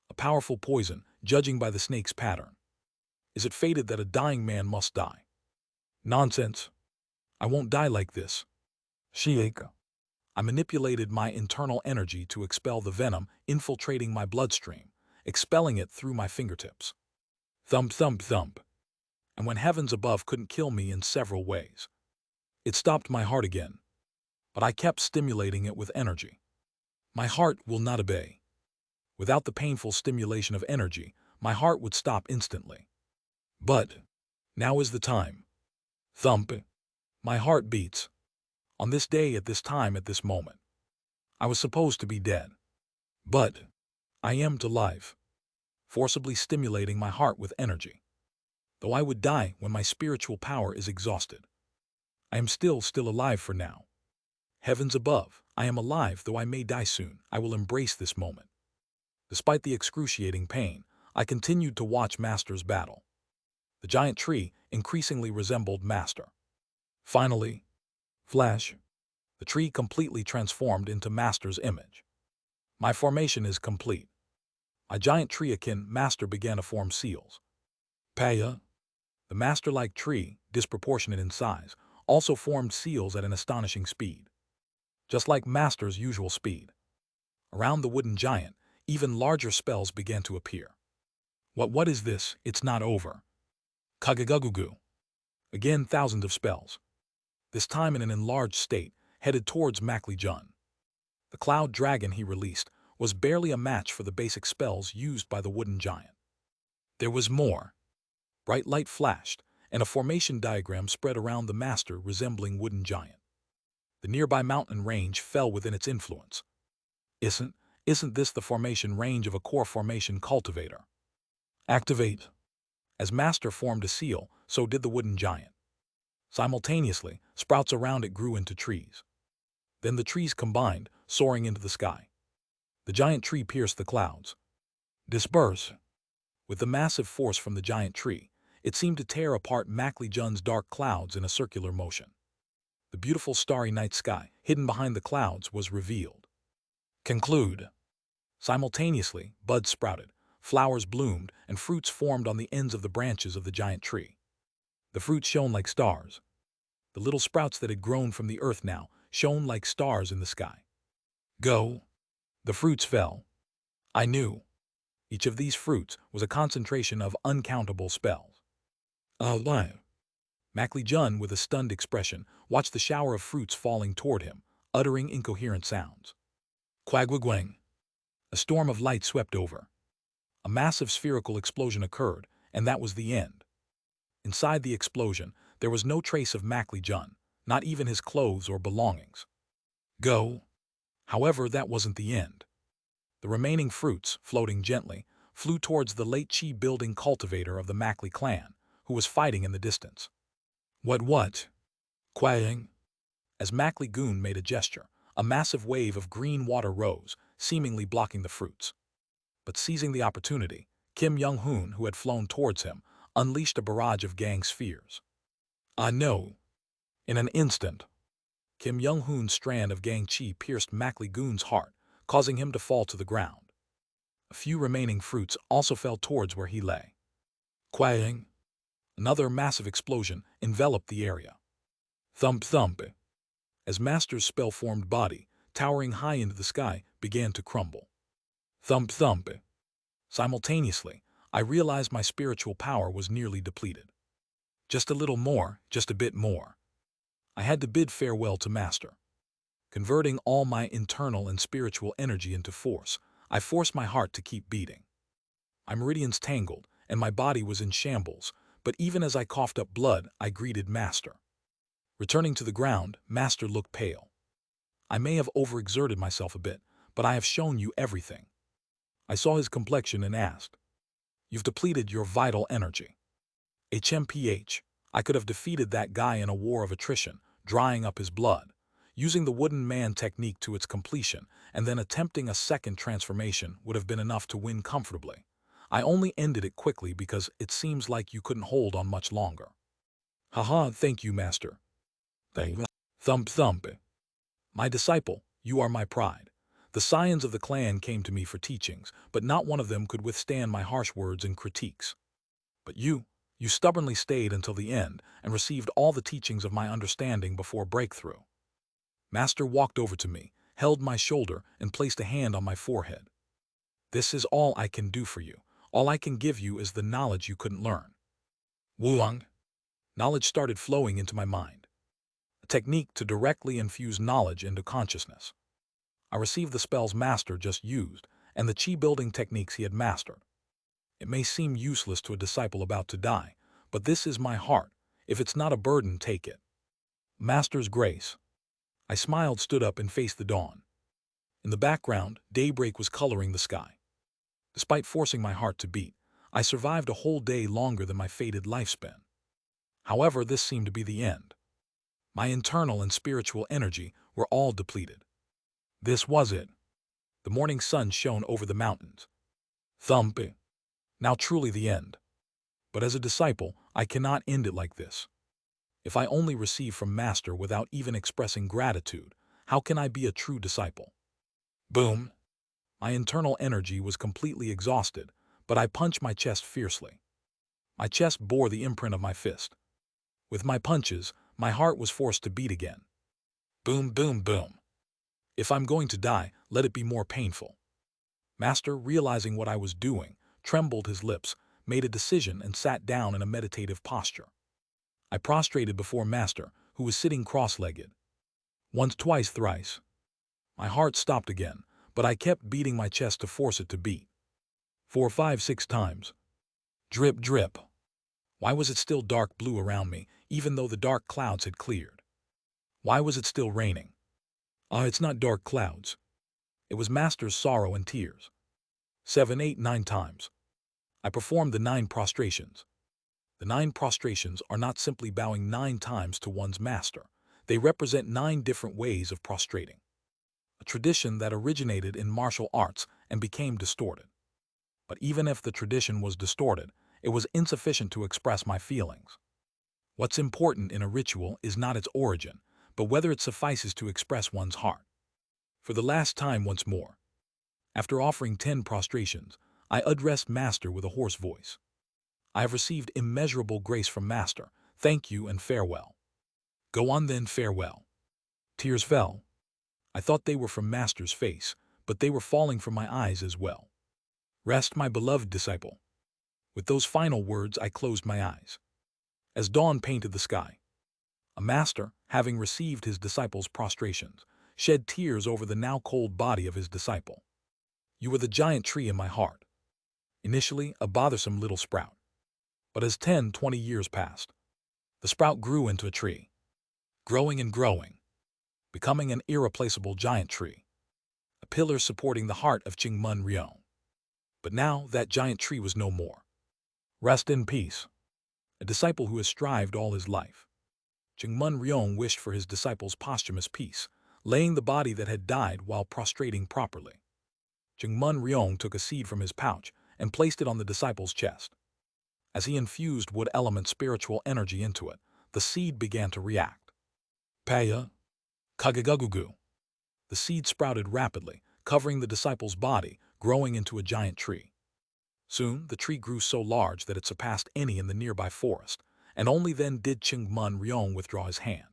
A powerful poison, judging by the snake's pattern. Is it fated that a dying man must die? Nonsense. I won't die like this. Shieka. I manipulated my internal energy to expel the venom infiltrating my bloodstream, expelling it through my fingertips. Thump, thump, thump. And when heavens above couldn't kill me in several ways, it stopped my heart again. But I kept stimulating it with energy. My heart will not obey. Without the painful stimulation of energy, my heart would stop instantly. But now is the time. Thump. My heart beats. On this day, at this time, at this moment. I was supposed to be dead. But I am to life, forcibly stimulating my heart with energy. Though I would die when my spiritual power is exhausted, I am still alive for now. Heavens above, I am alive, though I may die soon. I will embrace this moment. Despite the excruciating pain, I continued to watch Master's battle. The giant tree increasingly resembled Master. Finally, flash, the tree completely transformed into Master's image. My formation is complete. My giant tree-akin Master began to form seals. Paya, the master-like tree, disproportionate in size, also formed seals at an astonishing speed. Just like Master's usual speed. Around the wooden giant, even larger spells began to appear. What is this? It's not over. Kagagugugu. Again, thousands of spells. This time in an enlarged state, headed towards Mackley Jun. The cloud dragon he released was barely a match for the basic spells used by the wooden giant. There was more. Bright light flashed, and a formation diagram spread around the master resembling wooden giant. The nearby mountain range fell within its influence. Isn't this the formation range of a core formation cultivator? Activate. As Master formed a seal, so did the wooden giant. Simultaneously, sprouts around it grew into trees. Then the trees combined, soaring into the sky. The giant tree pierced the clouds. Disperse. With the massive force from the giant tree, it seemed to tear apart Mackley Jun's dark clouds in a circular motion. The beautiful starry night sky, hidden behind the clouds, was revealed. Conclude. Simultaneously, buds sprouted, flowers bloomed, and fruits formed on the ends of the branches of the giant tree. The fruits shone like stars. The little sprouts that had grown from the earth now shone like stars in the sky. Go. The fruits fell. I knew. Each of these fruits was a concentration of uncountable spells. Alive. Mackley Jun, with a stunned expression, watched the shower of fruits falling toward him, uttering incoherent sounds. Quagwagwang. A storm of light swept over. A massive spherical explosion occurred, and that was the end. Inside the explosion, there was no trace of Mackley Jun, not even his clothes or belongings. Go. However, that wasn't the end. The remaining fruits, floating gently, flew towards the late chi-building cultivator of the Mackley clan, who was fighting in the distance. What? Quang. As Mackley Goon made a gesture, a massive wave of green water rose, seemingly blocking the fruits. But seizing the opportunity, Kim Young-hoon, who had flown towards him, unleashed a barrage of gang spheres. I know. In an instant, Kim Young-hoon's strand of gang chi pierced Mackley Goon's heart, causing him to fall to the ground. A few remaining fruits also fell towards where he lay. Quang. Another massive explosion enveloped the area. Thump, thump. As Master's spell-formed body, towering high into the sky, began to crumble. Thump, thump. Simultaneously, I realized my spiritual power was nearly depleted. Just a little more, just a bit more. I had to bid farewell to Master. Converting all my internal and spiritual energy into force, I forced my heart to keep beating. My meridians tangled, and my body was in shambles, but even as I coughed up blood, I greeted Master. Returning to the ground, Master looked pale. I may have overexerted myself a bit, but I have shown you everything. I saw his complexion and asked, "You've depleted your vital energy." HMPH, I could have defeated that guy in a war of attrition, drying up his blood, using the wooden man technique to its completion, and then attempting a second transformation would have been enough to win comfortably. I only ended it quickly because it seems like you couldn't hold on much longer. Haha, thank you, Master. Thank you. Thump thump. My disciple, you are my pride. The scions of the clan came to me for teachings, but not one of them could withstand my harsh words and critiques. But you stubbornly stayed until the end and received all the teachings of my understanding before breakthrough. Master walked over to me, held my shoulder, and placed a hand on my forehead. This is all I can do for you. All I can give you is the knowledge you couldn't learn. Wuang. Knowledge started flowing into my mind. A technique to directly infuse knowledge into consciousness. I received the spells Master just used and the chi-building techniques he had mastered. It may seem useless to a disciple about to die, but this is my heart. If it's not a burden, take it. Master's grace. I smiled, stood up, and faced the dawn. In the background, daybreak was coloring the sky. Despite forcing my heart to beat, I survived a whole day longer than my fated lifespan. However, this seemed to be the end. My internal and spiritual energy were all depleted. This was it. The morning sun shone over the mountains. Thump. Now truly the end. But as a disciple, I cannot end it like this. If I only receive from Master without even expressing gratitude, how can I be a true disciple? Boom! My internal energy was completely exhausted, but I punched my chest fiercely. My chest bore the imprint of my fist. With my punches, my heart was forced to beat again. Boom, boom, boom. If I'm going to die, let it be more painful. Master, realizing what I was doing, trembled his lips, made a decision, and sat down in a meditative posture. I prostrated before Master, who was sitting cross-legged. Once, twice, thrice. My heart stopped again, but I kept beating my chest to force it to beat. 4, 5, 6 times. Drip, drip. Why was it still dark blue around me, even though the dark clouds had cleared? Why was it still raining? It's not dark clouds. It was Master's sorrow and tears. 7, 8, 9 times. I performed the 9 prostrations. The 9 prostrations are not simply bowing 9 times to one's master. They represent 9 different ways of prostrating. A tradition that originated in martial arts and became distorted. But even if the tradition was distorted, it was insufficient to express my feelings. What's important in a ritual is not its origin, but whether it suffices to express one's heart. For the last time once more. After offering 10 prostrations, I addressed Master with a hoarse voice. I have received immeasurable grace from Master. Thank you and farewell. Go on then, farewell. Tears fell. I thought they were from Master's face, but they were falling from my eyes as well. Rest, my beloved disciple. With those final words, I closed my eyes. As dawn painted the sky, a master, having received his disciple's prostrations, shed tears over the now cold body of his disciple. You were the giant tree in my heart. Initially, a bothersome little sprout. But as 10, 20 years passed, the sprout grew into a tree, growing and growing, becoming an irreplaceable giant tree, a pillar supporting the heart of Qingmun Ryong. But now that giant tree was no more. Rest in peace. A disciple who has strived all his life. Qingmun Ryong wished for his disciple's posthumous peace, laying the body that had died while prostrating properly. Qingmun Ryong took a seed from his pouch and placed it on the disciple's chest. As he infused wood element spiritual energy into it, the seed began to react. Paya. Kagagugugu. The seed sprouted rapidly, covering the disciple's body, growing into a giant tree. Soon, the tree grew so large that it surpassed any in the nearby forest, and only then did Qingmun Ryong withdraw his hand.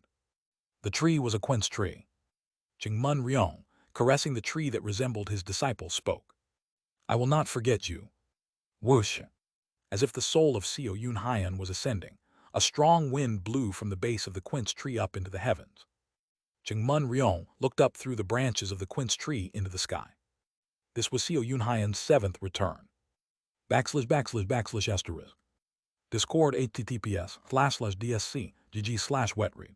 The tree was a quince tree. Qingmun Ryong, caressing the tree that resembled his disciple, spoke. I will not forget you. Whoosh. As if the soul of Xiao Yunhaian was ascending, a strong wind blew from the base of the quince tree up into the heavens. Qingmun Ryong looked up through the branches of the quince tree into the sky. This was Xiao Yunhaian's 7th return. \\\\\\. Discord https://dsc.gg/wetread.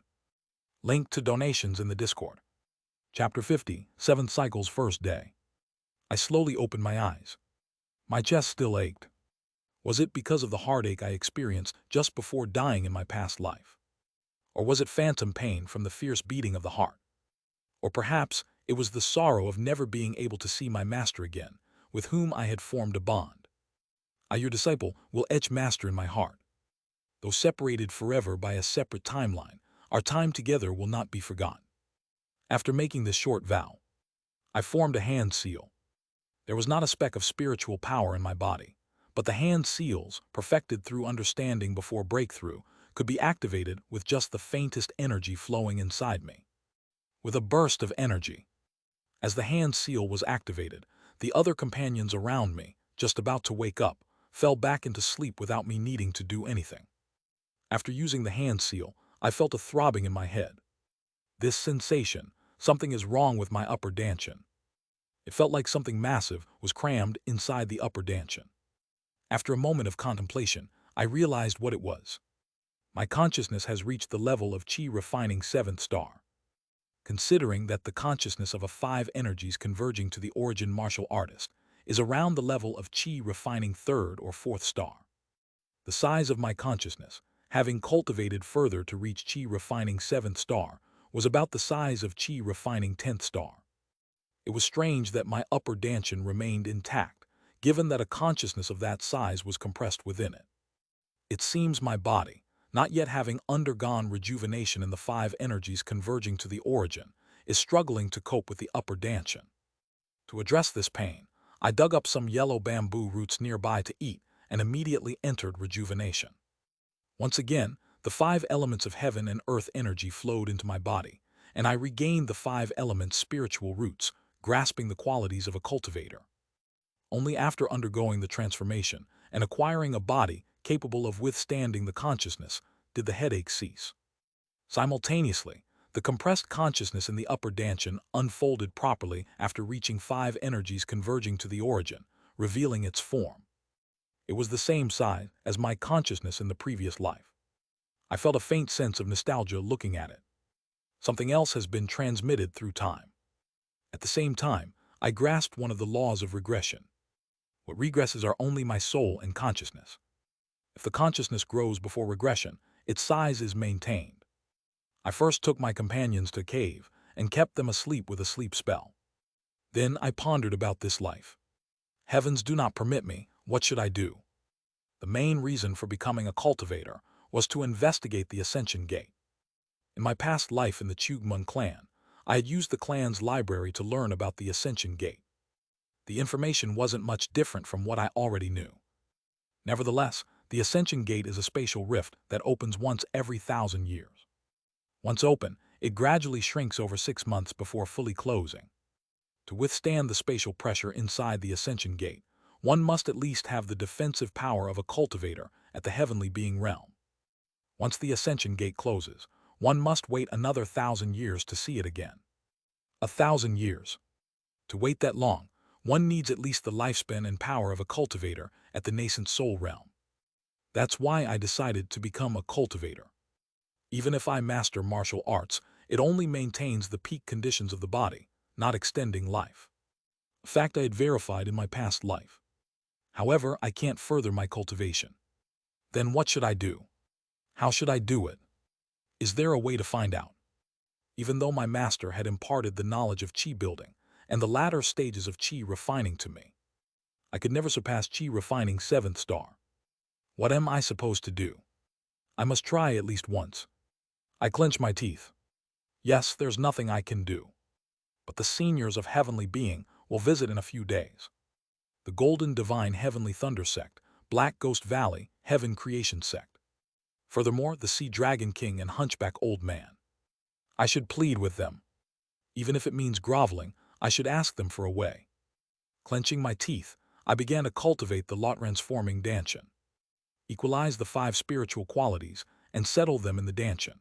Link to donations in the Discord. Chapter 50, 7 Cycles First Day. I slowly opened my eyes. My chest still ached. Was it because of the heartache I experienced just before dying in my past life? Or was it phantom pain from the fierce beating of the heart? Or perhaps it was the sorrow of never being able to see my master again, with whom I had formed a bond. I, your disciple, will etch master in my heart. Though separated forever by a separate timeline, our time together will not be forgotten. After making this short vow, I formed a hand seal. There was not a speck of spiritual power in my body, but the hand seals, perfected through understanding before breakthrough, could be activated with just the faintest energy flowing inside me. With a burst of energy. As the hand seal was activated, the other companions around me, just about to wake up, fell back into sleep without me needing to do anything. After using the hand seal, I felt a throbbing in my head. This sensation, something is wrong with my upper dantian. It felt like something massive was crammed inside the upper dantian. After a moment of contemplation, I realized what it was. My consciousness has reached the level of chi refining 7th star. Considering that the consciousness of a 5 energies converging to the origin martial artist is around the level of chi refining 3rd or 4th star. The size of my consciousness, having cultivated further to reach chi refining 7th star, was about the size of chi refining 10th star. It was strange that my upper dantian remained intact, given that a consciousness of that size was compressed within it. It seems my body, not yet having undergone rejuvenation in the 5 energies converging to the origin, is struggling to cope with the upper dantian. To address this pain, I dug up some yellow bamboo roots nearby to eat and immediately entered rejuvenation. Once again, the 5 elements of heaven and earth energy flowed into my body, and I regained the 5 elements' spiritual roots, grasping the qualities of a cultivator. Only after undergoing the transformation and acquiring a body capable of withstanding the consciousness did the headache cease. Simultaneously, the compressed consciousness in the upper dantian unfolded properly after reaching 5 energies converging to the origin, revealing its form. It was the same size as my consciousness in the previous life. I felt a faint sense of nostalgia looking at it. Something else has been transmitted through time. At the same time, I grasped one of the laws of regression. What regresses are only my soul and consciousness. If the consciousness grows before regression, its size is maintained. I first took my companions to a cave and kept them asleep with a sleep spell. Then I pondered about this life. Heavens do not permit me, what should I do? The main reason for becoming a cultivator was to investigate the Ascension Gate. In my past life in the Chugmun clan, I had used the clan's library to learn about the Ascension Gate. The information wasn't much different from what I already knew. Nevertheless, the Ascension Gate is a spatial rift that opens once every 1,000 years. Once open, it gradually shrinks over 6 months before fully closing. To withstand the spatial pressure inside the Ascension Gate, one must at least have the defensive power of a cultivator at the heavenly being realm. Once the Ascension Gate closes, one must wait another 1,000 years to see it again. 1,000 years. To wait that long, one needs at least the lifespan and power of a cultivator at the nascent soul realm. That's why I decided to become a cultivator. Even if I master martial arts, it only maintains the peak conditions of the body, not extending life. A fact I had verified in my past life. However, I can't further my cultivation. Then what should I do? How should I do it? Is there a way to find out? Even though my master had imparted the knowledge of chi building and the latter stages of chi refining to me, I could never surpass chi refining 7th star. What am I supposed to do? I must try at least once. I clench my teeth. Yes, there's nothing I can do. But the seniors of heavenly being will visit in a few days. The Golden Divine Heavenly Thunder Sect, Black Ghost Valley, Heaven Creation Sect. Furthermore, the Sea Dragon King and Hunchback Old Man. I should plead with them. Even if it means groveling, I should ask them for a way. Clenching my teeth, I began to cultivate the lot-transforming dantian. Equalize the 5 spiritual qualities and settle them in the dantian.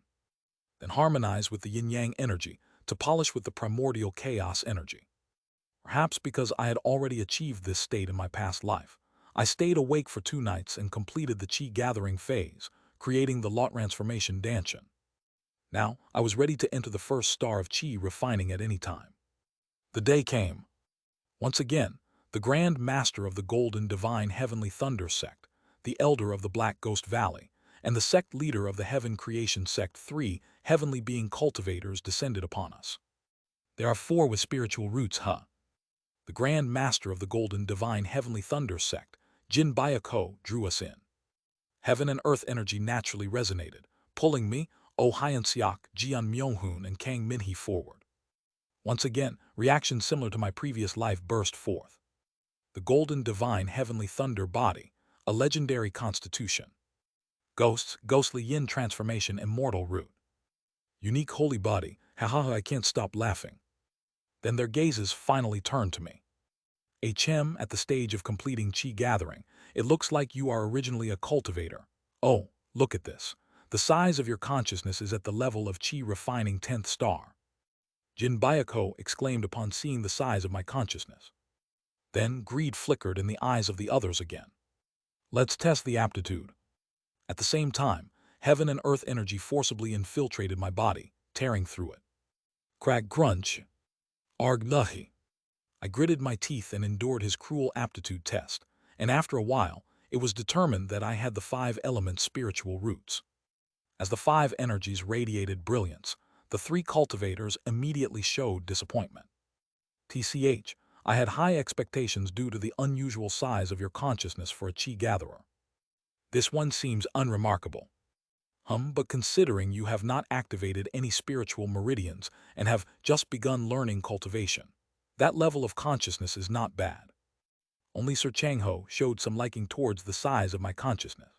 Then harmonize with the yin-yang energy to polish with the primordial chaos energy. Perhaps because I had already achieved this state in my past life, I stayed awake for 2 nights and completed the chi gathering phase, creating the lot transformation Danshan. Now, I was ready to enter the first star of chi refining at any time. The day came. Once again, the Grand Master of the Golden Divine Heavenly Thunder sect, the Elder of the Black Ghost Valley, and the sect leader of the Heaven Creation Sect 3, Heavenly Being Cultivators, descended upon us. There are 4 with spiritual roots, huh? The Grand Master of the Golden Divine Heavenly Thunder sect, Jin Bayako, drew us in. Heaven and earth energy naturally resonated, pulling me, Oh Hyeonseok, Jian Myonghun, and Kang Minhee forward. Once again, reactions similar to my previous life burst forth. The Golden Divine Heavenly Thunder Body, a legendary constitution. Ghosts, Ghostly Yin Transformation, Immortal Root. Unique Holy Body, haha, I can't stop laughing. Then their gazes finally turned to me. HM, at the stage of completing chi gathering, it looks like you are originally a cultivator. Oh, look at this. The size of your consciousness is at the level of chi refining 10th star. Jin Bayako exclaimed upon seeing the size of my consciousness. Then greed flickered in the eyes of the others again. Let's test the aptitude. At the same time, heaven and earth energy forcibly infiltrated my body, tearing through it. Crack crunch. Arg luhi. I gritted my teeth and endured his cruel aptitude test, and after a while, it was determined that I had the 5 elements spiritual roots. As the 5 energies radiated brilliance, the 3 cultivators immediately showed disappointment. TCH, I had high expectations due to the unusual size of your consciousness for a chi gatherer. This one seems unremarkable. But considering you have not activated any spiritual meridians and have just begun learning cultivation, that level of consciousness is not bad. Only Sir Changho showed some liking towards the size of my consciousness.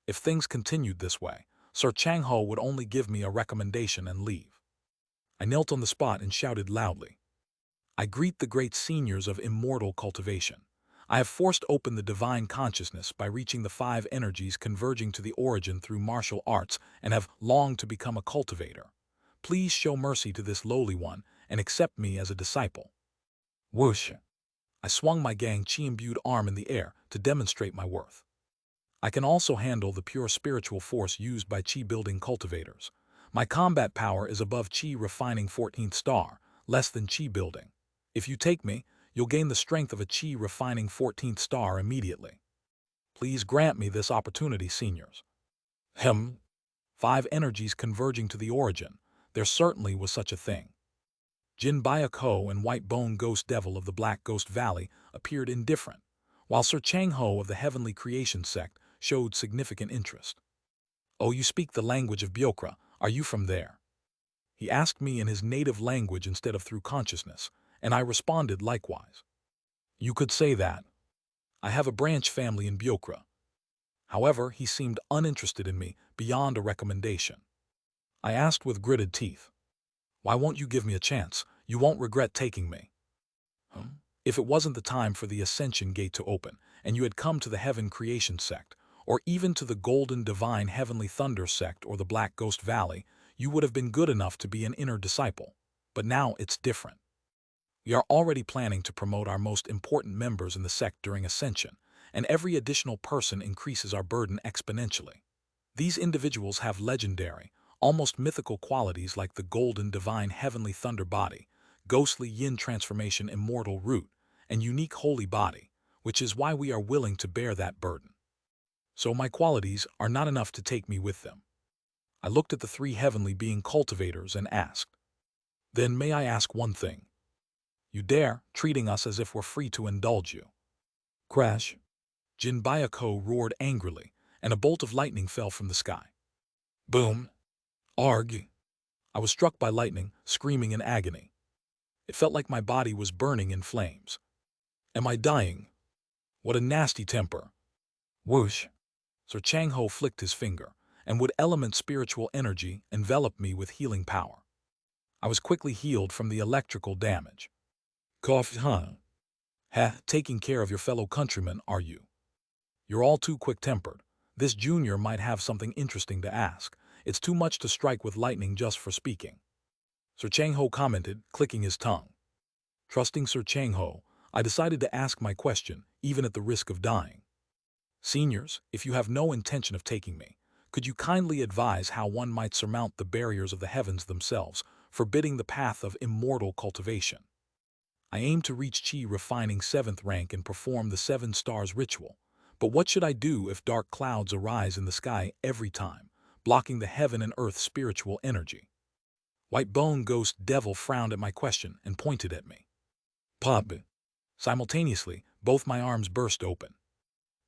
If things continued this way, Sir Changho would only give me a recommendation and leave. I knelt on the spot and shouted loudly. I greet the great seniors of immortal cultivation. I have forced open the divine consciousness by reaching the 5 energies converging to the origin through martial arts and have longed to become a cultivator. Please show mercy to this lowly one and accept me as a disciple. Whoosh! I swung my gang chi-imbued arm in the air to demonstrate my worth. I can also handle the pure spiritual force used by chi-building cultivators. My combat power is above chi refining 14th star, less than chi building. If you take me, you'll gain the strength of a chi refining 14th star immediately. Please grant me this opportunity, seniors. 5 energies converging to the origin. There certainly was such a thing. Jin Bayako and White Bone Ghost Devil of the Black Ghost Valley appeared indifferent, while Sir Changho of the Heavenly Creation Sect showed significant interest. Oh, you speak the language of Byokra, are you from there? He asked me in his native language instead of through consciousness, and I responded likewise. You could say that. I have a branch family in Byokra. However, he seemed uninterested in me beyond a recommendation. I asked with gritted teeth. Why won't you give me a chance? You won't regret taking me. If it wasn't the time for the Ascension Gate to open, and you had come to the Heaven Creation Sect, or even to the Golden Divine Heavenly Thunder Sect or the Black Ghost Valley, you would have been good enough to be an inner disciple. But now it's different. We are already planning to promote our most important members in the sect during Ascension, and every additional person increases our burden exponentially. These individuals have legendary, almost mythical qualities like the Golden Divine Heavenly Thunder Body, Ghostly Yin Transformation Immortal Root, and unique Holy Body, which is why we are willing to bear that burden. So my qualities are not enough to take me with them. I looked at the 3 heavenly being cultivators and asked, then may I ask one thing? You dare, treating us as if we're free to indulge you. Crash! Jin Bayako roared angrily, and a bolt of lightning fell from the sky. Boom! Arg! I was struck by lightning, screaming in agony. It felt like my body was burning in flames. Am I dying? What a nasty temper. Whoosh! Sir Changho flicked his finger, and would element spiritual energy envelop me with healing power. I was quickly healed from the electrical damage. Cough, taking care of your fellow countrymen, are you? You're all too quick-tempered. This junior might have something interesting to ask. It's too much to strike with lightning just for speaking. Sir Changho commented, clicking his tongue. Trusting Sir Changho, I decided to ask my question, even at the risk of dying. Seniors, if you have no intention of taking me, could you kindly advise how one might surmount the barriers of the heavens themselves, forbidding the path of immortal cultivation? I aim to reach Chi refining 7th rank and perform the 7 stars ritual. But what should I do if dark clouds arise in the sky every time, blocking the heaven and earth spiritual energy? White Bone Ghost Devil frowned at my question and pointed at me. Pop. Simultaneously, both my arms burst open.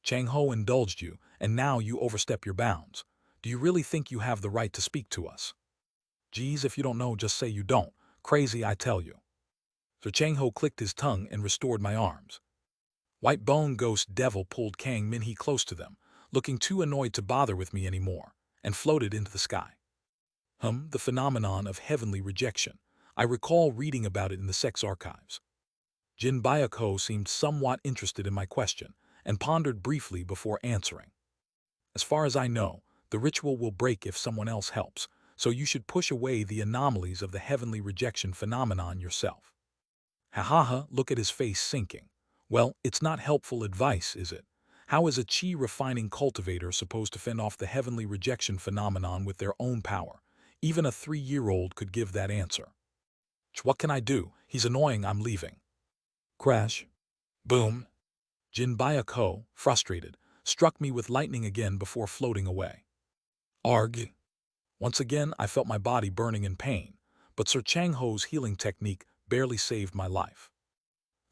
Chang Ho indulged you, and now you overstep your bounds. Do you really think you have the right to speak to us? Geez, if you don't know, just say you don't. Crazy, I tell you. So Chang Ho clicked his tongue and restored my arms. White Bone Ghost Devil pulled Kang Min-hee close to them, looking too annoyed to bother with me anymore, and floated into the sky. The phenomenon of heavenly rejection. I recall reading about it in the sects archives. Jin Byuk-ho seemed somewhat interested in my question, and pondered briefly before answering. As far as I know, the ritual will break if someone else helps, so you should push away the anomalies of the heavenly rejection phenomenon yourself. Ha, look at his face sinking. Well, it's not helpful advice, is it? How is a chi-refining cultivator supposed to fend off the heavenly rejection phenomenon with their own power? Even a 3-year-old could give that answer. What can I do? He's annoying, I'm leaving. Crash. Boom. Jin Byuk-ho, frustrated, struck me with lightning again before floating away. Arg. Once again, I felt my body burning in pain, but Sir Chang Ho's healing technique barely saved my life.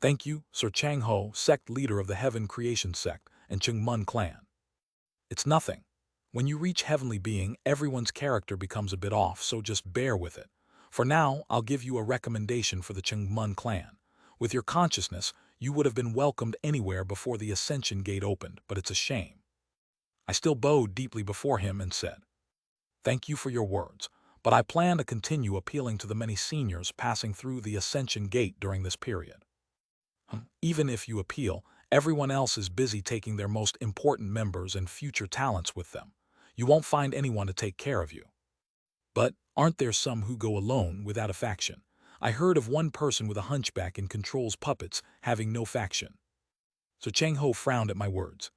Thank you, Sir Chang Ho, sect leader of the Heaven Creation sect and Chung Mun clan. It's nothing. When you reach Heavenly Being, everyone's character becomes a bit off, so just bear with it. For now, I'll give you a recommendation for the Chung Mun clan. With your consciousness, you would have been welcomed anywhere before the Ascension Gate opened, but it's a shame. I still bowed deeply before him and said, Thank you for your words, but I plan to continue appealing to the many seniors passing through the Ascension Gate during this period. Even if you appeal, everyone else is busy taking their most important members and future talents with them. You won't find anyone to take care of you. But aren't there some who go alone without a faction? I heard of one person with a hunchback and controls puppets having no faction. So Chang Ho frowned at my words.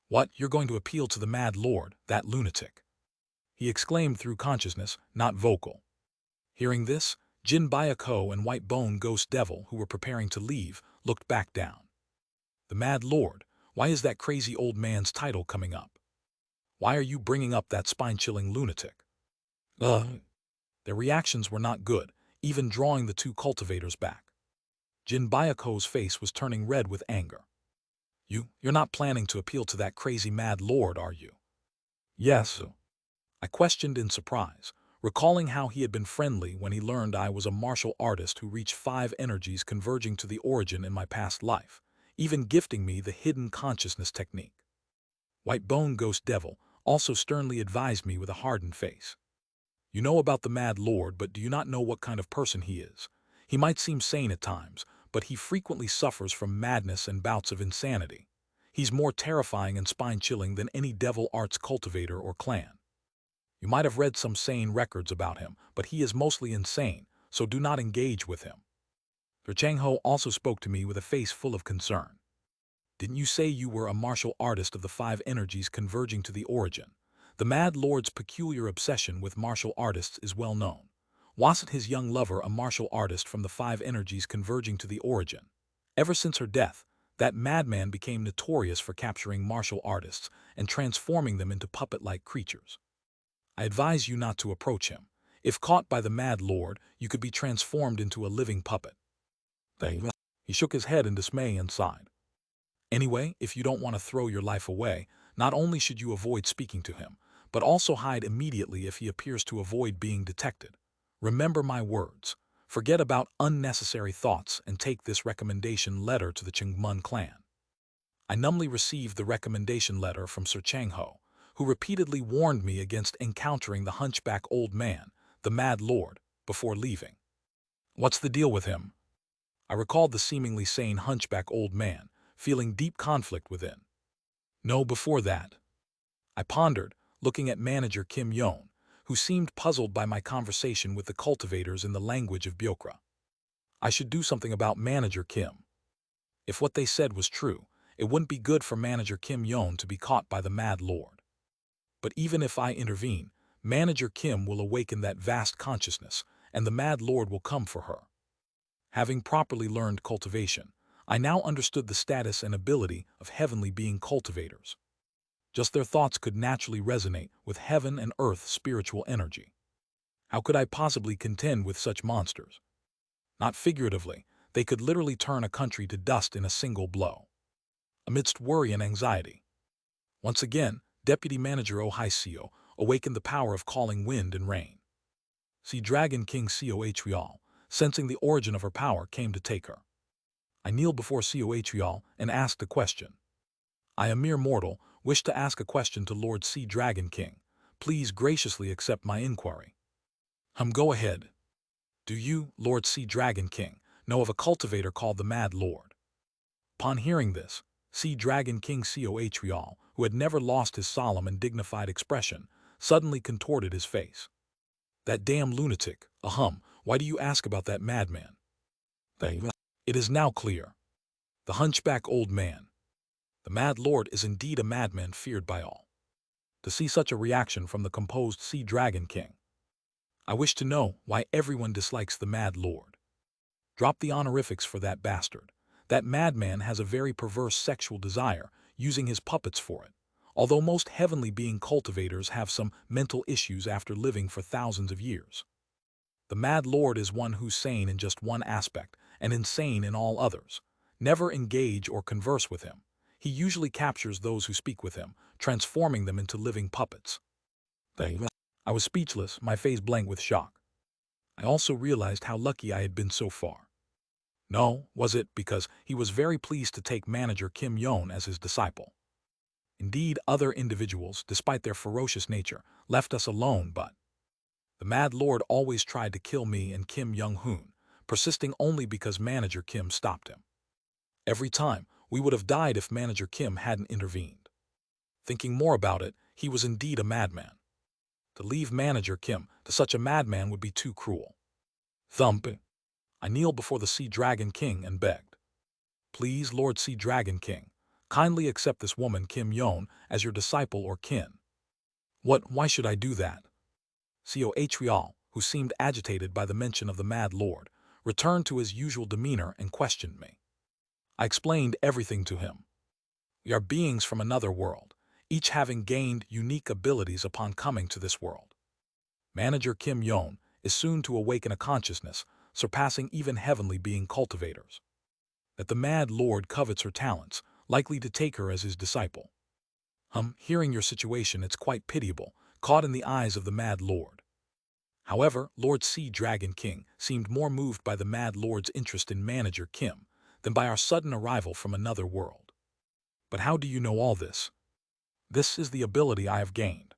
What, you're going to appeal to the Mad Lord, that lunatic? He exclaimed through consciousness, not vocal. Hearing this, Jin Byuk-ho and White Bone Ghost Devil, who were preparing to leave, looked back down. The Mad Lord, why is that crazy old man's title coming up? Why are you bringing up that spine-chilling lunatic? Their reactions were not good, even drawing the 2 cultivators back. Jin Byuk-ho's face was turning red with anger. You're not planning to appeal to that crazy Mad Lord, are you? Yes. I questioned in surprise, recalling how he had been friendly when he learned I was a martial artist who reached 5 energies converging to the origin in my past life, even gifting me the hidden consciousness technique. White Bone Ghost Devil also sternly advised me with a hardened face. You know about the Mad Lord, but do you not know what kind of person he is? He might seem sane at times, but he frequently suffers from madness and bouts of insanity. He's more terrifying and spine-chilling than any devil arts cultivator or clan. You might have read some sane records about him, but he is mostly insane, so do not engage with him. Sir Chang Ho also spoke to me with a face full of concern. Didn't you say you were a martial artist of the 5 energies converging to the origin? The Mad Lord's peculiar obsession with martial artists is well known. Wasn't his young lover a martial artist from the 5 energies converging to the origin? Ever since her death, that madman became notorious for capturing martial artists and transforming them into puppet-like creatures. I advise you not to approach him. If caught by the Mad Lord, you could be transformed into a living puppet. He shook his head in dismay and sighed. Anyway, if you don't want to throw your life away, not only should you avoid speaking to him, but also hide immediately if he appears to avoid being detected. Remember my words. Forget about unnecessary thoughts and take this recommendation letter to the Changmun clan. I numbly received the recommendation letter from Sir Chang Ho, who repeatedly warned me against encountering the hunchback old man, the Mad Lord, before leaving. What's the deal with him? I recalled the seemingly sane hunchback old man, feeling deep conflict within. No, before that. I pondered, looking at manager Kim Yon, who seemed puzzled by my conversation with the cultivators in the language of Byokra. I should do something about manager Kim. If what they said was true, it wouldn't be good for Manager Kim Yon to be caught by the Mad Lord. But even if I intervene, Manager Kim will awaken that vast consciousness, and the Mad Lord will come for her. Having properly learned cultivation, I now understood the status and ability of heavenly being cultivators. Just their thoughts could naturally resonate with heaven and earth spiritual energy. How could I possibly contend with such monsters? Not figuratively, they could literally turn a country to dust in a single blow. Amidst worry and anxiety, once again, Deputy Manager Ohaisio awakened the power of calling wind and rain. See Dragon King Cohrial, sensing the origin of her power, came to take her. I kneeled before Cohrial and asked a question. I, a mere mortal, wish to ask a question to Lord Sea Dragon King. Please graciously accept my inquiry. Go ahead. Do you, Lord Sea Dragon King, know of a cultivator called the Mad Lord? Upon hearing this, Sea Dragon King Cohrial, who had never lost his solemn and dignified expression, suddenly contorted his face. That damn lunatic, why do you ask about that madman? It is now clear. The hunchback old man. The Mad Lord is indeed a madman feared by all. To see such a reaction from the composed Sea Dragon King. I wish to know why everyone dislikes the Mad Lord. Drop the honorifics for that bastard. That madman has a very perverse sexual desire, using his puppets for it. Although most heavenly being cultivators have some mental issues after living for thousands of years. The Mad Lord is one who's sane in just one aspect, and insane in all others. Never engage or converse with him. He usually captures those who speak with him, transforming them into living puppets. I was speechless, my face blank with shock. I also realized how lucky I had been so far. No, was it because he was very pleased to take Manager Kim Yon as his disciple. Indeed, other individuals, despite their ferocious nature, left us alone, but the Mad Lord always tried to kill me and Kim Young-hoon, persisting only because Manager Kim stopped him. Every time, we would have died if Manager Kim hadn't intervened. Thinking more about it, he was indeed a madman. To leave Manager Kim to such a madman would be too cruel. Thump. I kneeled before the Sea Dragon King and begged. Please, Lord Sea Dragon King, kindly accept this woman Kim Yon as your disciple or kin. Why should I do that? Cohrial, who seemed agitated by the mention of the Mad Lord, returned to his usual demeanor and questioned me. I explained everything to him. We are beings from another world, each having gained unique abilities upon coming to this world. Manager Kim Yon is soon to awaken a consciousness surpassing even heavenly being cultivators. That the Mad Lord covets her talents, likely to take her as his disciple. Hearing your situation, it's quite pitiable, caught in the eyes of the Mad Lord. However, Lord Sea Dragon King seemed more moved by the Mad Lord's interest in Manager Kim than by our sudden arrival from another world. But how do you know all this? This is the ability I have gained.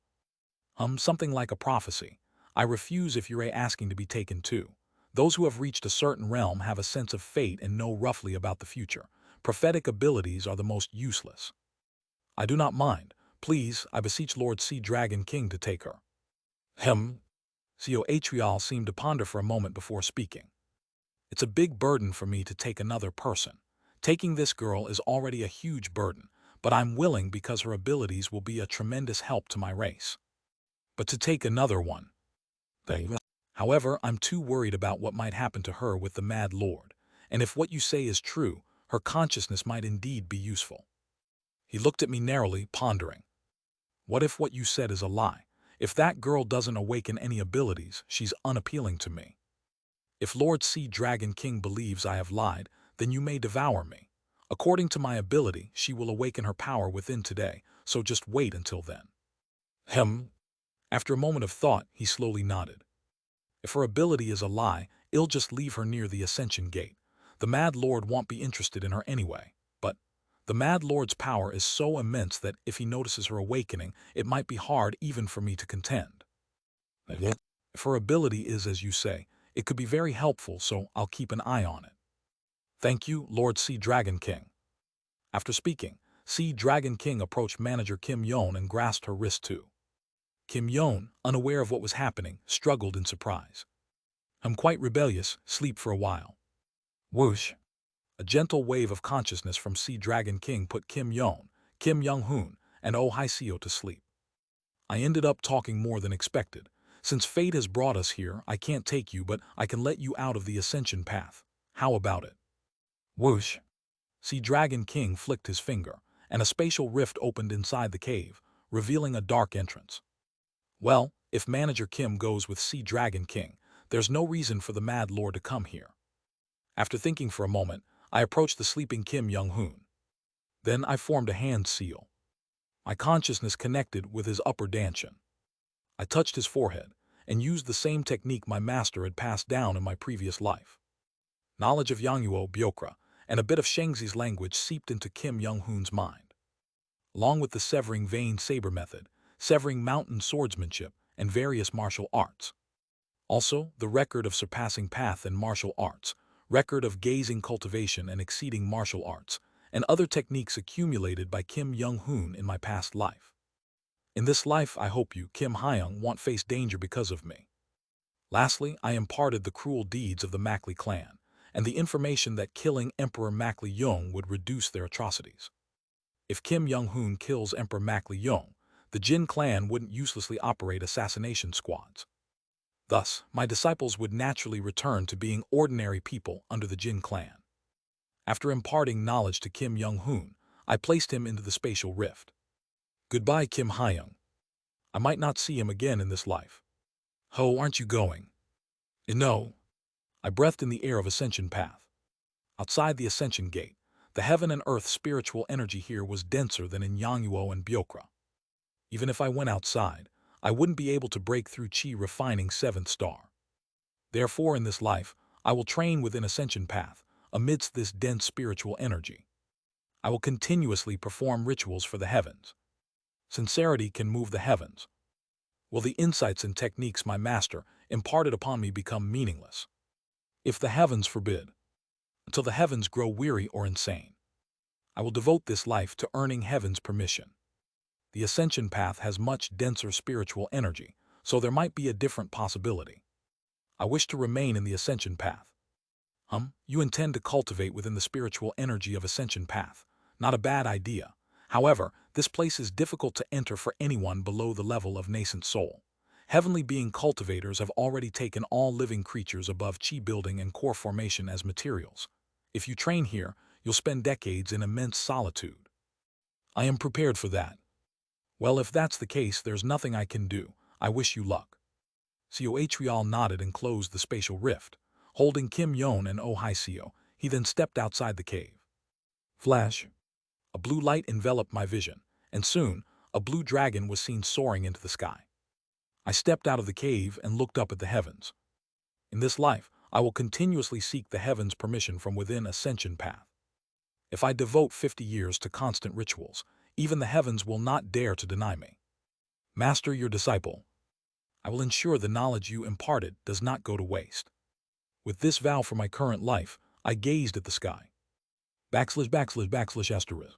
Something like a prophecy. I refuse if you're asking to be taken too. Those who have reached a certain realm have a sense of fate and know roughly about the future. Prophetic abilities are the most useless. I do not mind. Please, I beseech Lord Sea Dragon King to take her. Cohrial seemed to ponder for a moment before speaking. It's a big burden for me to take another person. Taking this girl is already a huge burden, but I'm willing because her abilities will be a tremendous help to my race. But to take another one. However, I'm too worried about what might happen to her with the Mad Lord, and if what you say is true, her consciousness might indeed be useful. He looked at me narrowly, pondering. What if what you said is a lie? If that girl doesn't awaken any abilities, she's unappealing to me. If Lord Sea Dragon King believes I have lied, then you may devour me. According to my ability, she will awaken her power within today, so just wait until then. After a moment of thought, he slowly nodded. If her ability is a lie, it'll just leave her near the Ascension Gate. The Mad Lord won't be interested in her anyway, but the Mad Lord's power is so immense that if he notices her awakening, it might be hard even for me to contend. If her ability is as you say, it could be very helpful, so I'll keep an eye on it. Thank you, Lord Sea Dragon King. After speaking, Sea Dragon King approached Manager Kim Yon and grasped her wrist too. Kim Yon, unaware of what was happening, struggled in surprise. I'm quite rebellious, sleep for a while. Whoosh. A gentle wave of consciousness from Sea Dragon King put Kim Young, Kim Young-hoon, and Oh Hai-seo to sleep. I ended up talking more than expected. Since fate has brought us here, I can't take you, but I can let you out of the ascension path. How about it? Whoosh! Sea Dragon King flicked his finger, and a spatial rift opened inside the cave, revealing a dark entrance. Well, if Manager Kim goes with Sea Dragon King, there's no reason for the Mad Lord to come here. After thinking for a moment, I approached the sleeping Kim Young-hoon. Then I formed a hand seal. My consciousness connected with his upper dantian. I touched his forehead and used the same technique my master had passed down in my previous life. Knowledge of Yangyo Byokra and a bit of Shangzi's language seeped into Kim Young-hoon's mind. Along with the severing vein saber method, severing mountain swordsmanship, and various martial arts. Also, the record of surpassing path and martial arts, record of gazing cultivation and exceeding martial arts, and other techniques accumulated by Kim Young-hoon in my past life. In this life, I hope you, Kim Hyung, won't face danger because of me. Lastly, I imparted the cruel deeds of the Mackley clan, and the information that killing Emperor Mackley Young would reduce their atrocities. If Kim Young-hoon kills Emperor Mackley Young, the Jin clan wouldn't uselessly operate assassination squads. Thus, my disciples would naturally return to being ordinary people under the Jin clan. After imparting knowledge to Kim Young-hoon, I placed him into the spatial rift. Goodbye, Kim Hyung. I might not see him again in this life. Ho, aren't you going? No. I breathed in the air of Ascension Path. Outside the Ascension Gate, the heaven and earth spiritual energy here was denser than in Yangyo and Byokra. Even if I went outside, I wouldn't be able to break through Chi refining 7th star. Therefore, in this life, I will train within Ascension Path, amidst this dense spiritual energy. I will continuously perform rituals for the heavens. Sincerity can move the heavens. Will the insights and techniques my master imparted upon me become meaningless? If the heavens forbid, until the heavens grow weary or insane, I will devote this life to earning heaven's permission. The Ascension Path has much denser spiritual energy, so there might be a different possibility. I wish to remain in the Ascension Path. You intend to cultivate within the spiritual energy of Ascension Path. Not a bad idea. However, this place is difficult to enter for anyone below the level of nascent soul. Heavenly being cultivators have already taken all living creatures above chi building and core formation as materials. If you train here, you'll spend decades in immense solitude. I am prepared for that. Well, if that's the case, there's nothing I can do. I wish you luck. Seoatrial nodded and closed the spatial rift. Holding Kim Young and Oh Hai-seo, he then stepped outside the cave. Flash. A blue light enveloped my vision, and soon, a blue dragon was seen soaring into the sky. I stepped out of the cave and looked up at the heavens. In this life, I will continuously seek the heavens' permission from within Ascension Path. If I devote 50 years to constant rituals, even the heavens will not dare to deny me. Master your disciple. I will ensure the knowledge you imparted does not go to waste. With this vow for my current life, I gazed at the sky. //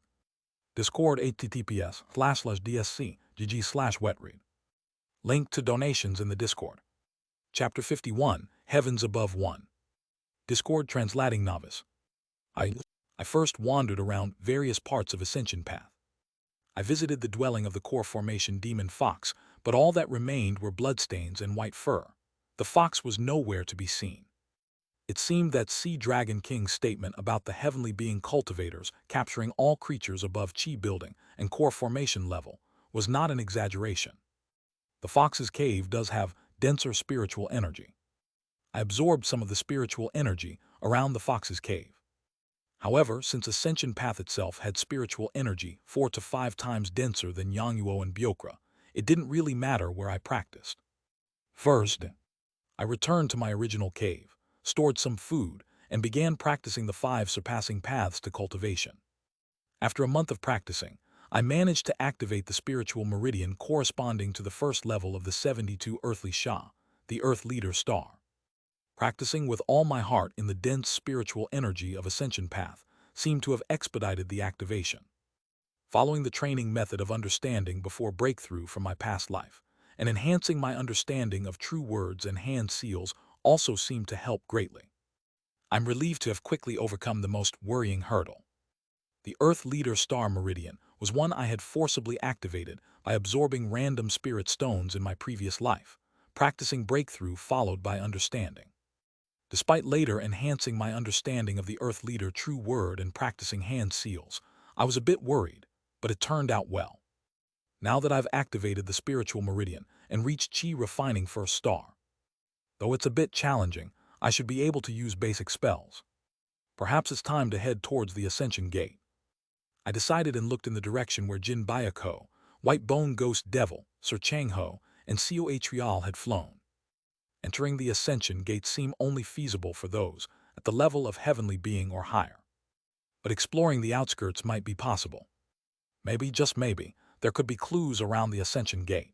Discord https://dsc/gg/wetread. Link to donations in the Discord. Chapter 51, Heavens Above 1. Discord translating novice. I first wandered around various parts of Ascension Path. I visited the dwelling of the core formation demon fox, but all that remained were bloodstains and white fur. The fox was nowhere to be seen. It seemed that Sea Dragon King's statement about the heavenly being cultivators capturing all creatures above chi building and core formation level was not an exaggeration. The fox's cave does have denser spiritual energy. I absorbed some of the spiritual energy around the fox's cave. However, since Ascension Path itself had spiritual energy 4 to 5 times denser than Yangyo and Byokra, it didn't really matter where I practiced. First, I returned to my original cave, stored some food, and began practicing the 5 surpassing paths to cultivation. After a month of practicing, I managed to activate the spiritual meridian corresponding to the first level of the 72 earthly Sha, the Earth Leader Star. Practicing with all my heart in the dense spiritual energy of Ascension Path seemed to have expedited the activation. Following the training method of understanding before breakthrough from my past life, and enhancing my understanding of true words and hand seals also seemed to help greatly. I'm relieved to have quickly overcome the most worrying hurdle. The Earth Leader Star Meridian was one I had forcibly activated by absorbing random spirit stones in my previous life, practicing breakthrough followed by understanding. Despite later enhancing my understanding of the Earth Leader true word and practicing hand seals, I was a bit worried, but it turned out well. Now that I've activated the spiritual meridian and reached Chi refining first star, though it's a bit challenging, I should be able to use basic spells. Perhaps it's time to head towards the Ascension Gate. I decided and looked in the direction where Jin Bayako, White Bone Ghost Devil, Sir Chang-ho, and Seo Atrial had flown. Entering the Ascension Gate seemed only feasible for those at the level of heavenly being or higher. But exploring the outskirts might be possible. Maybe, just maybe, there could be clues around the Ascension Gate.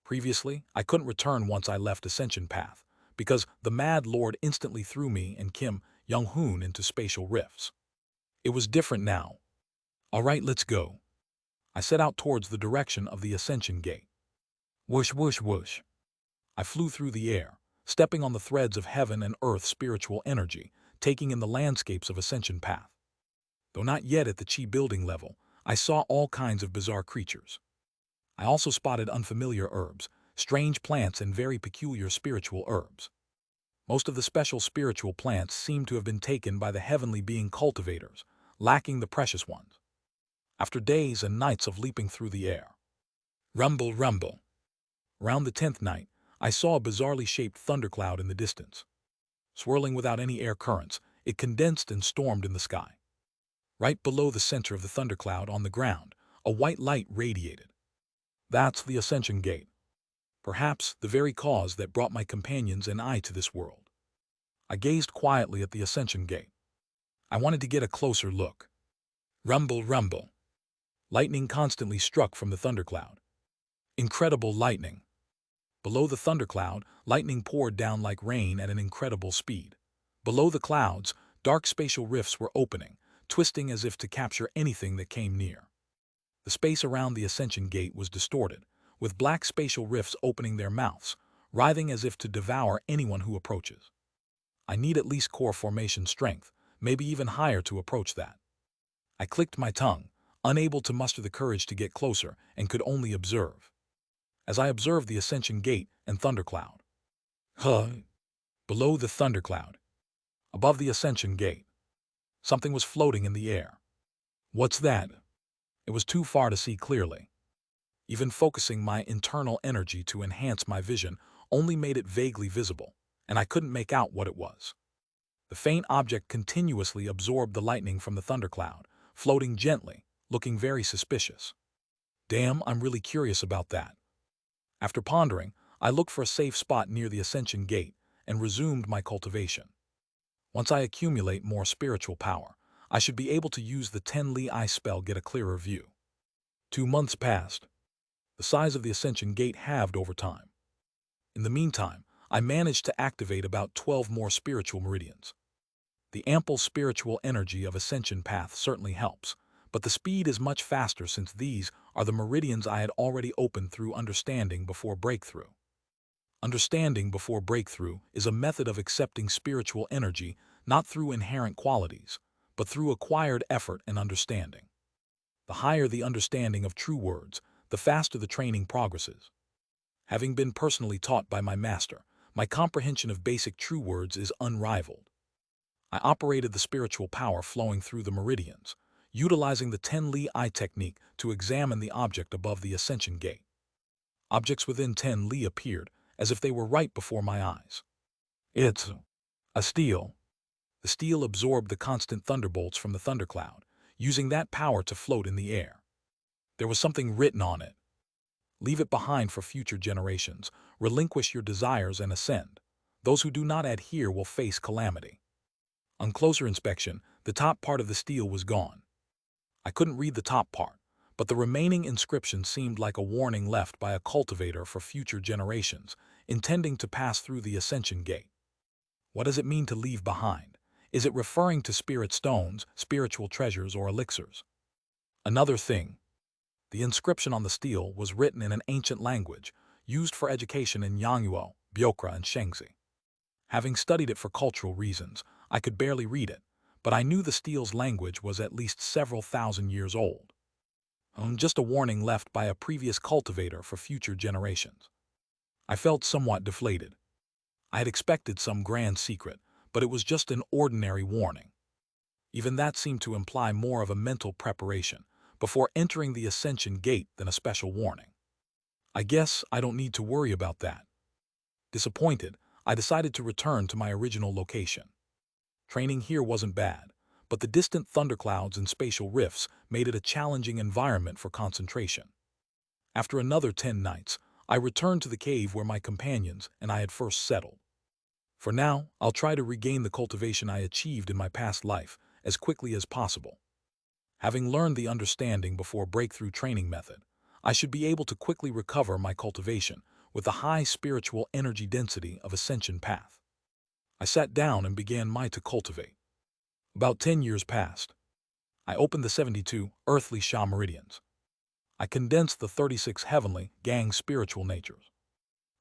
Previously, I couldn't return once I left Ascension Path, because the Mad Lord instantly threw me and Kim Young-hoon into spatial rifts. It was different now. All right, let's go. I set out towards the direction of the Ascension Gate. Whoosh, whoosh, whoosh. I flew through the air, stepping on the threads of heaven and earth spiritual energy, taking in the landscapes of Ascension Path. Though not yet at the Chi building level, I saw all kinds of bizarre creatures. I also spotted unfamiliar herbs, strange plants, and very peculiar spiritual herbs. Most of the special spiritual plants seemed to have been taken by the heavenly being cultivators, lacking the precious ones. After days and nights of leaping through the air. Rumble, rumble. Round the 10th night, I saw a bizarrely shaped thundercloud in the distance. Swirling without any air currents, it condensed and stormed in the sky. Right below the center of the thundercloud on the ground, a white light radiated. That's the Ascension Gate. Perhaps the very cause that brought my companions and I to this world. I gazed quietly at the Ascension Gate. I wanted to get a closer look. Rumble, rumble. Lightning constantly struck from the thundercloud. Incredible lightning. Below the thundercloud, lightning poured down like rain at an incredible speed. Below the clouds, dark spatial rifts were opening, twisting as if to capture anything that came near. The space around the Ascension Gate was distorted, with black spatial rifts opening their mouths, writhing as if to devour anyone who approaches. I need at least core formation strength, maybe even higher to approach that. I clicked my tongue, unable to muster the courage to get closer, and could only observe. As I observed the Ascension Gate and thundercloud. Below the thundercloud, above the Ascension Gate, something was floating in the air. What's that? It was too far to see clearly. Even focusing my internal energy to enhance my vision only made it vaguely visible, and I couldn't make out what it was. The faint object continuously absorbed the lightning from the thundercloud, floating gently, looking very suspicious. Damn, I'm really curious about that. After pondering, I looked for a safe spot near the Ascension Gate and resumed my cultivation. Once I accumulate more spiritual power, I should be able to use the 10 Li Eye spell get a clearer view. 2 months passed. The size of the Ascension Gate halved over time. In the meantime, I managed to activate about 12 more spiritual meridians. The ample spiritual energy of Ascension Path certainly helps, but the speed is much faster since these are the meridians I had already opened through understanding before breakthrough. Understanding before breakthrough is a method of accepting spiritual energy not through inherent qualities, but through acquired effort and understanding. The higher the understanding of true words, the faster the training progresses. Having been personally taught by my master, my comprehension of basic true words is unrivaled. I operated the spiritual power flowing through the meridians, utilizing the 10 Li Eye technique to examine the object above the Ascension Gate. Objects within 10 Li appeared as if they were right before my eyes. It's a steel. The steel absorbed the constant thunderbolts from the thundercloud, using that power to float in the air. There was something written on it. Leave it behind for future generations. Relinquish your desires and ascend. Those who do not adhere will face calamity. On closer inspection, the top part of the steel was gone. I couldn't read the top part, but the remaining inscription seemed like a warning left by a cultivator for future generations, intending to pass through the Ascension Gate. What does it mean to leave behind? Is it referring to spirit stones, spiritual treasures, or elixirs? Another thing. The inscription on the steel was written in an ancient language, used for education in Yangguo, Byokra, and Shengzi. Having studied it for cultural reasons, I could barely read it, but I knew the steel's language was at least several thousand years old. Just a warning left by a previous cultivator for future generations. I felt somewhat deflated. I had expected some grand secret, but it was just an ordinary warning. Even that seemed to imply more of a mental preparation before entering the ascension gate than a special warning. I guess I don't need to worry about that. Disappointed, I decided to return to my original location. Training here wasn't bad, but the distant thunderclouds and spatial rifts made it a challenging environment for concentration. After another 10 nights, I returned to the cave where my companions and I had first settled. For now, I'll try to regain the cultivation I achieved in my past life as quickly as possible. Having learned the understanding before breakthrough training method, I should be able to quickly recover my cultivation with the high spiritual energy density of ascension path. I sat down and began to cultivate. About 10 years passed. I opened the 72 earthly Sha meridians. I condensed the 36 heavenly gang spiritual natures.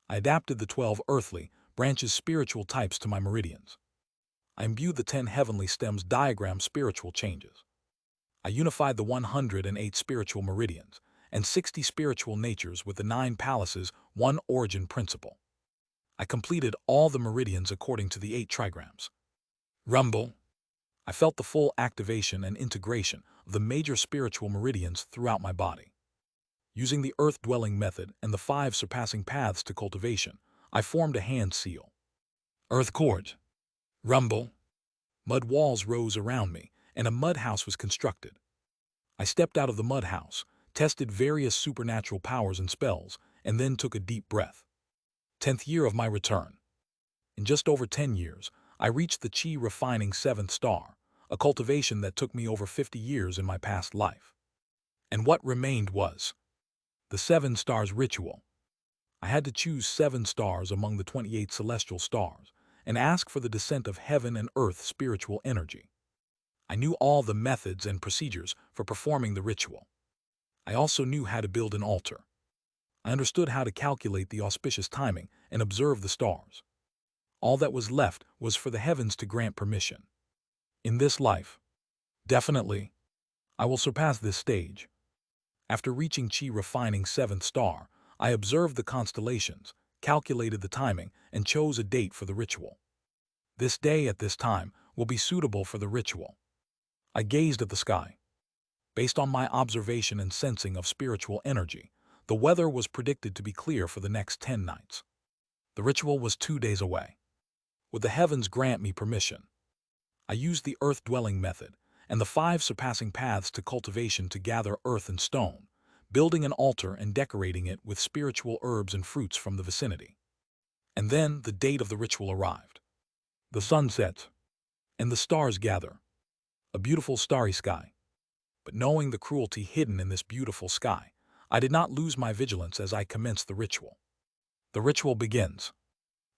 I adapted the 12 earthly branches spiritual types to my meridians. I imbued the 10 heavenly stems diagram spiritual changes. I unified the 108 spiritual meridians and 60 spiritual natures with the 9 palaces, 1 origin principle. I completed all the meridians according to the 8 trigrams. Rumble. I felt the full activation and integration of the major spiritual meridians throughout my body. Using the earth-dwelling method and the 5 surpassing paths to cultivation, I formed a hand seal. Earth court. Rumble. Mud walls rose around me, and a mud house was constructed. I stepped out of the mud house, tested various supernatural powers and spells, and then took a deep breath. 10th year of my return. In just over 10 years, I reached the Chi refining 7th star, a cultivation that took me over 50 years in my past life. And what remained was the 7 stars ritual. I had to choose 7 stars among the 28 celestial stars and ask for the descent of heaven and earth spiritual energy. I knew all the methods and procedures for performing the ritual. I also knew how to build an altar. I understood how to calculate the auspicious timing and observe the stars. All that was left was for the heavens to grant permission. In this life, definitely, I will surpass this stage. After reaching Chi refining 7th star, I observed the constellations, calculated the timing, and chose a date for the ritual. This day at this time will be suitable for the ritual. I gazed at the sky. Based on my observation and sensing of spiritual energy, the weather was predicted to be clear for the next 10 nights. The ritual was 2 days away. Would the heavens grant me permission? I used the earth-dwelling method and the 5 surpassing paths to cultivation to gather earth and stone, building an altar and decorating it with spiritual herbs and fruits from the vicinity. And then the date of the ritual arrived. The sun sets, and the stars gather. A beautiful starry sky. But knowing the cruelty hidden in this beautiful sky, I did not lose my vigilance as I commenced the ritual. The ritual begins.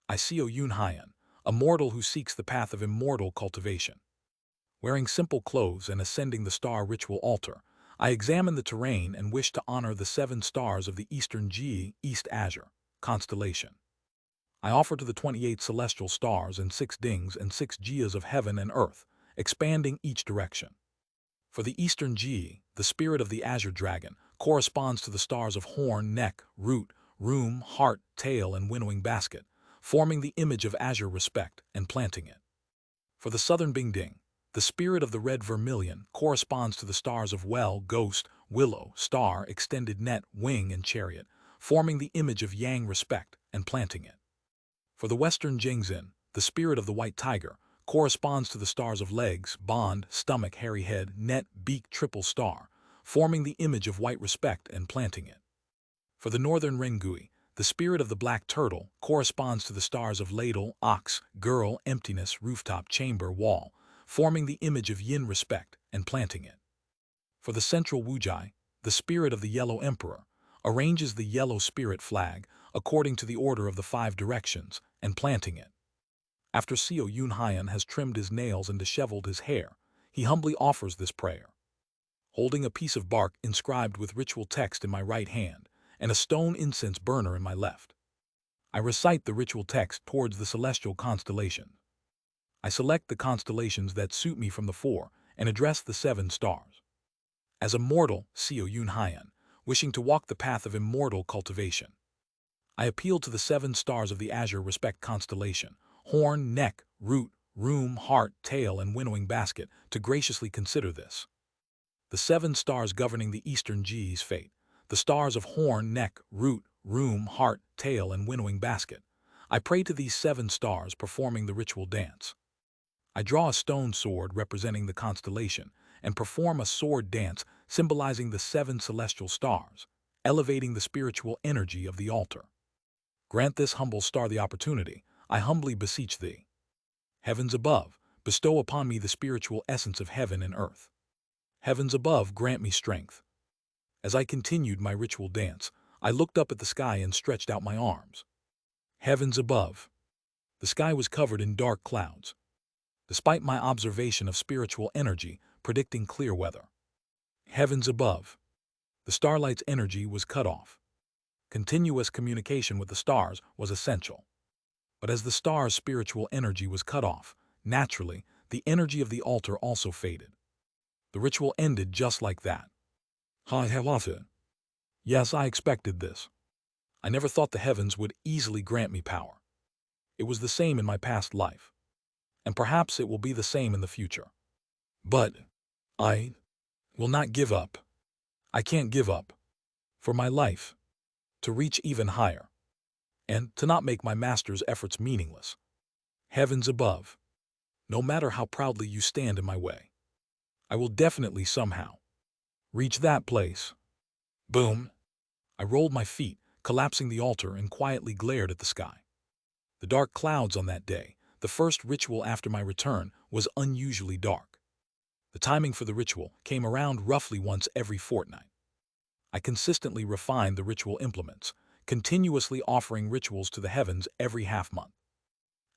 I see Yun Hyan, a mortal who seeks the path of immortal cultivation. Wearing simple clothes and ascending the star ritual altar, I examine the terrain and wish to honor the 7 stars of the Eastern Ji, East Azure, constellation. I offer to the 28 celestial stars and 6 dings and 6 Jias of heaven and earth, expanding each direction. For the Eastern Ji, the spirit of the Azure Dragon corresponds to the stars of horn, neck, root, room, heart, tail, and winnowing basket, forming the image of azure respect and planting it. For the Southern Bingding, the spirit of the red vermilion corresponds to the stars of well, ghost, willow, star, extended net, wing, and chariot, forming the image of yang respect and planting it. For the Western Jingzin, the spirit of the white tiger corresponds to the stars of legs, bond, stomach, hairy head, net, beak, triple star, forming the image of white respect and planting it. For the Northern Rengui, the spirit of the black turtle corresponds to the stars of ladle, ox, girl, emptiness, rooftop, chamber, wall, forming the image of yin respect and planting it. For the Central Wujai, the spirit of the yellow emperor arranges the yellow spirit flag according to the order of the 5 directions and planting it. After Seo Yun Hyan has trimmed his nails and disheveled his hair, he humbly offers this prayer. Holding a piece of bark inscribed with ritual text in my right hand and a stone incense burner in my left, I recite the ritual text towards the celestial constellation. I select the constellations that suit me from the four and address the 7 stars. As a mortal, Seo Yun Hyan, wishing to walk the path of immortal cultivation, I appeal to the 7 stars of the Azure Respect constellation, horn, neck, root, room, heart, tail, and winnowing basket, to graciously consider this. The 7 stars governing the Eastern G's fate, the stars of horn, neck, root, room, heart, tail, and winnowing basket. I pray to these 7 stars performing the ritual dance. I draw a stone sword representing the constellation and perform a sword dance symbolizing the 7 celestial stars, elevating the spiritual energy of the altar. Grant this humble star the opportunity, I humbly beseech thee. Heavens above, bestow upon me the spiritual essence of heaven and earth. Heavens above, grant me strength. As I continued my ritual dance, I looked up at the sky and stretched out my arms. Heavens above. The sky was covered in dark clouds, despite my observation of spiritual energy predicting clear weather. Heavens above. The starlight's energy was cut off. Continuous communication with the stars was essential. But as the stars' spiritual energy was cut off, naturally, the energy of the altar also faded. The ritual ended just like that. Yes, I expected this. I never thought the heavens would easily grant me power. It was the same in my past life, and perhaps it will be the same in the future. But I will not give up. I can't give up. For my life, to reach even higher, and to not make my master's efforts meaningless. Heavens above, no matter how proudly you stand in my way, I will definitely somehow reach that place. Boom! I rolled my feet, collapsing the altar, and quietly glared at the sky. The dark clouds on that day, the first ritual after my return, was unusually dark. The timing for the ritual came around roughly once every fortnight. I consistently refined the ritual implements, continuously offering rituals to the heavens every half-month.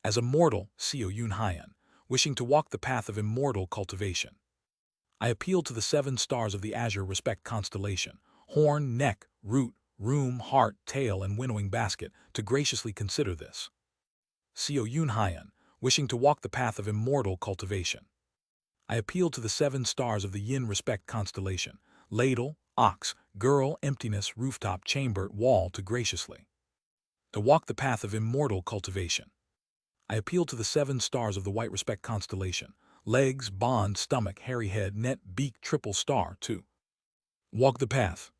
As a mortal, Seo Yun Hyan, wishing to walk the path of immortal cultivation, I appealed to the 7 stars of the Azure Respect constellation, horn, neck, root, room, heart, tail, and winnowing basket, to graciously consider this. Seo Yun Hyan, wishing to walk the path of immortal cultivation, I appealed to the 7 stars of the Yin Respect constellation, ladle, ox, girl, emptiness, rooftop, chamber, wall, to graciously to walk the path of immortal cultivation. I appeal to the 7 stars of the White Respect constellation, legs, bond, stomach, hairy head, net, beak, triple star, to walk the path.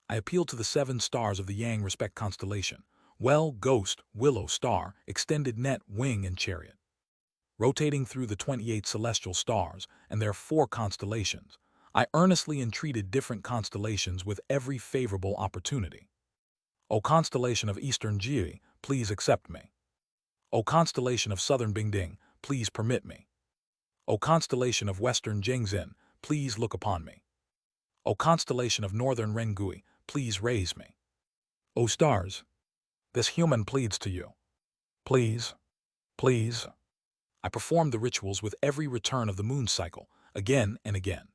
I appeal to the 7 stars of the Yang Respect constellation, well, ghost, willow, star, extended net, wing, and chariot. Rotating through the 28 celestial stars and their 4 constellations, I earnestly entreated different constellations with every favorable opportunity. O constellation of Eastern Jie, please accept me. O constellation of Southern Bingding, please permit me. O constellation of Western Jingzhen, please look upon me. O constellation of Northern Rengui, please raise me. O stars, this human pleads to you. Please, please. I performed the rituals with every return of the moon cycle, again and again.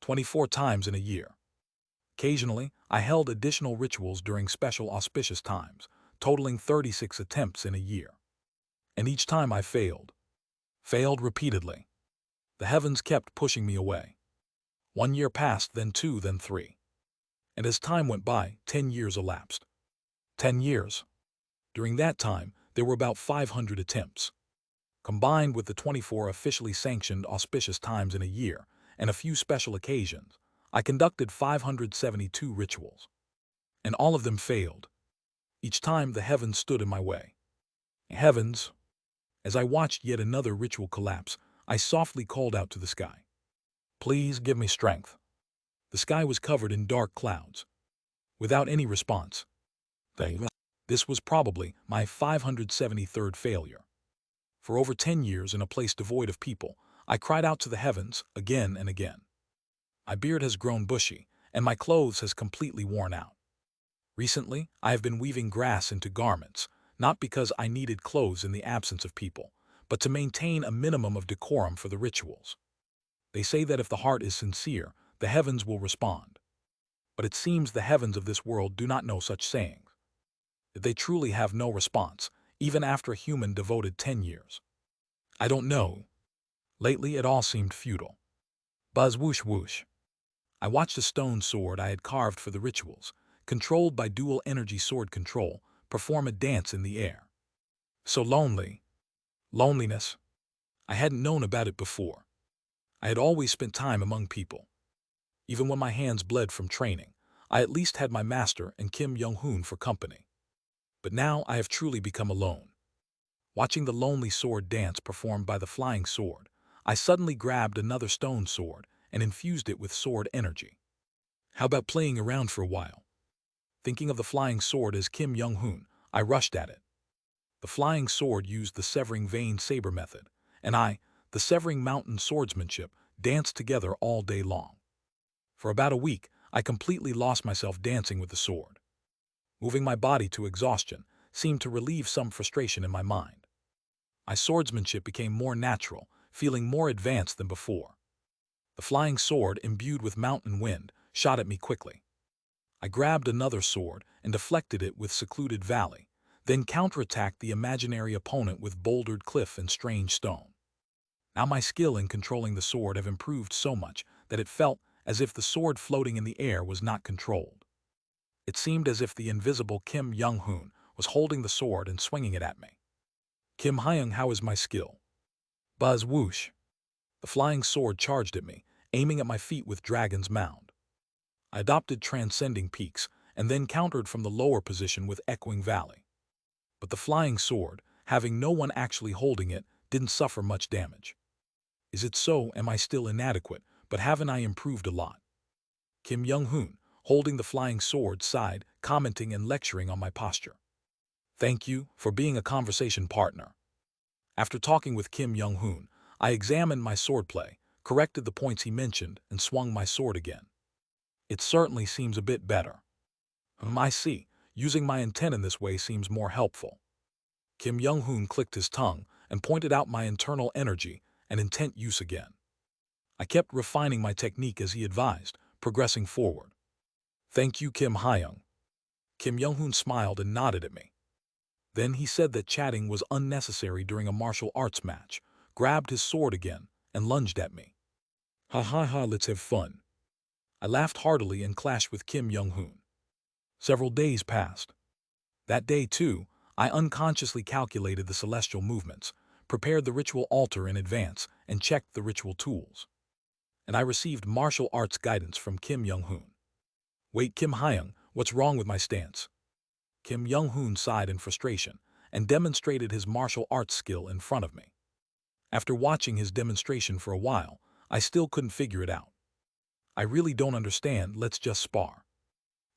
24 times in a year. Occasionally, I held additional rituals during special auspicious times, totaling 36 attempts in a year. And each time I failed. Failed repeatedly. The heavens kept pushing me away. 1 year passed, then 2, then 3. And as time went by, 10 years elapsed. 10 years. During that time, there were about 500 attempts. Combined with the 24 officially sanctioned auspicious times in a year and a few special occasions, I conducted 572 rituals. And all of them failed. Each time the heavens stood in my way. Heavens! As I watched yet another ritual collapse, I softly called out to the sky. Please give me strength. The sky was covered in dark clouds. Without any response. This was probably my 573rd failure. For over 10 years in a place devoid of people, I cried out to the heavens again and again. My beard has grown bushy, and my clothes has completely worn out. Recently, I have been weaving grass into garments, not because I needed clothes in the absence of people, but to maintain a minimum of decorum for the rituals. They say that if the heart is sincere, the heavens will respond. But it seems the heavens of this world do not know such sayings. Did they truly have no response, even after a human devoted 10 years? I don't know. Lately it all seemed futile. Buzz whoosh whoosh. I watched a stone sword I had carved for the rituals, controlled by dual energy sword control, perform a dance in the air. So lonely. Loneliness. I hadn't known about it before. I had always spent time among people. Even when my hands bled from training, I at least had my master and Kim Young-hoon for company. But now I have truly become alone. Watching the lonely sword dance performed by the flying sword, I suddenly grabbed another stone sword and infused it with sword energy. How about playing around for a while? Thinking of the flying sword as Kim Young-hoon, I rushed at it. The flying sword used the severing vein saber method, and I, the severing mountain swordsmanship, danced together all day long. For about a week, I completely lost myself dancing with the sword. Moving my body to exhaustion seemed to relieve some frustration in my mind. My swordsmanship became more natural, feeling more advanced than before. The flying sword, imbued with mountain wind, shot at me quickly. I grabbed another sword and deflected it with secluded valley, then counterattacked the imaginary opponent with bouldered cliff and strange stone. Now my skill in controlling the sword have improved so much that it felt as if the sword floating in the air was not controlled. It seemed as if the invisible Kim Young-hoon was holding the sword and swinging it at me. Kim Hyung, how is my skill? Buzz whoosh. The flying sword charged at me, aiming at my feet with Dragon's Mound. I adopted transcending peaks and then countered from the lower position with echoing valley. But the flying sword, having no one actually holding it, didn't suffer much damage. Is it so? Am I still inadequate, but haven't I improved a lot? Kim Young-hoon, holding the flying sword, sighed, commenting and lecturing on my posture. Thank you for being a conversation partner. After talking with Kim Young-hoon, I examined my swordplay, corrected the points he mentioned, and swung my sword again. It certainly seems a bit better. I see. Using my intent in this way seems more helpful. Kim Young-hoon clicked his tongue and pointed out my internal energy and intent use again. I kept refining my technique as he advised, progressing forward. Thank you, Kim Hyung. Kim Young-hoon smiled and nodded at me. Then he said that chatting was unnecessary during a martial arts match, grabbed his sword again, and lunged at me. Ha ha ha, let's have fun. I laughed heartily and clashed with Kim Young-hoon. Several days passed. That day, too, I unconsciously calculated the celestial movements, prepared the ritual altar in advance, and checked the ritual tools. And I received martial arts guidance from Kim Young-hoon. Wait, Kim Hyung, what's wrong with my stance? Kim Young-hoon sighed in frustration and demonstrated his martial arts skill in front of me. After watching his demonstration for a while, I still couldn't figure it out. I really don't understand, let's just spar.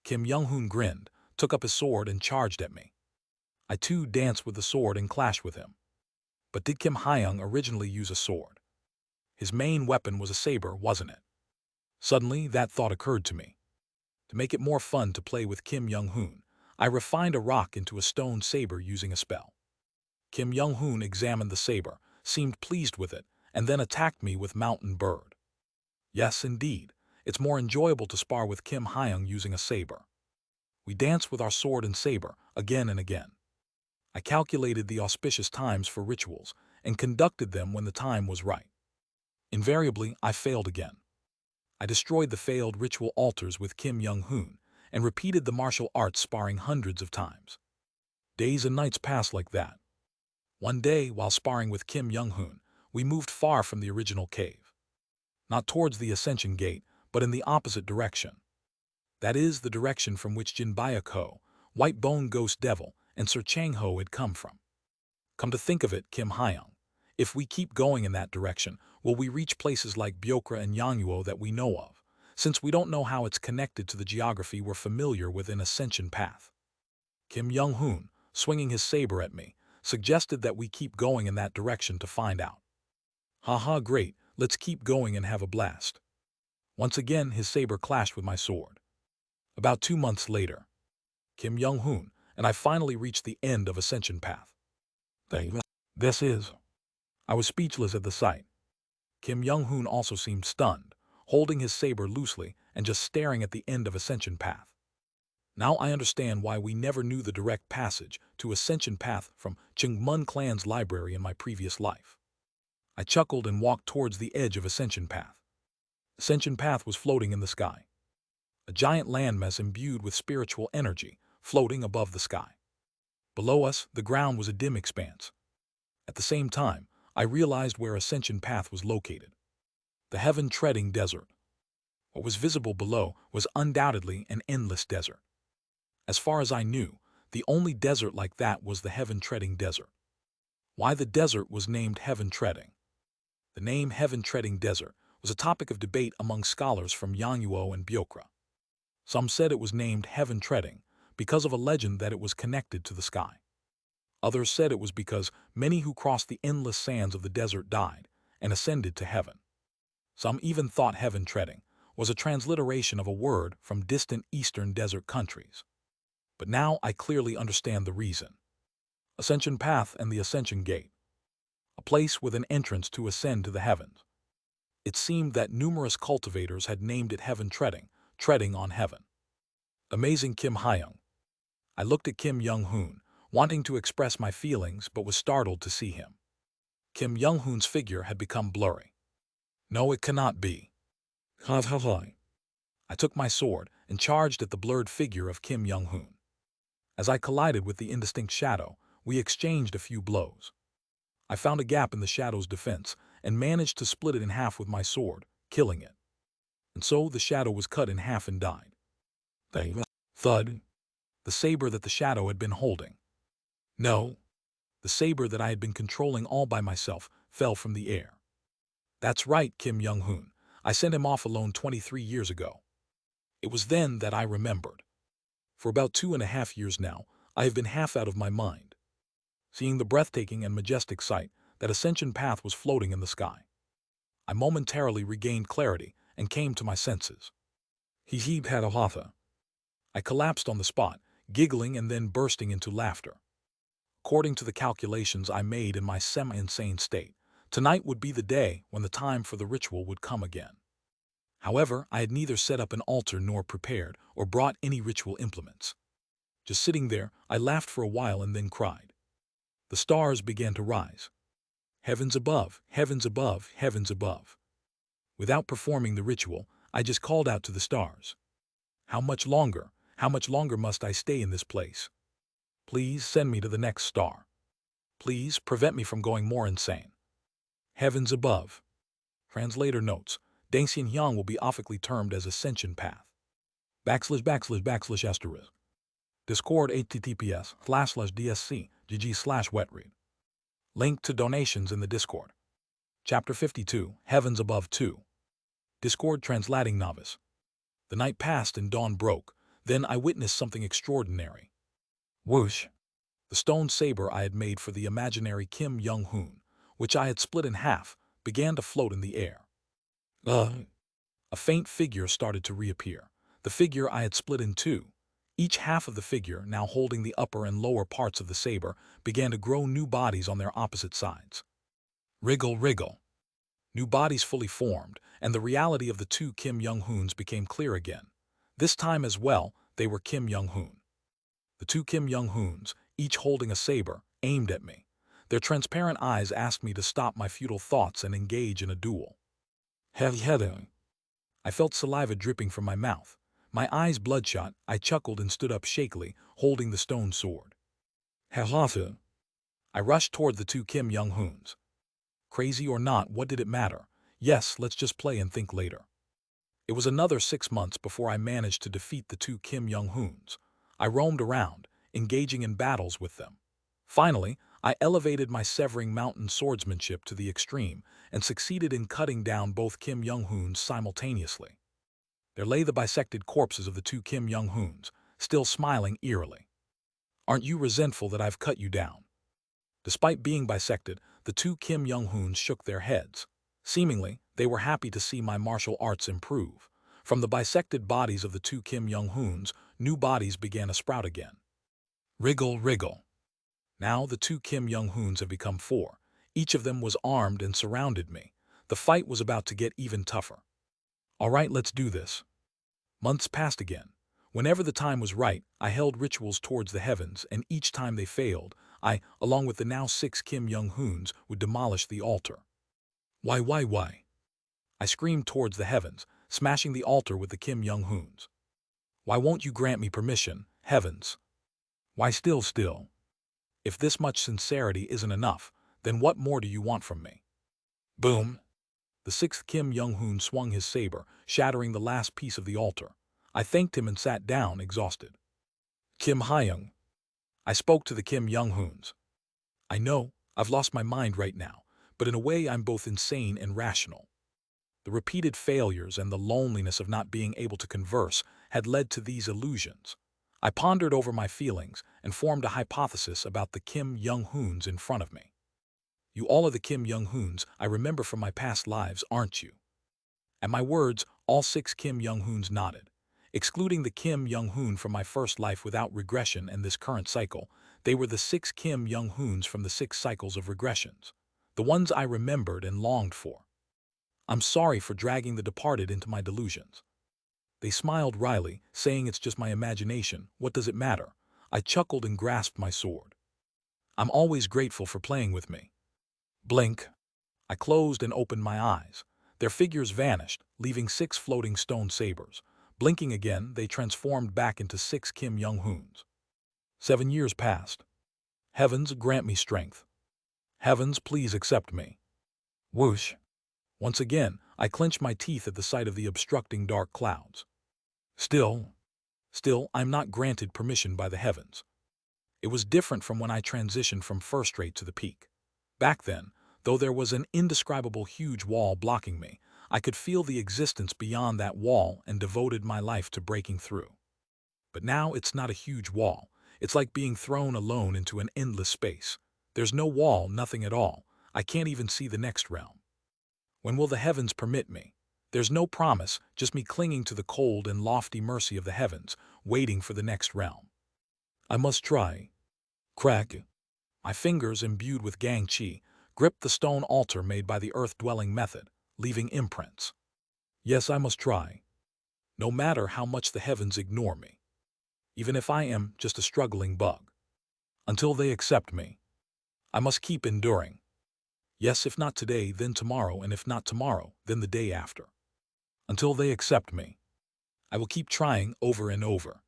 Kim Young-hoon grinned, took up his sword and charged at me. I too danced with the sword and clashed with him. But did Kim Hyung originally use a sword? His main weapon was a saber, wasn't it? Suddenly, that thought occurred to me. To make it more fun to play with Kim Young-hoon, I refined a rock into a stone saber using a spell. Kim Young-hoon examined the saber, seemed pleased with it, and then attacked me with Mountain Bird. Yes, indeed, it's more enjoyable to spar with Kim Hyung using a saber. We danced with our sword and saber again and again. I calculated the auspicious times for rituals and conducted them when the time was right. Invariably, I failed again. I destroyed the failed ritual altars with Kim Young-hoon and repeated the martial arts sparring hundreds of times. Days and nights passed like that. One day, while sparring with Kim Young-hoon, we moved far from the original cave. Not towards the Ascension Gate, but in the opposite direction. That is, the direction from which Jin Byaek-ho, White Bone Ghost Devil, and Sir Chang-ho had come from. Come to think of it, Kim Hyung, if we keep going in that direction, will we reach places like Byokra and Yangwoo that we know of, since we don't know how it's connected to the geography we're familiar with in Ascension Path? Kim Young-hoon, swinging his saber at me, suggested that we keep going in that direction to find out. Haha, great, let's keep going and have a blast. Once again, his saber clashed with my sword. About 2 months later, Kim Young-hoon and I finally reached the end of Ascension Path. This is. I was speechless at the sight. Kim Young-hoon also seemed stunned, holding his saber loosely and just staring at the end of Ascension Path. Now I understand why we never knew the direct passage to Ascension Path from Chingmun Clan's library in my previous life. I chuckled and walked towards the edge of Ascension Path. Ascension Path was floating in the sky, a giant landmass imbued with spiritual energy, floating above the sky. Below us, the ground was a dim expanse. At the same time, I realized where Ascension Path was located. The heaven-treading desert. What was visible below was undoubtedly an endless desert. As far as I knew, the only desert like that was the heaven-treading desert. Why the desert was named heaven-treading? The name heaven-treading desert was a topic of debate among scholars from Yangguo and Byokra. Some said it was named heaven-treading because of a legend that it was connected to the sky. Others said it was because many who crossed the endless sands of the desert died and ascended to heaven. Some even thought heaven-treading was a transliteration of a word from distant eastern desert countries. But now I clearly understand the reason. Ascension Path and the Ascension Gate. A place with an entrance to ascend to the heavens. It seemed that numerous cultivators had named it heaven-treading, treading on heaven. Amazing Kim Hyung. I looked at Kim Young-hoon, wanting to express my feelings but was startled to see him. Kim Young-hoon's figure had become blurry. No, it cannot be. I took my sword and charged at the blurred figure of Kim Young-hoon. As I collided with the indistinct shadow, we exchanged a few blows. I found a gap in the shadow's defense and managed to split it in half with my sword, killing it. And so the shadow was cut in half and died. Thud. The saber that the shadow had been holding. No. The saber that I had been controlling all by myself fell from the air. That's right, Kim Young-hoon. I sent him off alone 23 years ago. It was then that I remembered. For about 2.5 years now, I have been half out of my mind, seeing the breathtaking and majestic sight that Ascension Path was floating in the sky. I momentarily regained clarity and came to my senses. He had a hatha. I collapsed on the spot, giggling and then bursting into laughter. According to the calculations I made in my semi-insane state, tonight would be the day when the time for the ritual would come again. However, I had neither set up an altar nor prepared or brought any ritual implements. Just sitting there, I laughed for a while and then cried. The stars began to rise. Heavens above, heavens above, heavens above. Without performing the ritual, I just called out to the stars. How much longer must I stay in this place? Please send me to the next star. Please prevent me from going more insane. Heavens above. Translator notes, Deng Hyang will be ophically termed as Ascension Path. \\\\\. Discord https://dsc gg/wetread. Link to donations in the Discord. Chapter 52, Heavens Above 2. Discord translating novice. The night passed and dawn broke. Then I witnessed something extraordinary. Whoosh! The stone saber I had made for the imaginary Kim Young-hoon, which I had split in half, began to float in the air. A faint figure started to reappear. The figure I had split in two. Each half of the figure, now holding the upper and lower parts of the saber, began to grow new bodies on their opposite sides. Wriggle, wriggle. New bodies fully formed, and the reality of the two Kim Young-hoons became clear again. This time as well, they were Kim Young-hoon. The two Kim Young-hoons, each holding a saber, aimed at me. Their transparent eyes asked me to stop my futile thoughts and engage in a duel. I felt saliva dripping from my mouth. My eyes bloodshot, I chuckled and stood up shakily, holding the stone sword. I rushed toward the two Kim Young-hoons. Crazy or not, what did it matter? Yes, let's just play and think later. It was another 6 months before I managed to defeat the two Kim Young-hoons. I roamed around, engaging in battles with them. Finally, I elevated my severing mountain swordsmanship to the extreme and succeeded in cutting down both Kim Young-hoons simultaneously. There lay the bisected corpses of the two Kim Young-hoons, still smiling eerily. Aren't you resentful that I've cut you down? Despite being bisected, the two Kim Young-hoons shook their heads. Seemingly, they were happy to see my martial arts improve. From the bisected bodies of the two Kim Young-hoons, new bodies began to sprout again. Wriggle, wriggle. Now the two Kim Young-hoons have become 4. Each of them was armed and surrounded me. The fight was about to get even tougher. All right, let's do this. Months passed again. Whenever the time was right, I held rituals towards the heavens, and each time they failed, I, along with the now 6 Kim Young-hoons, would demolish the altar. Why? I screamed towards the heavens, smashing the altar with the Kim Young-hoons. Why won't you grant me permission, heavens? Why still? If this much sincerity isn't enough, then what more do you want from me? Boom! The 6th Kim Young-hoon swung his saber, shattering the last piece of the altar. I thanked him and sat down, exhausted. Kim Hyung. I spoke to the Kim Young-hoons. I know, I've lost my mind right now, but in a way I'm both insane and rational. The repeated failures and the loneliness of not being able to converse had led to these illusions. I pondered over my feelings and formed a hypothesis about the Kim Young-hoons in front of me. You all are the Kim Young-hoons I remember from my past lives, aren't you? At my words, all 6 Kim Young-hoons nodded. Excluding the Kim Young-hoon from my first life without regression and this current cycle, they were the 6 Kim Young-hoons from the 6 cycles of regressions, the ones I remembered and longed for. I'm sorry for dragging the departed into my delusions. They smiled wryly, saying it's just my imagination, what does it matter? I chuckled and grasped my sword. I'm always grateful for playing with me. Blink. I closed and opened my eyes. Their figures vanished, leaving 6 floating stone sabers. Blinking again, they transformed back into 6 Kim Young-hoons. 7 years passed. Heavens, grant me strength. Heavens, please accept me. Whoosh. Once again, I clenched my teeth at the sight of the obstructing dark clouds. Still, I'm not granted permission by the heavens. It was different from when I transitioned from first rate to the peak. Back then, though there was an indescribable huge wall blocking me, I could feel the existence beyond that wall and devoted my life to breaking through. But now it's not a huge wall. It's like being thrown alone into an endless space. There's no wall, nothing at all. I can't even see the next realm. When will the heavens permit me? There's no promise, just me clinging to the cold and lofty mercy of the heavens, waiting for the next realm. I must try. Crack. My fingers, imbued with gang chi, gripped the stone altar made by the earth-dwelling method, leaving imprints. Yes, I must try. No matter how much the heavens ignore me. Even if I am just a struggling bug. Until they accept me. I must keep enduring. Yes, if not today, then tomorrow, and if not tomorrow, then the day after. Until they accept me. I will keep trying over and over.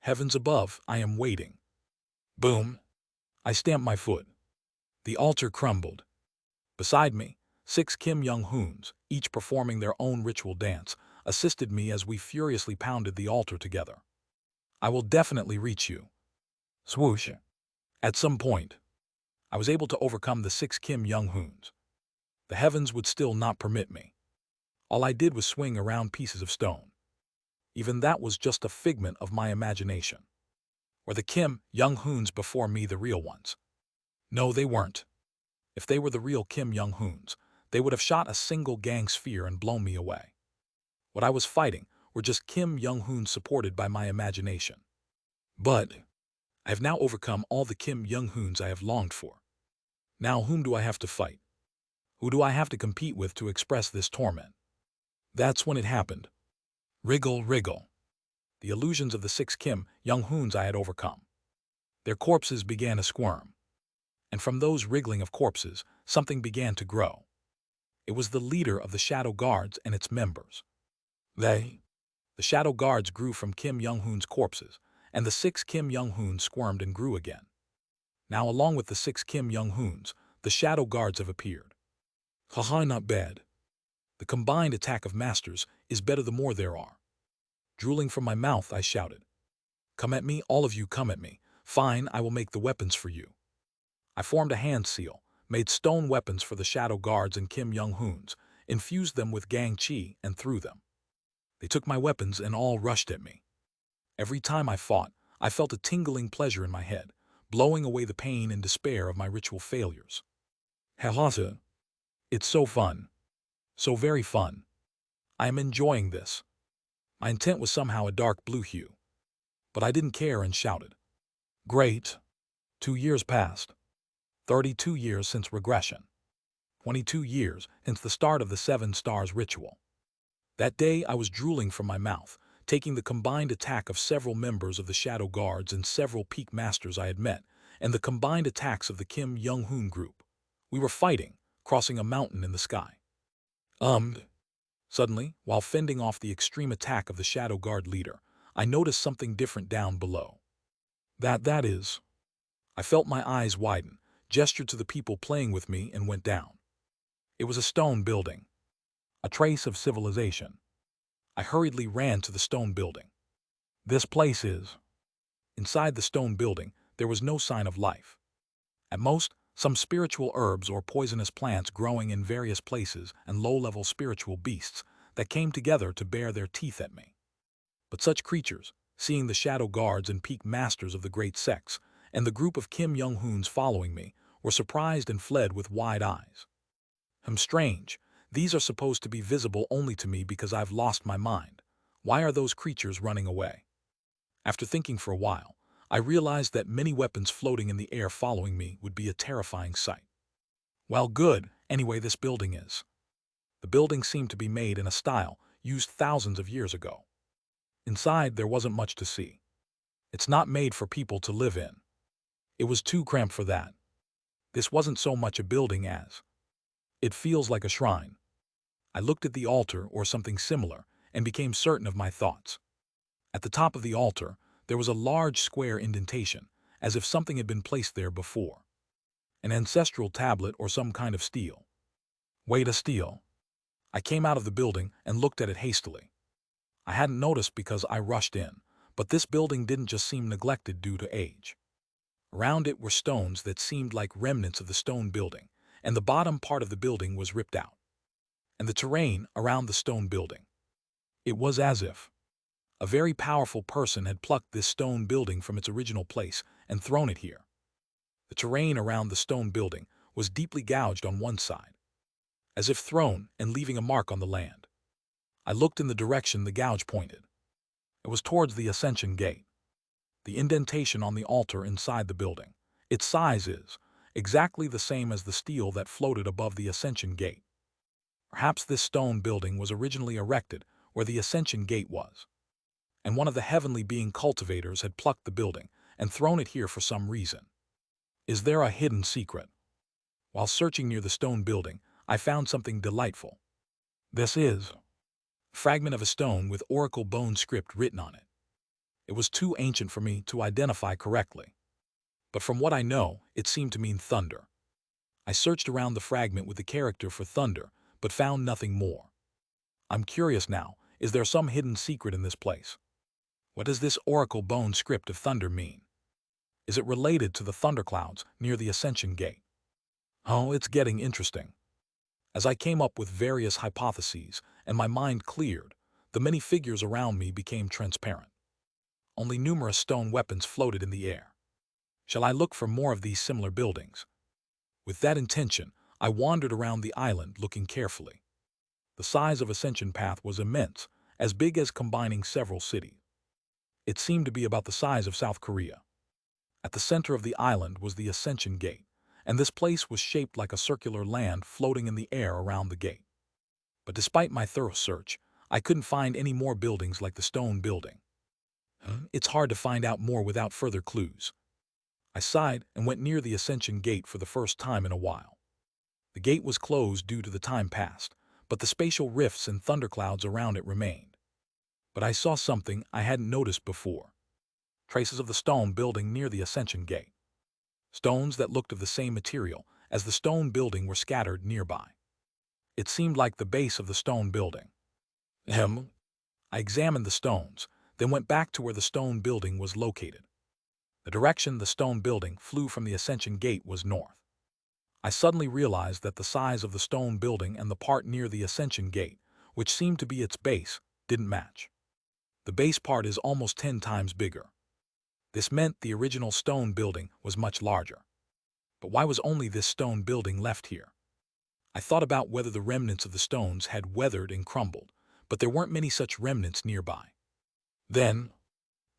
Heavens above, I am waiting. Boom. I stamped my foot. The altar crumbled. Beside me, 6 Kim Young-hoons, each performing their own ritual dance, assisted me as we furiously pounded the altar together. I will definitely reach you. Swoosh. At some point, I was able to overcome the 6 Kim Young-hoons. The heavens would still not permit me. All I did was swing around pieces of stone. Even that was just a figment of my imagination. Were the Kim Young-hoons before me the real ones? No, they weren't. If they were the real Kim Young-hoons, they would have shot a single gang sphere and blown me away. What I was fighting were just Kim Young-hoons supported by my imagination. But I have now overcome all the Kim Young-hoons I have longed for. Now whom do I have to fight? Who do I have to compete with to express this torment? That's when it happened. Wriggle. The illusions of the 6 Kim Young-hoons I had overcome. Their corpses began to squirm. And from those wriggling of corpses, something began to grow. It was the leader of the Shadow Guards and its members. The Shadow Guards grew from Kim Young-hoon's corpses, and the 6 Kim Young-hoons squirmed and grew again. Now, along with the 6 Kim Young-hoons, the Shadow Guards have appeared. Haha, not bad. The combined attack of masters is better the more there are. Drooling from my mouth, I shouted. Come at me, all of you, come at me. Fine, I will make the weapons for you. I formed a hand seal, made stone weapons for the Shadow Guards and Kim Young-hoons, infused them with gang chi, and threw them. They took my weapons and all rushed at me. Every time I fought, I felt a tingling pleasure in my head, blowing away the pain and despair of my ritual failures. Halasa. It's so fun. So very fun. I am enjoying this. My intent was somehow a dark blue hue. But I didn't care and shouted. Great. 2 years passed. 32 years since regression. 22 years since the start of the 7 stars ritual. That day I was drooling from my mouth, taking the combined attack of several members of the Shadow Guards and several peak masters I had met, and the combined attacks of the Kim Young-hoon group. We were fighting, crossing a mountain in the sky. Suddenly, while fending off the extreme attack of the Shadow Guard leader, I noticed something different down below. That is. I felt my eyes widen, gestured to the people playing with me, and went down. It was a stone building, a trace of civilization. I hurriedly ran to the stone building. This place is. Inside the stone building, there was no sign of life. At most, some spiritual herbs or poisonous plants growing in various places and low-level spiritual beasts that came together to bare their teeth at me. But such creatures, seeing the Shadow Guards and peak masters of the great sects, and the group of Kim Young-hoons following me, were surprised and fled with wide eyes. Strange. These are supposed to be visible only to me because I've lost my mind. Why are those creatures running away? After thinking for a while, I realized that many weapons floating in the air following me would be a terrifying sight. Well, good, anyway this building is. The building seemed to be made in a style used thousands of years ago. Inside, there wasn't much to see. It's not made for people to live in. It was too cramped for that. This wasn't so much a building as. It feels like a shrine. I looked at the altar or something similar and became certain of my thoughts. At the top of the altar, there was a large square indentation, as if something had been placed there before. An ancestral tablet or some kind of stele. Wait, a stele? I came out of the building and looked at it hastily. I hadn't noticed because I rushed in, but this building didn't just seem neglected due to age. Around it were stones that seemed like remnants of the stone building, and the bottom part of the building was ripped out. And the terrain around the stone building. It was as if a very powerful person had plucked this stone building from its original place and thrown it here. The terrain around the stone building was deeply gouged on one side, as if thrown and leaving a mark on the land. I looked in the direction the gouge pointed. It was towards the Ascension Gate. The indentation on the altar inside the building. Its size is exactly the same as the stele that floated above the Ascension Gate. Perhaps this stone building was originally erected where the Ascension Gate was, and one of the heavenly being cultivators had plucked the building and thrown it here for some reason. Is there a hidden secret? While searching near the stone building, I found something delightful. This is a fragment of a stone with oracle bone script written on it. It was too ancient for me to identify correctly, but from what I know, it seemed to mean thunder. I searched around the fragment with the character for thunder, but found nothing more. I'm curious now, is there some hidden secret in this place? What does this oracle bone script of thunder mean? Is it related to the thunderclouds near the Ascension Gate? Oh, it's getting interesting. As I came up with various hypotheses and my mind cleared, the many figures around me became transparent. Only numerous stone weapons floated in the air. Shall I look for more of these similar buildings? With that intention, I wandered around the island looking carefully. The size of Ascension Path was immense, as big as combining several cities. It seemed to be about the size of South Korea. At the center of the island was the Ascension Gate, and this place was shaped like a circular land floating in the air around the gate. But despite my thorough search, I couldn't find any more buildings like the stone building. It's hard to find out more without further clues. I sighed and went near the Ascension Gate for the first time in a while. The gate was closed due to the time past, but the spatial rifts and thunderclouds around it remained. But I saw something I hadn't noticed before. Traces of the stone building near the Ascension Gate. Stones that looked of the same material as the stone building were scattered nearby. It seemed like the base of the stone building. I examined the stones, then went back to where the stone building was located. The direction the stone building flew from the Ascension Gate was north. I suddenly realized that the size of the stone building and the part near the Ascension Gate, which seemed to be its base, didn't match. The base part is almost 10 times bigger. This meant the original stone building was much larger. But why was only this stone building left here? I thought about whether the remnants of the stones had weathered and crumbled, but there weren't many such remnants nearby. Then,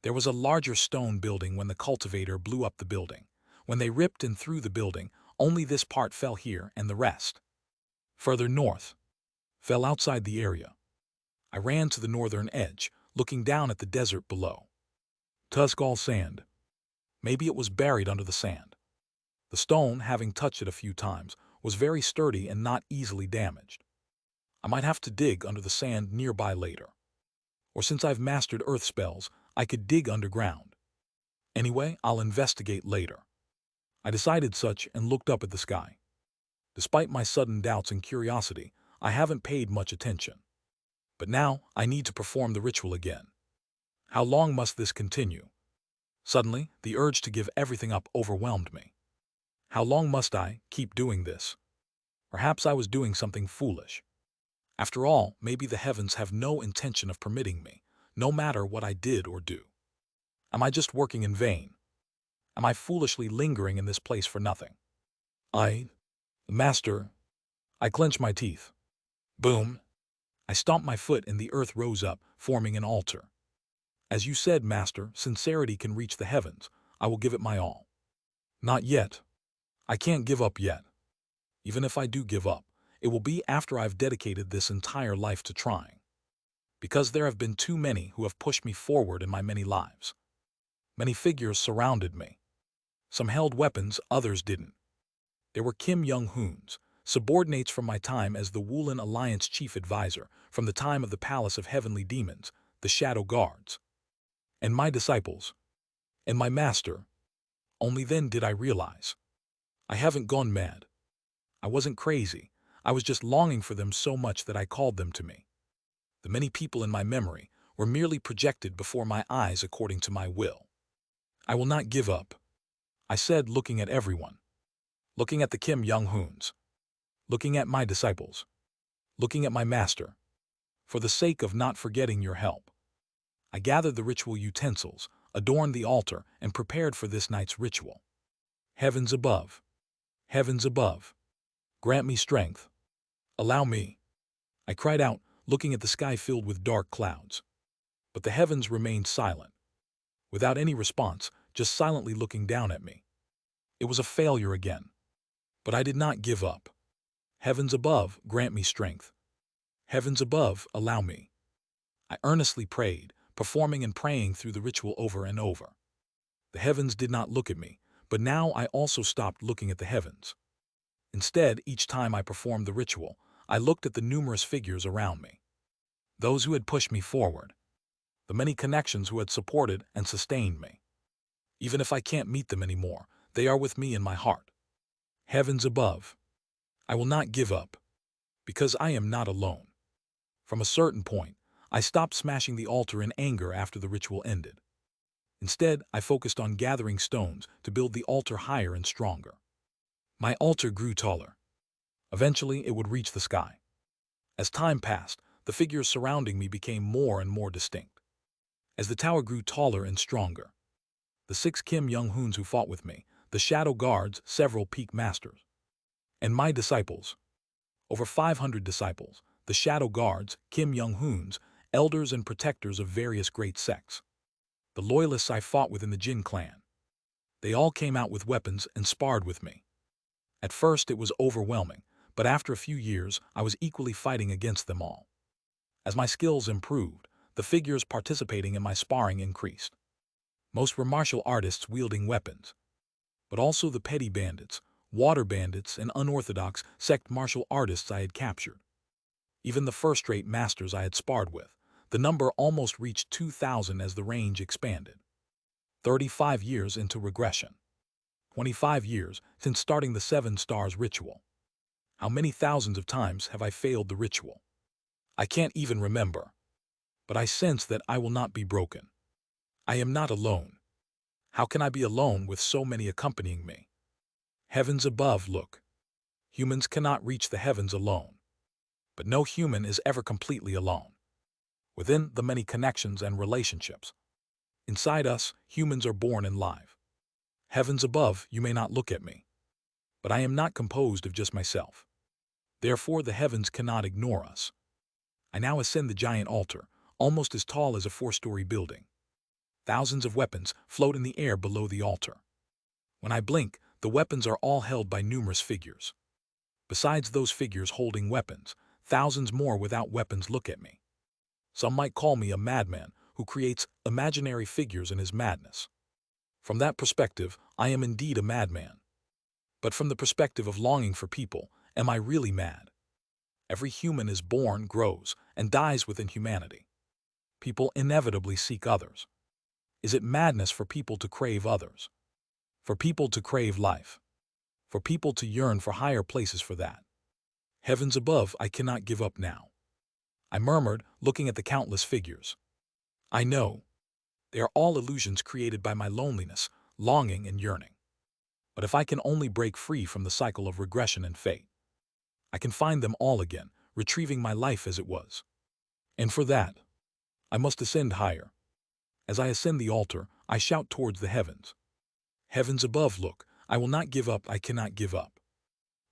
there was a larger stone building when the cultivator blew up the building. When they ripped and threw the building, only this part fell here and the rest, further north, fell outside the area. I ran to the northern edge, looking down at the desert below. Tusk all sand. Maybe it was buried under the sand. The stone, having touched it a few times, was very sturdy and not easily damaged. I might have to dig under the sand nearby later. Or since I've mastered earth spells, I could dig underground. Anyway, I'll investigate later. I decided such and looked up at the sky. Despite my sudden doubts and curiosity, I haven't paid much attention. But now, I need to perform the ritual again. How long must this continue? Suddenly, the urge to give everything up overwhelmed me. How long must I keep doing this? Perhaps I was doing something foolish. After all, maybe the heavens have no intention of permitting me, no matter what I did or do. Am I just working in vain? Am I foolishly lingering in this place for nothing? Master, I clench my teeth. Boom! I stomp my foot and the earth rose up, forming an altar. As you said, Master, sincerity can reach the heavens. I will give it my all. Not yet. I can't give up yet. Even if I do give up, it will be after I've dedicated this entire life to trying. Because there have been too many who have pushed me forward in my many lives. Many figures surrounded me. Some held weapons, others didn't. There were Kim Young-hoons, subordinates from my time as the Woolen Alliance chief advisor, from the time of the Palace of Heavenly Demons, the Shadow Guards. And my disciples. And my master. Only then did I realize. I haven't gone mad. I wasn't crazy. I was just longing for them so much that I called them to me. The many people in my memory were merely projected before my eyes according to my will. I will not give up, I said, looking at everyone. Looking at the Kim Young-hoons. Looking at my disciples. Looking at my master. For the sake of not forgetting your help. I gathered the ritual utensils, adorned the altar, and prepared for this night's ritual. Heavens above. Heavens above. Grant me strength. Allow me. I cried out, looking at the sky filled with dark clouds. But the heavens remained silent. Without any response, just silently looking down at me. It was a failure again. But I did not give up. Heavens above, grant me strength. Heavens above, allow me. I earnestly prayed, performing and praying through the ritual over and over. The heavens did not look at me, but now I also stopped looking at the heavens. Instead, each time I performed the ritual, I looked at the numerous figures around me. Those who had pushed me forward. The many connections who had supported and sustained me. Even if I can't meet them anymore, they are with me in my heart. Heavens above. I will not give up. Because I am not alone. From a certain point, I stopped smashing the altar in anger after the ritual ended. Instead, I focused on gathering stones to build the altar higher and stronger. My altar grew taller. Eventually, it would reach the sky. As time passed, the figures surrounding me became more and more distinct. As the tower grew taller and stronger, the 6 Kim Young-hoons who fought with me, the Shadow Guards, several peak masters, and my disciples, over 500 disciples, the Shadow Guards, Kim Young-hoons, elders and protectors of various great sects. The loyalists I fought with in the Jin clan. They all came out with weapons and sparred with me. At first it was overwhelming, but after a few years I was equally fighting against them all. As my skills improved, the figures participating in my sparring increased. Most were martial artists wielding weapons, but also the petty bandits, water bandits, and unorthodox sect martial artists I had captured. Even the first-rate masters I had sparred with, the number almost reached 2,000 as the range expanded. 35 years into regression. 25 years since starting the 7 stars ritual. How many thousands of times have I failed the ritual? I can't even remember. But I sense that I will not be broken. I am not alone. How can I be alone with so many accompanying me? Heavens above, look. Humans cannot reach the heavens alone. But no human is ever completely alone. Within the many connections and relationships. Inside us, humans are born and live. Heavens above, you may not look at me. But I am not composed of just myself. Therefore, the heavens cannot ignore us. I now ascend the giant altar, almost as tall as a 4-story building. Thousands of weapons float in the air below the altar. When I blink, the weapons are all held by numerous figures. Besides those figures holding weapons, thousands more without weapons look at me. Some might call me a madman, who creates imaginary figures in his madness. From that perspective, I am indeed a madman. But from the perspective of longing for people, am I really mad? Every human is born, grows, and dies within humanity. People inevitably seek others. Is it madness for people to crave others? For people to crave life? For people to yearn for higher places for that? Heavens above, I cannot give up now. I murmured, looking at the countless figures. I know. They are all illusions created by my loneliness, longing, and yearning. But if I can only break free from the cycle of regression and fate, I can find them all again, retrieving my life as it was. And for that, I must ascend higher. As I ascend the altar, I shout towards the heavens. Heavens above, look, I will not give up, I cannot give up.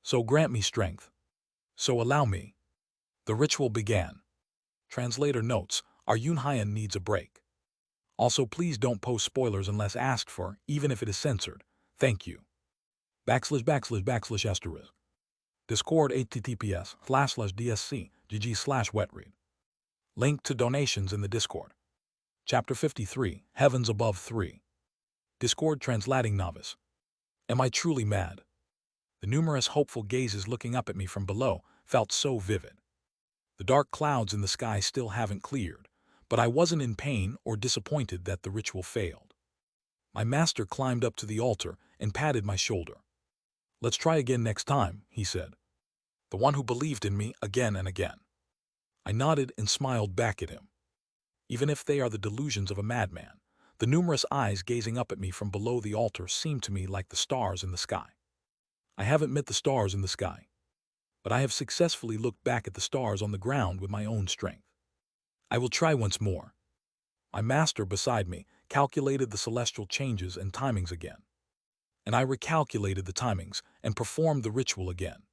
So grant me strength. So allow me. The ritual began. Translator notes, our Yunhyan needs a break. Also, please don't post spoilers unless asked for, even if it is censored. Thank you. // Discord https://dsc gg/wetread. Link to donations in the Discord. Chapter 53, Heavens Above 3. Discord translating novice. Am I truly mad? The numerous hopeful gazes looking up at me from below felt so vivid. The dark clouds in the sky still haven't cleared, but I wasn't in pain or disappointed that the ritual failed. My master climbed up to the altar and patted my shoulder. Let's try again next time, he said. The one who believed in me again and again. I nodded and smiled back at him. Even if they are the delusions of a madman, the numerous eyes gazing up at me from below the altar seemed to me like the stars in the sky. I haven't met the stars in the sky, but I have successfully looked back at the stars on the ground with my own strength. I will try once more. My master beside me calculated the celestial changes and timings again. And I recalculated the timings and performed the ritual again.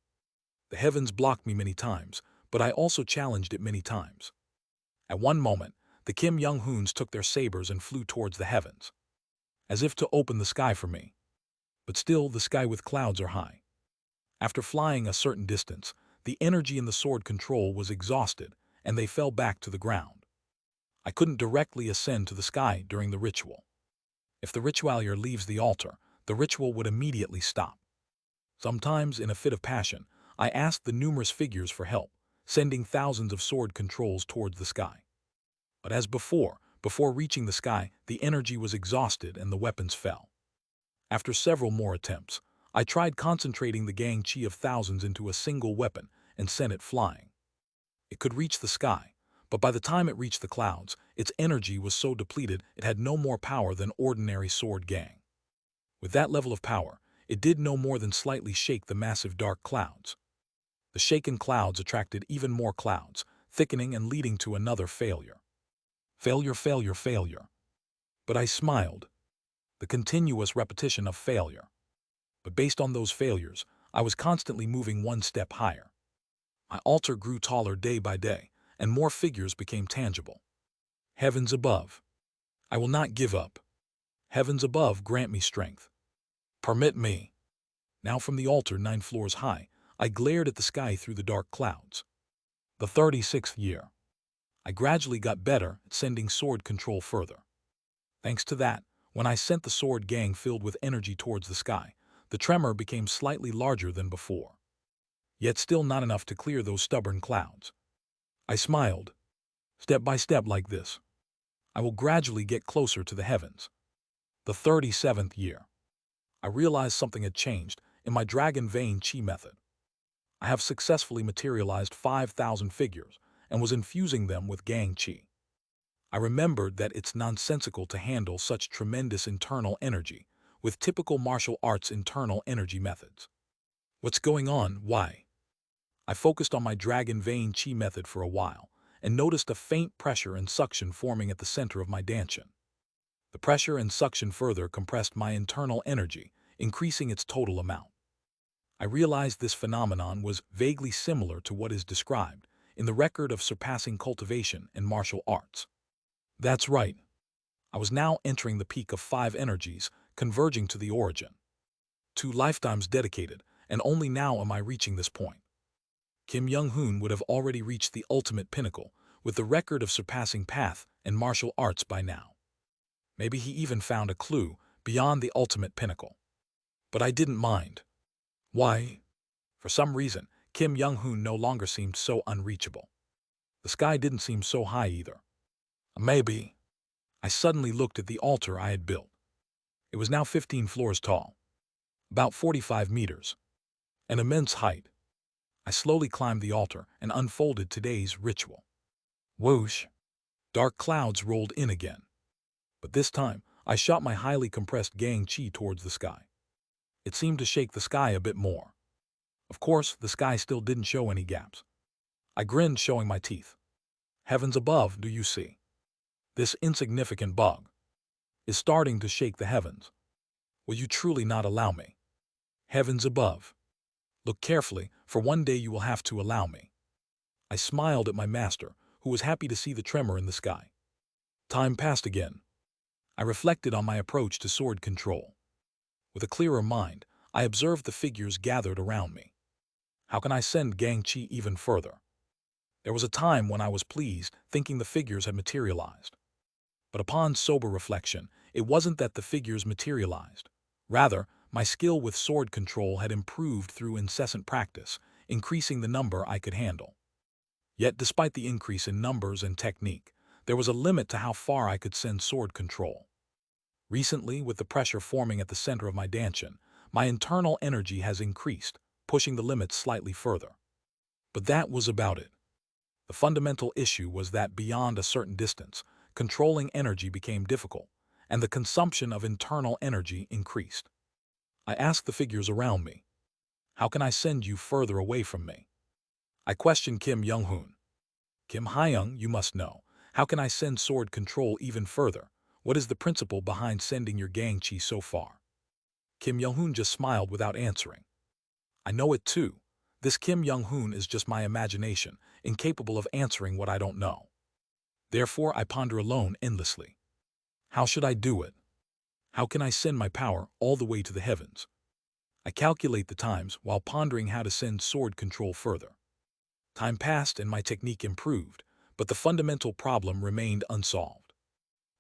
The heavens blocked me many times, but I also challenged it many times. At one moment, the Kim Young-hoons took their sabers and flew towards the heavens, as if to open the sky for me. But still, the sky with clouds are high. After flying a certain distance, the energy in the sword control was exhausted, and they fell back to the ground. I couldn't directly ascend to the sky during the ritual. If the ritualier leaves the altar, the ritual would immediately stop. Sometimes, in a fit of passion, I asked the numerous figures for help, sending thousands of sword controls towards the sky. But as before reaching the sky, the energy was exhausted and the weapons fell. After several more attempts, I tried concentrating the gang chi of thousands into a single weapon and sent it flying. It could reach the sky, but by the time it reached the clouds, its energy was so depleted it had no more power than ordinary sword gang. With that level of power, it did no more than slightly shake the massive dark clouds. The shaken clouds attracted even more clouds, thickening and leading to another failure. Failure. But I smiled. The continuous repetition of failure. But based on those failures, I was constantly moving one step higher. My altar grew taller day by day, and more figures became tangible. Heavens above. I will not give up. Heavens above, grant me strength. Permit me. Now from the altar 9 floors high, I glared at the sky through the dark clouds. The 36th year. I gradually got better at sending sword control further. Thanks to that, when I sent the sword gang filled with energy towards the sky, the tremor became slightly larger than before. Yet still not enough to clear those stubborn clouds. I smiled. Step by step like this, I will gradually get closer to the heavens. The 37th year. I realized something had changed in my dragon vein chi method. I have successfully materialized 5,000 figures and was infusing them with gang chi. I remembered that it's nonsensical to handle such tremendous internal energy with typical martial arts internal energy methods. What's going on? Why? I focused on my dragon vein chi method for a while and noticed a faint pressure and suction forming at the center of my dantian. The pressure and suction further compressed my internal energy, increasing its total amount. I realized this phenomenon was vaguely similar to what is described in the record of surpassing cultivation in martial arts. That's right. I was now entering the peak of 5 energies, converging to the origin. 2 lifetimes dedicated, and only now am I reaching this point. Kim Young-hoon would have already reached the ultimate pinnacle, with the record of surpassing path and martial arts by now. Maybe he even found a clue beyond the ultimate pinnacle. But I didn't mind. Why? For some reason, Kim Young-hoon no longer seemed so unreachable. The sky didn't seem so high either. Maybe. I suddenly looked at the altar I had built. It was now 15 floors tall, about 45 meters, an immense height. I slowly climbed the altar and unfolded today's ritual. Whoosh! Dark clouds rolled in again. But this time, I shot my highly compressed gang chi towards the sky. It seemed to shake the sky a bit more. Of course, the sky still didn't show any gaps. I grinned, showing my teeth. Heavens above, do you see? This insignificant bug is starting to shake the heavens. Will you truly not allow me? Heavens above. Look carefully, for one day you will have to allow me. I smiled at my master, who was happy to see the tremor in the sky. Time passed again. I reflected on my approach to sword control. With a clearer mind, I observed the figures gathered around me. How can I send gang chi even further? There was a time when I was pleased, thinking the figures had materialized. But upon sober reflection, it wasn't that the figures materialized. Rather, my skill with sword control had improved through incessant practice, increasing the number I could handle. Yet despite the increase in numbers and technique, there was a limit to how far I could send sword control. Recently, with the pressure forming at the center of my dantian, my internal energy has increased, pushing the limits slightly further. But that was about it. The fundamental issue was that beyond a certain distance, controlling energy became difficult, and the consumption of internal energy increased. I asked the figures around me, how can I send you further away from me? I questioned Kim Young-hoon. Kim Hyung, you must know. How can I send sword control even further? What is the principle behind sending your gang chi so far? Kim Young-hoon just smiled without answering. I know it too. This Kim Young-hoon is just my imagination, incapable of answering what I don't know. Therefore, I ponder alone endlessly. How should I do it? How can I send my power all the way to the heavens? I calculate the times while pondering how to send sword control further. Time passed and my technique improved, but the fundamental problem remained unsolved.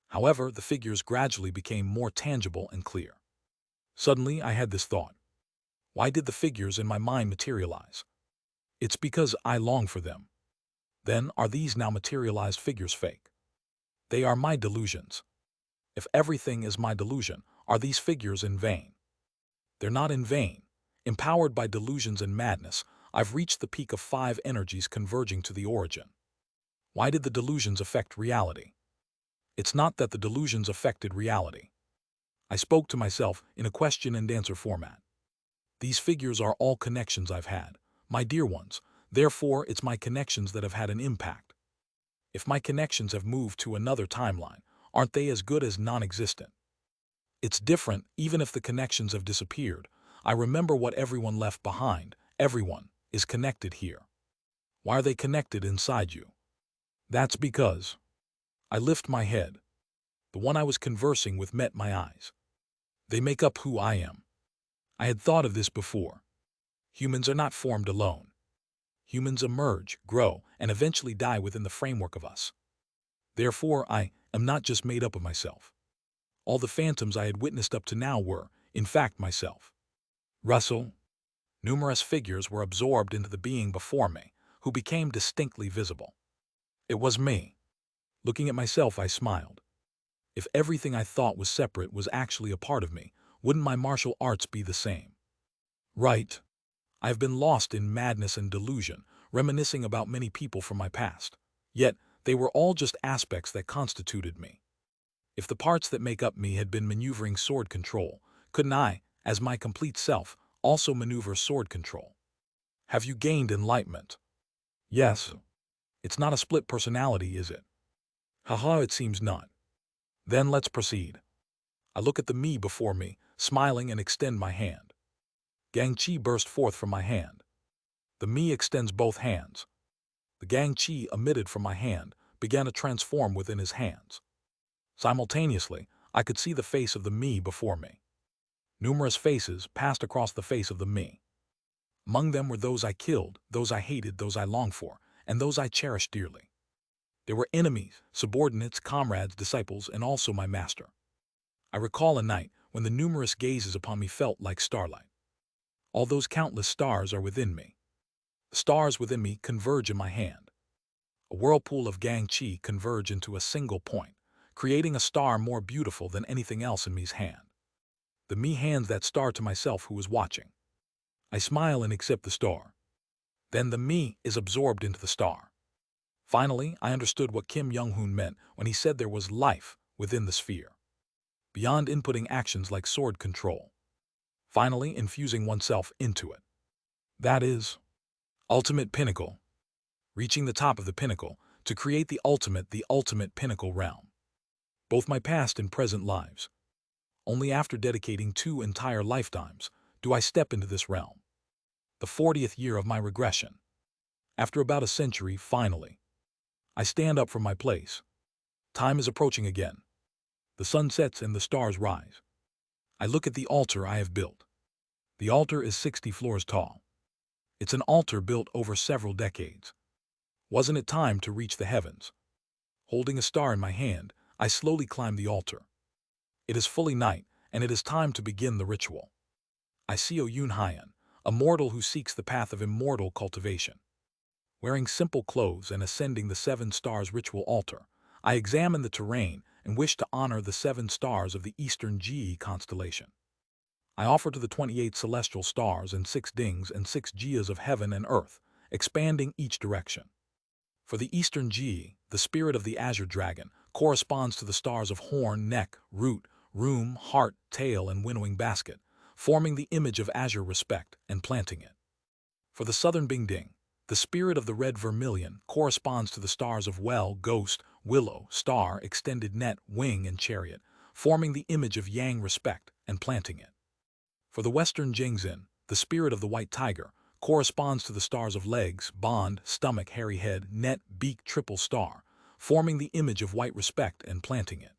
However, the figures gradually became more tangible and clear. Suddenly, I had this thought. Why did the figures in my mind materialize? It's because I long for them. Then, are these now materialized figures fake? They are my delusions. If everything is my delusion, are these figures in vain? They're not in vain. Empowered by delusions and madness, I've reached the peak of 5 energies converging to the origin. Why did the delusions affect reality? It's not that the delusions affected reality. I spoke to myself in a question and answer format. These figures are all connections I've had, my dear ones. Therefore, it's my connections that have had an impact. If my connections have moved to another timeline, aren't they as good as non-existent? It's different even if the connections have disappeared. I remember what everyone left behind. Everyone is connected here. Why are they connected inside you? That's because I lift my head. The one I was conversing with met my eyes. They make up who I am. I had thought of this before. Humans are not formed alone. Humans emerge, grow, and eventually die within the framework of us. Therefore, I am not just made up of myself. All the phantoms I had witnessed up to now were, in fact, myself. Russell. Numerous figures were absorbed into the being before me, who became distinctly visible. It was me. Looking at myself, I smiled. If everything I thought was separate was actually a part of me, wouldn't my martial arts be the same? Right. I have been lost in madness and delusion, reminiscing about many people from my past. Yet, they were all just aspects that constituted me. If the parts that make up me had been maneuvering sword control, couldn't I, as my complete self, also maneuver sword control? Have you gained enlightenment? Yes. It's not a split personality, is it? Haha, it seems not. Then let's proceed. I look at the me before me, smiling, and extend my hand. Gang chi burst forth from my hand. The me extends both hands. The gang chi emitted from my hand began to transform within his hands. Simultaneously, I could see the face of the me before me. Numerous faces passed across the face of the me. Among them were those I killed, those I hated, those I longed for, and those I cherished dearly. There were enemies, subordinates, comrades, disciples, and also my master. I recall a night when the numerous gazes upon me felt like starlight. All those countless stars are within me. The stars within me converge in my hand. A whirlpool of gang chi converge into a single point, creating a star more beautiful than anything else in me's hand. The me hands that star to myself who is watching. I smile and accept the star. Then the me is absorbed into the star. Finally, I understood what Kim Young-hoon meant when he said there was life within the sphere, beyond inputting actions like sword control. Finally, infusing oneself into it. That is, ultimate pinnacle. Reaching the top of the pinnacle to create the ultimate pinnacle realm. Both my past and present lives. Only after dedicating 2 entire lifetimes do I step into this realm. The 40th year of my regression. After about a century, finally, I stand up from my place. Time is approaching again. The sun sets and the stars rise. I look at the altar I have built. The altar is 60 floors tall. It's an altar built over several decades. Wasn't it time to reach the heavens? Holding a star in my hand, I slowly climb the altar. It is fully night, and it is time to begin the ritual. I see Yoon Hyan, a mortal who seeks the path of immortal cultivation. Wearing simple clothes and ascending the 7 stars ritual altar, I examine the terrain and wish to honor the 7 stars of the Eastern Ge constellation. I offer to the 28 celestial stars and 6 dings and 6 Jias of heaven and earth, expanding each direction. For the Eastern Ge, the spirit of the azure dragon corresponds to the stars of horn, neck, root, room, heart, tail, and winnowing basket, forming the image of azure respect and planting it. For the southern Bingding, the spirit of the red vermilion corresponds to the stars of well, ghost, willow, star, extended net, wing, and chariot, forming the image of yang respect and planting it. For the western Jingzin, the spirit of the white tiger corresponds to the stars of legs, bond, stomach, hairy head, net, beak, triple star, forming the image of white respect and planting it.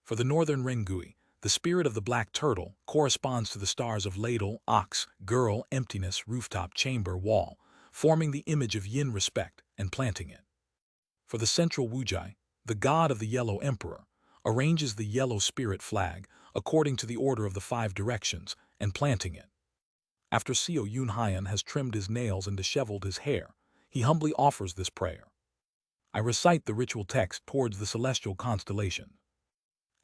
For the northern Rengui, the spirit of the black turtle corresponds to the stars of ladle, ox, girl, emptiness, rooftop, chamber, wall, forming the image of yin respect and planting it. For the central Wujai, the god of the yellow emperor arranges the yellow spirit flag according to the order of the 5 directions and planting it. After Seo Yoon Hyan has trimmed his nails and disheveled his hair, he humbly offers this prayer. I recite the ritual text towards the celestial constellation.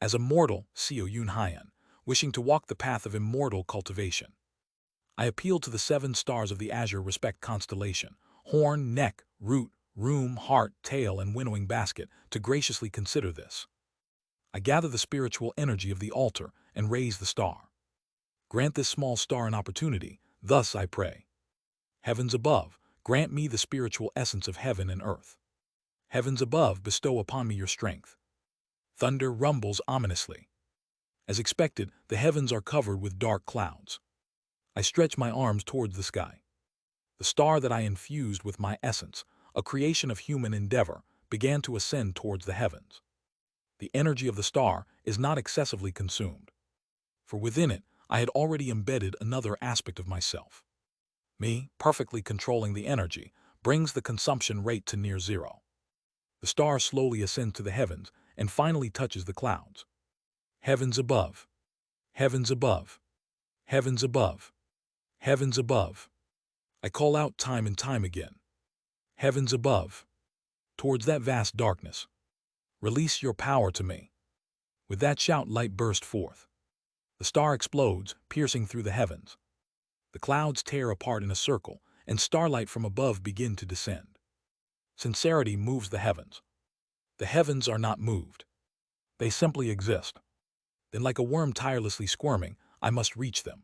As a mortal, Seo Yoon Hyan, wishing to walk the path of immortal cultivation, I appeal to the 7 stars of the azure respect constellation, horn, neck, root, room, heart, tail, and winnowing basket, to graciously consider this. I gather the spiritual energy of the altar and raise the star. Grant this small star an opportunity, thus I pray. Heavens above, grant me the spiritual essence of heaven and earth. Heavens above, bestow upon me your strength. Thunder rumbles ominously. As expected, the heavens are covered with dark clouds. I stretch my arms towards the sky. The star that I infused with my essence, a creation of human endeavor, began to ascend towards the heavens. The energy of the star is not excessively consumed, for within it I had already embedded another aspect of myself. Me, perfectly controlling the energy, brings the consumption rate to near zero. The star slowly ascends to the heavens and finally touches the clouds. Heavens above. Heavens above. Heavens above. Heavens above. I call out time and time again. Heavens above. Towards that vast darkness. Release your power to me. With that shout, light burst forth. The star explodes, piercing through the heavens. The clouds tear apart in a circle, and starlight from above begin to descend. Sincerity moves the heavens. The heavens are not moved. They simply exist. Then, like a worm tirelessly squirming, I must reach them.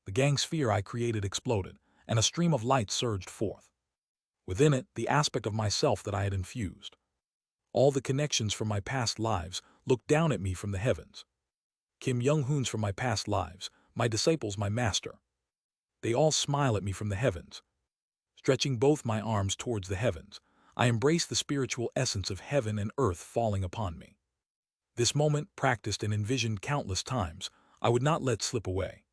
The gang sphere I created exploded, and a stream of light surged forth. Within it, the aspect of myself that I had infused. All the connections from my past lives looked down at me from the heavens. Kim Young-hoons from my past lives, my disciples, my master. They all smile at me from the heavens. Stretching both my arms towards the heavens, I embrace the spiritual essence of heaven and earth falling upon me. This moment, practiced and envisioned countless times, I would not let slip away.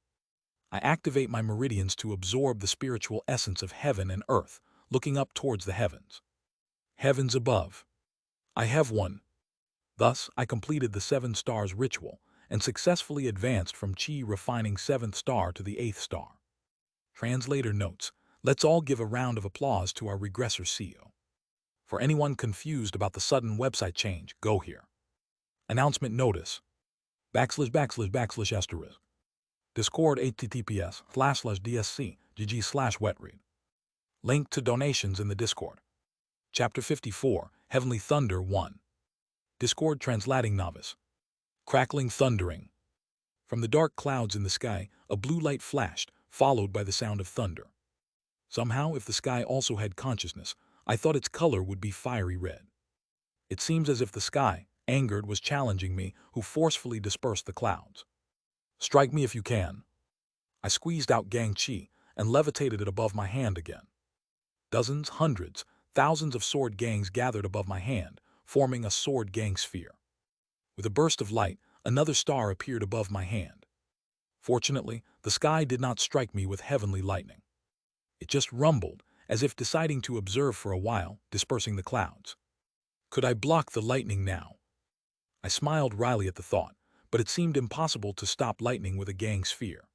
I activate my meridians to absorb the spiritual essence of heaven and earth, looking up towards the heavens. Heavens above. I have one. Thus, I completed the 7 stars ritual and successfully advanced from Chi refining 7th star to the 8th star. Translator notes, let's all give a round of applause to our Regressor CEO. For anyone confused about the sudden website change, go here. Announcement notice. // Discord https://dsc gg/wetread. Link to donations in the Discord. Chapter 54, Heavenly Thunder 1. Discord translating novice. Crackling thundering. From the dark clouds in the sky, a blue light flashed, followed by the sound of thunder. Somehow, if the sky also had consciousness, I thought its color would be fiery red. It seems as if the sky, angered, was challenging me, who forcefully dispersed the clouds. Strike me if you can. I squeezed out Gang Chi and levitated it above my hand again. Dozens, hundreds, thousands of sword gangs gathered above my hand, forming a sword gang sphere. With a burst of light, another star appeared above my hand. Fortunately, the sky did not strike me with heavenly lightning. It just rumbled, as if deciding to observe for a while, dispersing the clouds. Could I block the lightning now? I smiled wryly at the thought, but it seemed impossible to stop lightning with a gang sphere.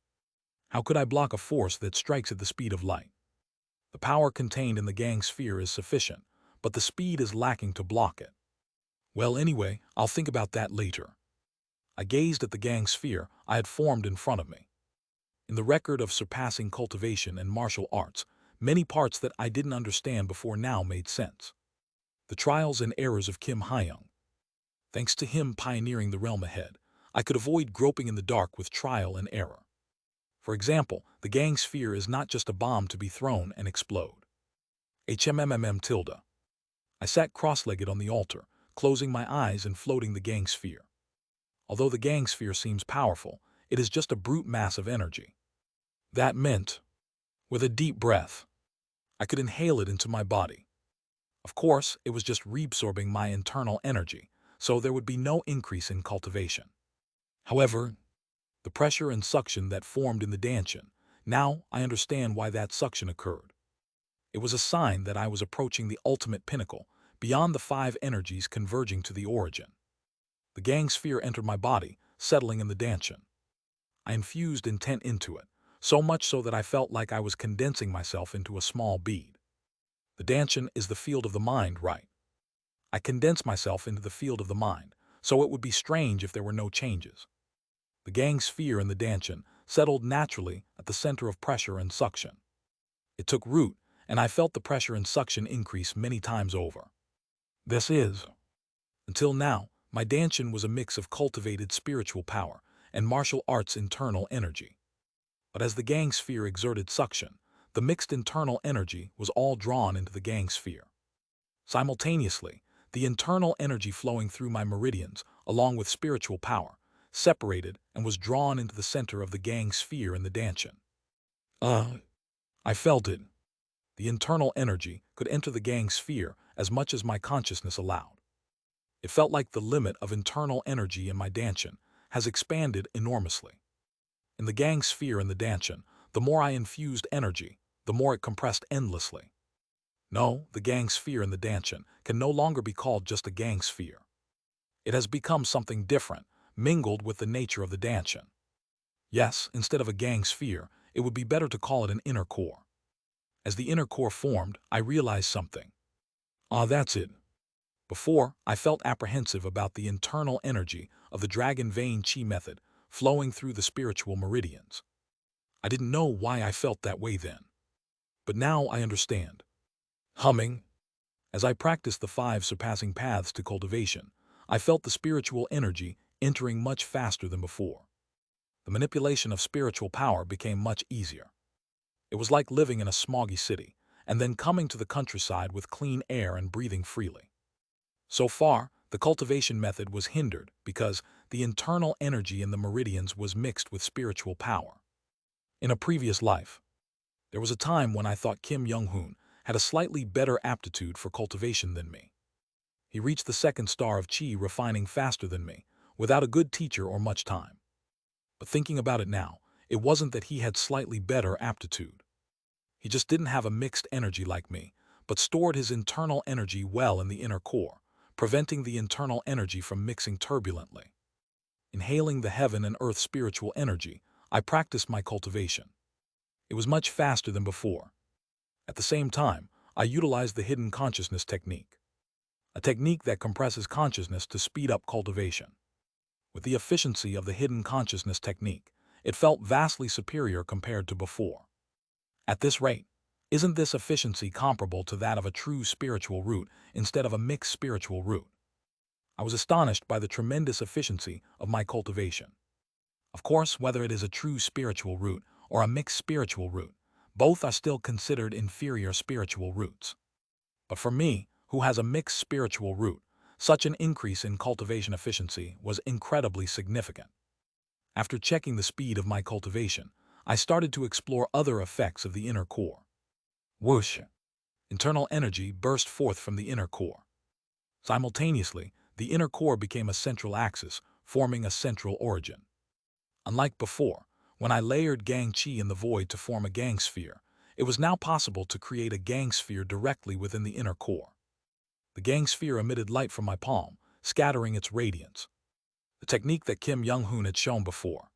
How could I block a force that strikes at the speed of light? The power contained in the gang sphere is sufficient, but the speed is lacking to block it. Well, anyway, I'll think about that later. I gazed at the gang sphere I had formed in front of me. In the record of surpassing cultivation and martial arts, many parts that I didn't understand before now made sense. The trials and errors of Kim Hyung. Thanks to him pioneering the realm ahead, I could avoid groping in the dark with trial and error. For example, the gang sphere is not just a bomb to be thrown and explode. HMMM. I sat cross-legged on the altar, closing my eyes and floating the gang sphere. Although the gang sphere seems powerful, it is just a brute mass of energy. That meant, with a deep breath, I could inhale it into my body. Of course, it was just reabsorbing my internal energy, so there would be no increase in cultivation. However, the pressure and suction that formed in the dantian, now I understand why that suction occurred. It was a sign that I was approaching the ultimate pinnacle, beyond the 5 energies converging to the origin. The gang sphere entered my body, settling in the dantian. I infused intent into it, so much so that I felt like I was condensing myself into a small bead. The dantian is the field of the mind, right? I condensed myself into the field of the mind, so it would be strange if there were no changes. The gang sphere in the dantian settled naturally at the center of pressure and suction. It took root, and I felt the pressure and suction increase many times over. This is, until now, my dantian was a mix of cultivated spiritual power and martial arts internal energy. But as the gang sphere exerted suction, the mixed internal energy was all drawn into the gang sphere. Simultaneously, the internal energy flowing through my meridians, along with spiritual power, separated and was drawn into the center of the gang sphere in the dantian. I felt it. The internal energy could enter the gang sphere as much as my consciousness allowed. It felt like the limit of internal energy in my dantian has expanded enormously. In the gang sphere in the dantian, the more I infused energy, the more it compressed endlessly. No, the gang sphere in the dantian can no longer be called just a gang sphere. It has become something different, mingled with the nature of the dantian. Yes, instead of a gang sphere, it would be better to call it an inner core. As the inner core formed, I realized something. That's it. Before, I felt apprehensive about the internal energy of the dragon vein chi method flowing through the spiritual meridians. I didn't know why I felt that way then. But now I understand. Humming. As I practiced the 5 surpassing paths to cultivation, I felt the spiritual energy entering much faster than before. The manipulation of spiritual power became much easier. It was like living in a smoggy city, and then coming to the countryside with clean air and breathing freely. So far, the cultivation method was hindered because the internal energy in the meridians was mixed with spiritual power. In a previous life, there was a time when I thought Kim Young-hoon had a slightly better aptitude for cultivation than me. He reached the 2nd star of Chi refining faster than me, without a good teacher or much time. But thinking about it now, it wasn't that he had slightly better aptitude. He just didn't have a mixed energy like me, but stored his internal energy well in the inner core, preventing the internal energy from mixing turbulently. Inhaling the heaven and earth spiritual energy, I practiced my cultivation. It was much faster than before. At the same time, I utilized the hidden consciousness technique, a technique that compresses consciousness to speed up cultivation. With the efficiency of the hidden consciousness technique, it felt vastly superior compared to before. At this rate, isn't this efficiency comparable to that of a true spiritual root instead of a mixed spiritual root? I was astonished by the tremendous efficiency of my cultivation. Of course, whether it is a true spiritual root or a mixed spiritual root, both are still considered inferior spiritual roots. But for me, who has a mixed spiritual root, such an increase in cultivation efficiency was incredibly significant. After checking the speed of my cultivation, I started to explore other effects of the inner core. Whoosh! Internal energy burst forth from the inner core. Simultaneously, the inner core became a central axis, forming a central origin. Unlike before, when I layered gang chi in the void to form a gang sphere, it was now possible to create a gang sphere directly within the inner core. The gang sphere emitted light from my palm, scattering its radiance, the technique that Kim Young-hoon had shown before.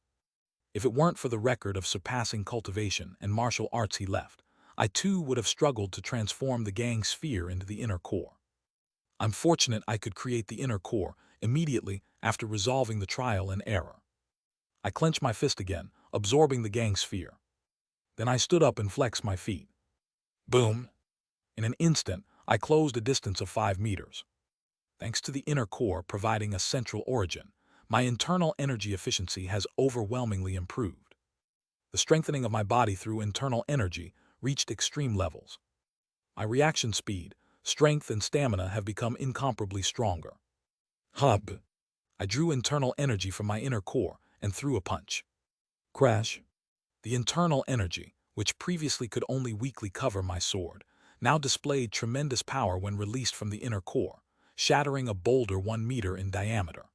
If it weren't for the record of surpassing cultivation and martial arts he left, I too would have struggled to transform the gang sphere into the inner core. I'm fortunate I could create the inner core immediately after resolving the trial and error. I clenched my fist again, absorbing the gang sphere. Then I stood up and flexed my feet. Boom! In an instant, I closed a distance of 5 meters. Thanks to the inner core providing a central origin, my internal energy efficiency has overwhelmingly improved. The strengthening of my body through internal energy reached extreme levels. My reaction speed, strength, and stamina have become incomparably stronger. Hub! I drew internal energy from my inner core and threw a punch. Crash! The internal energy, which previously could only weakly cover my sword, now displayed tremendous power when released from the inner core, shattering a boulder 1 meter in diameter.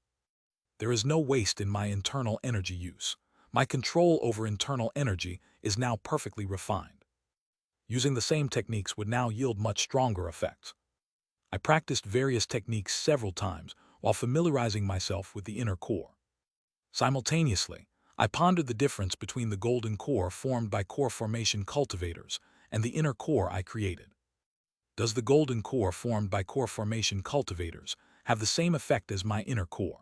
There is no waste in my internal energy use. My control over internal energy is now perfectly refined. Using the same techniques would now yield much stronger effects. I practiced various techniques several times while familiarizing myself with the inner core. Simultaneously, I pondered the difference between the golden core formed by core formation cultivators and the inner core I created. Does the golden core formed by core formation cultivators have the same effect as my inner core?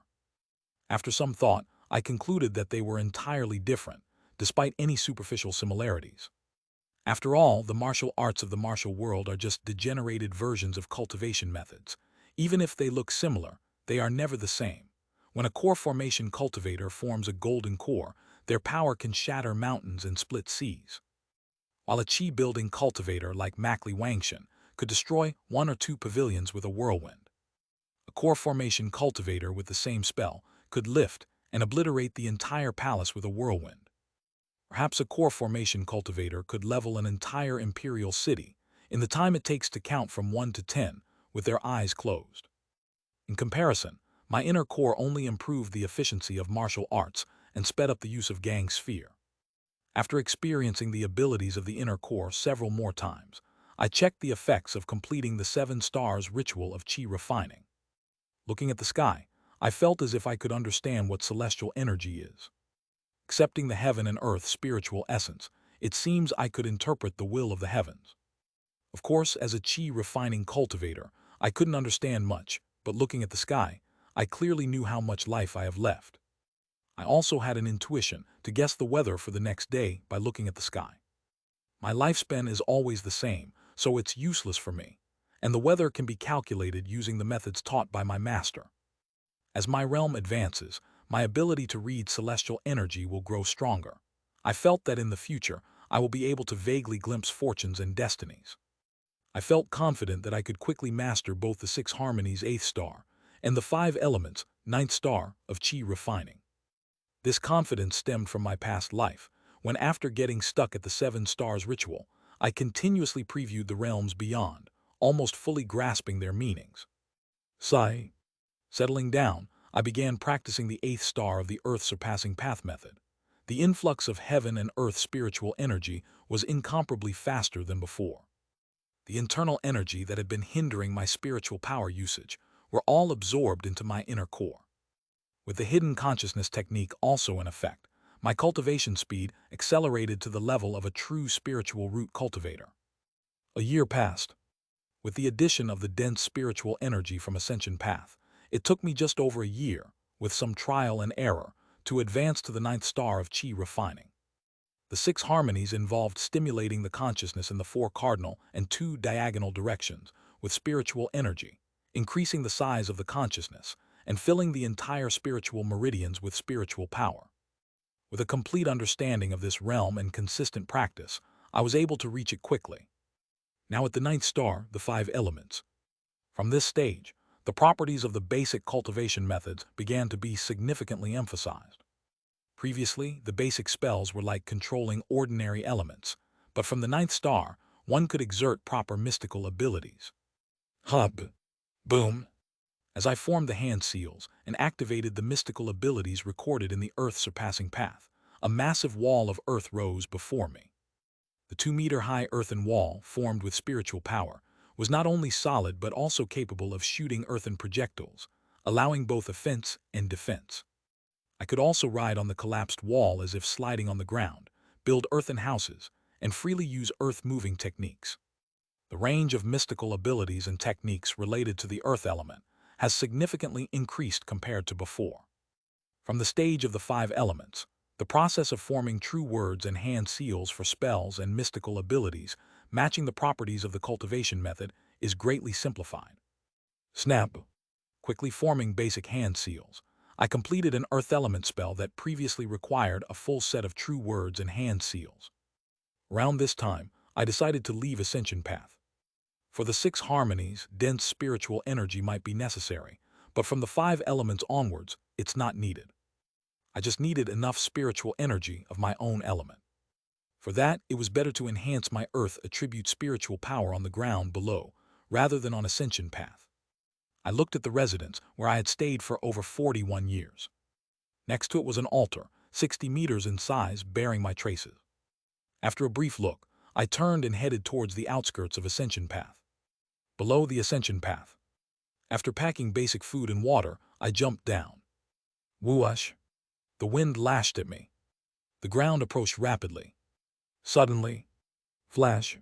After some thought, I concluded that they were entirely different, despite any superficial similarities. After all, the martial arts of the martial world are just degenerated versions of cultivation methods. Even if they look similar, they are never the same. When a core formation cultivator forms a golden core, their power can shatter mountains and split seas. While a chi-building cultivator like Mackley Wangshan could destroy 1 or 2 pavilions with a whirlwind, a core formation cultivator with the same spell could lift and obliterate the entire palace with a whirlwind. Perhaps a core formation cultivator could level an entire imperial city in the time it takes to count from 1 to 10 with their eyes closed. In comparison, my inner core only improved the efficiency of martial arts and sped up the use of gang sphere. After experiencing the abilities of the inner core several more times, I checked the effects of completing the 7 stars ritual of chi refining. Looking at the sky, I felt as if I could understand what celestial energy is. Accepting the heaven and earth spiritual essence, it seems I could interpret the will of the heavens. Of course, as a chi refining cultivator, I couldn't understand much, but looking at the sky, I clearly knew how much life I have left. I also had an intuition to guess the weather for the next day by looking at the sky. My lifespan is always the same, so it's useless for me, and the weather can be calculated using the methods taught by my master. As my realm advances, my ability to read celestial energy will grow stronger. I felt that in the future, I will be able to vaguely glimpse fortunes and destinies. I felt confident that I could quickly master both the 6 harmonies 8th star and the 5 elements 9th star of chi refining. This confidence stemmed from my past life, when after getting stuck at the 7 stars ritual, I continuously previewed the realms beyond, almost fully grasping their meanings. Sigh. Settling down, I began practicing the 8th star of the Earth Surpassing Path method. The influx of heaven and earth spiritual energy was incomparably faster than before. The internal energy that had been hindering my spiritual power usage were all absorbed into my inner core. With the hidden consciousness technique also in effect, my cultivation speed accelerated to the level of a true spiritual root cultivator. A year passed. With the addition of the dense spiritual energy from Ascension Path, it took me just over a year, with some trial and error, to advance to the 9th star of Chi refining. The 6 harmonies involved stimulating the consciousness in the 4 cardinal and 2 diagonal directions with spiritual energy, increasing the size of the consciousness, and filling the entire spiritual meridians with spiritual power. With a complete understanding of this realm and consistent practice, I was able to reach it quickly. Now at the 9th star, the 5 elements. From this stage, the properties of the basic cultivation methods began to be significantly emphasized. Previously, the basic spells were like controlling ordinary elements, but from the 9th star, one could exert proper mystical abilities. Hub. Boom. As I formed the hand seals and activated the mystical abilities recorded in the earth-surpassing path, a massive wall of earth rose before me. The 2-meter-high earthen wall, formed with spiritual power, was not only solid but also capable of shooting earthen projectiles, allowing both offense and defense. I could also ride on the collapsed wall as if sliding on the ground, build earthen houses, and freely use earth-moving techniques. The range of mystical abilities and techniques related to the earth element has significantly increased compared to before. From the stage of the 5 elements, the process of forming true words and hand seals for spells and mystical abilities matching the properties of the cultivation method is greatly simplified. Snap. Quickly forming basic hand seals, I completed an earth element spell that previously required a full set of true words and hand seals. Around this time, I decided to leave Ascension Path. For the 6 harmonies, dense spiritual energy might be necessary, but from the 5 elements onwards, it's not needed. I just needed enough spiritual energy of my own element. For that, it was better to enhance my earth attribute spiritual power on the ground below, rather than on Ascension Path. I looked at the residence where I had stayed for over 41 years. Next to it was an altar, 60 meters in size, bearing my traces. After a brief look, I turned and headed towards the outskirts of Ascension Path. Below the Ascension Path. After packing basic food and water, I jumped down. Whoosh! The wind lashed at me. The ground approached rapidly. Suddenly, flash!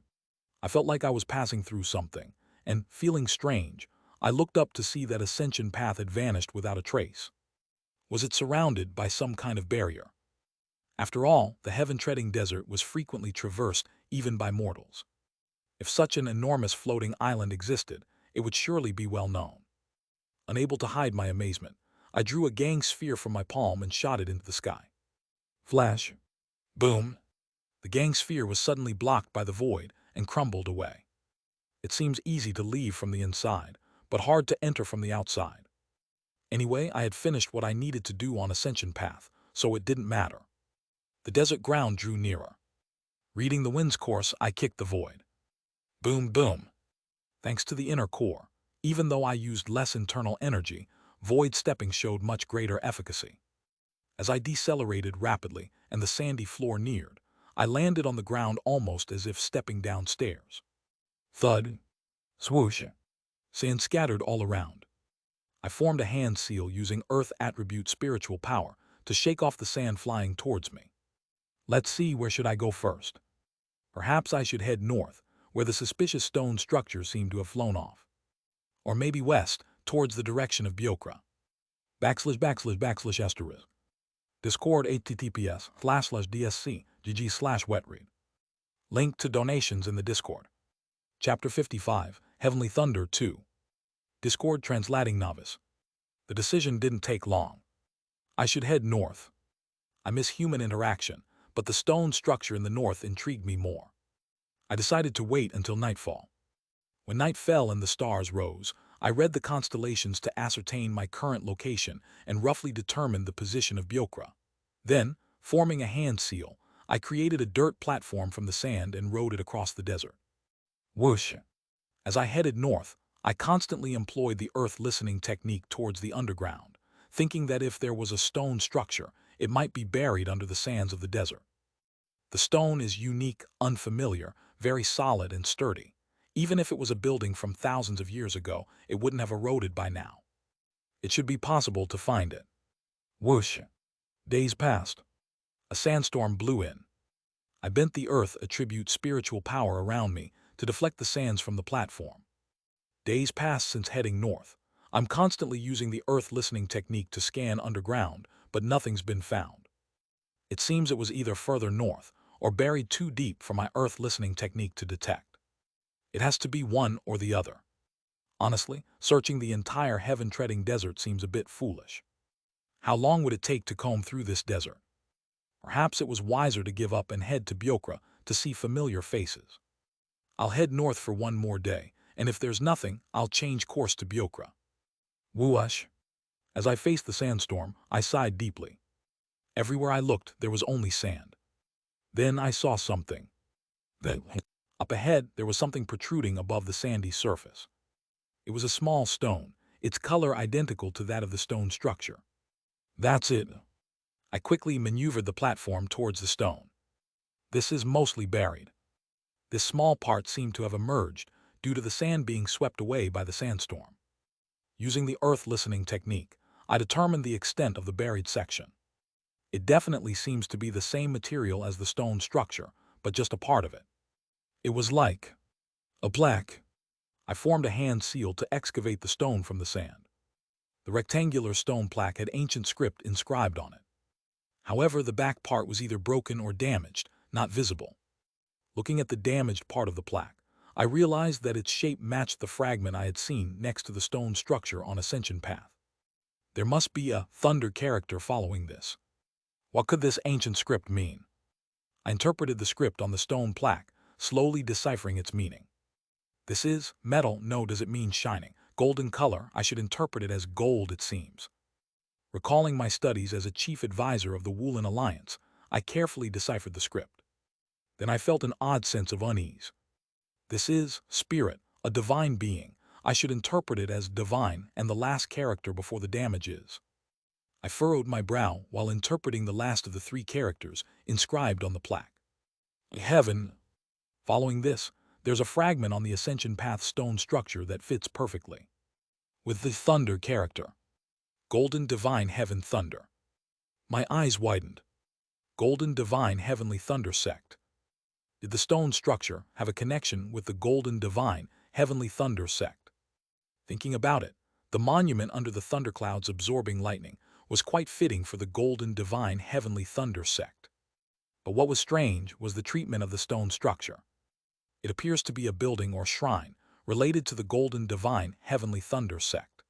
I felt like I was passing through something, and, feeling strange, I looked up to see that Ascension Path had vanished without a trace. Was it surrounded by some kind of barrier? After all, the heaven-treading desert was frequently traversed even by mortals. If such an enormous floating island existed, it would surely be well known. Unable to hide my amazement, I drew a gang sphere from my palm and shot it into the sky. Flash. Boom. The gang sphere was suddenly blocked by the void and crumbled away. It seems easy to leave from the inside, but hard to enter from the outside. Anyway, I had finished what I needed to do on Ascension Path, so it didn't matter. The desert ground drew nearer. Reading the wind's course, I kicked the void. Boom, boom. Thanks to the inner core, even though I used less internal energy, void stepping showed much greater efficacy. As I decelerated rapidly and the sandy floor neared, I landed on the ground almost as if stepping downstairs. Thud. Swoosh. Sand scattered all around. I formed a hand seal using earth attribute spiritual power to shake off the sand flying towards me. Let's see, where should I go first? Perhaps I should head north, where the suspicious stone structure seemed to have flown off. Or maybe west, towards the direction of Biokra. // Discord https://dsc gg/wetread. Link to donations in the Discord. Chapter 55, Heavenly Thunder 2. Discord translating novice. The decision didn't take long. I should head north. I miss human interaction, but the stone structure in the north intrigued me more. I decided to wait until nightfall. When night fell and the stars rose, I read the constellations to ascertain my current location and roughly determine the position of Biokra. Then, forming a hand seal, I created a dirt platform from the sand and rode it across the desert. Whoosh! As I headed north, I constantly employed the earth listening technique towards the underground, thinking that if there was a stone structure, it might be buried under the sands of the desert. The stone is unique, unfamiliar, very solid and sturdy. Even if it was a building from thousands of years ago, it wouldn't have eroded by now. It should be possible to find it. Whoosh! Days passed. A sandstorm blew in. I bent the earth, attribute spiritual power around me to deflect the sands from the platform. Days passed since heading north. I'm constantly using the earth listening technique to scan underground, but nothing's been found. It seems it was either further north or buried too deep for my earth listening technique to detect. It has to be one or the other. Honestly, searching the entire heaven-treading desert seems a bit foolish. How long would it take to comb through this desert? Perhaps it was wiser to give up and head to Biokra to see familiar faces. I'll head north for one more day, and if there's nothing, I'll change course to Biokra. Whoosh! As I faced the sandstorm, I sighed deeply. Everywhere I looked, there was only sand. Then I saw something. Up ahead, there was something protruding above the sandy surface. It was a small stone, its color identical to that of the stone structure. That's it. I quickly maneuvered the platform towards the stone. This is mostly buried. This small part seemed to have emerged due to the sand being swept away by the sandstorm. Using the earth listening technique, I determined the extent of the buried section. It definitely seems to be the same material as the stone structure, but just a part of it. It was like a plaque. I formed a hand seal to excavate the stone from the sand. The rectangular stone plaque had ancient script inscribed on it. However, the back part was either broken or damaged, not visible. Looking at the damaged part of the plaque, I realized that its shape matched the fragment I had seen next to the stone structure on Ascension Path. There must be a thunder character following this. What could this ancient script mean? I interpreted the script on the stone plaque, slowly deciphering its meaning. This is metal. No, does it mean shining? Golden color. I should interpret it as gold, it seems. Recalling my studies as a chief advisor of the Woolen Alliance, I carefully deciphered the script. Then I felt an odd sense of unease. This is spirit, a divine being. I should interpret it as divine, and the last character before the damage is. I furrowed my brow while interpreting the last of the three characters inscribed on the plaque. Heaven. Following this, there's a fragment on the Ascension Path stone structure that fits perfectly. With the thunder character. Golden Divine Heaven Thunder. My eyes widened. Golden Divine Heavenly Thunder Sect. Did the stone structure have a connection with the Golden Divine Heavenly Thunder Sect? Thinking about it, the monument under the thunderclouds absorbing lightning was quite fitting for the Golden Divine Heavenly Thunder Sect. But what was strange was the treatment of the stone structure. It appears to be a building or shrine related to the Golden Divine Heavenly Thunder Sect.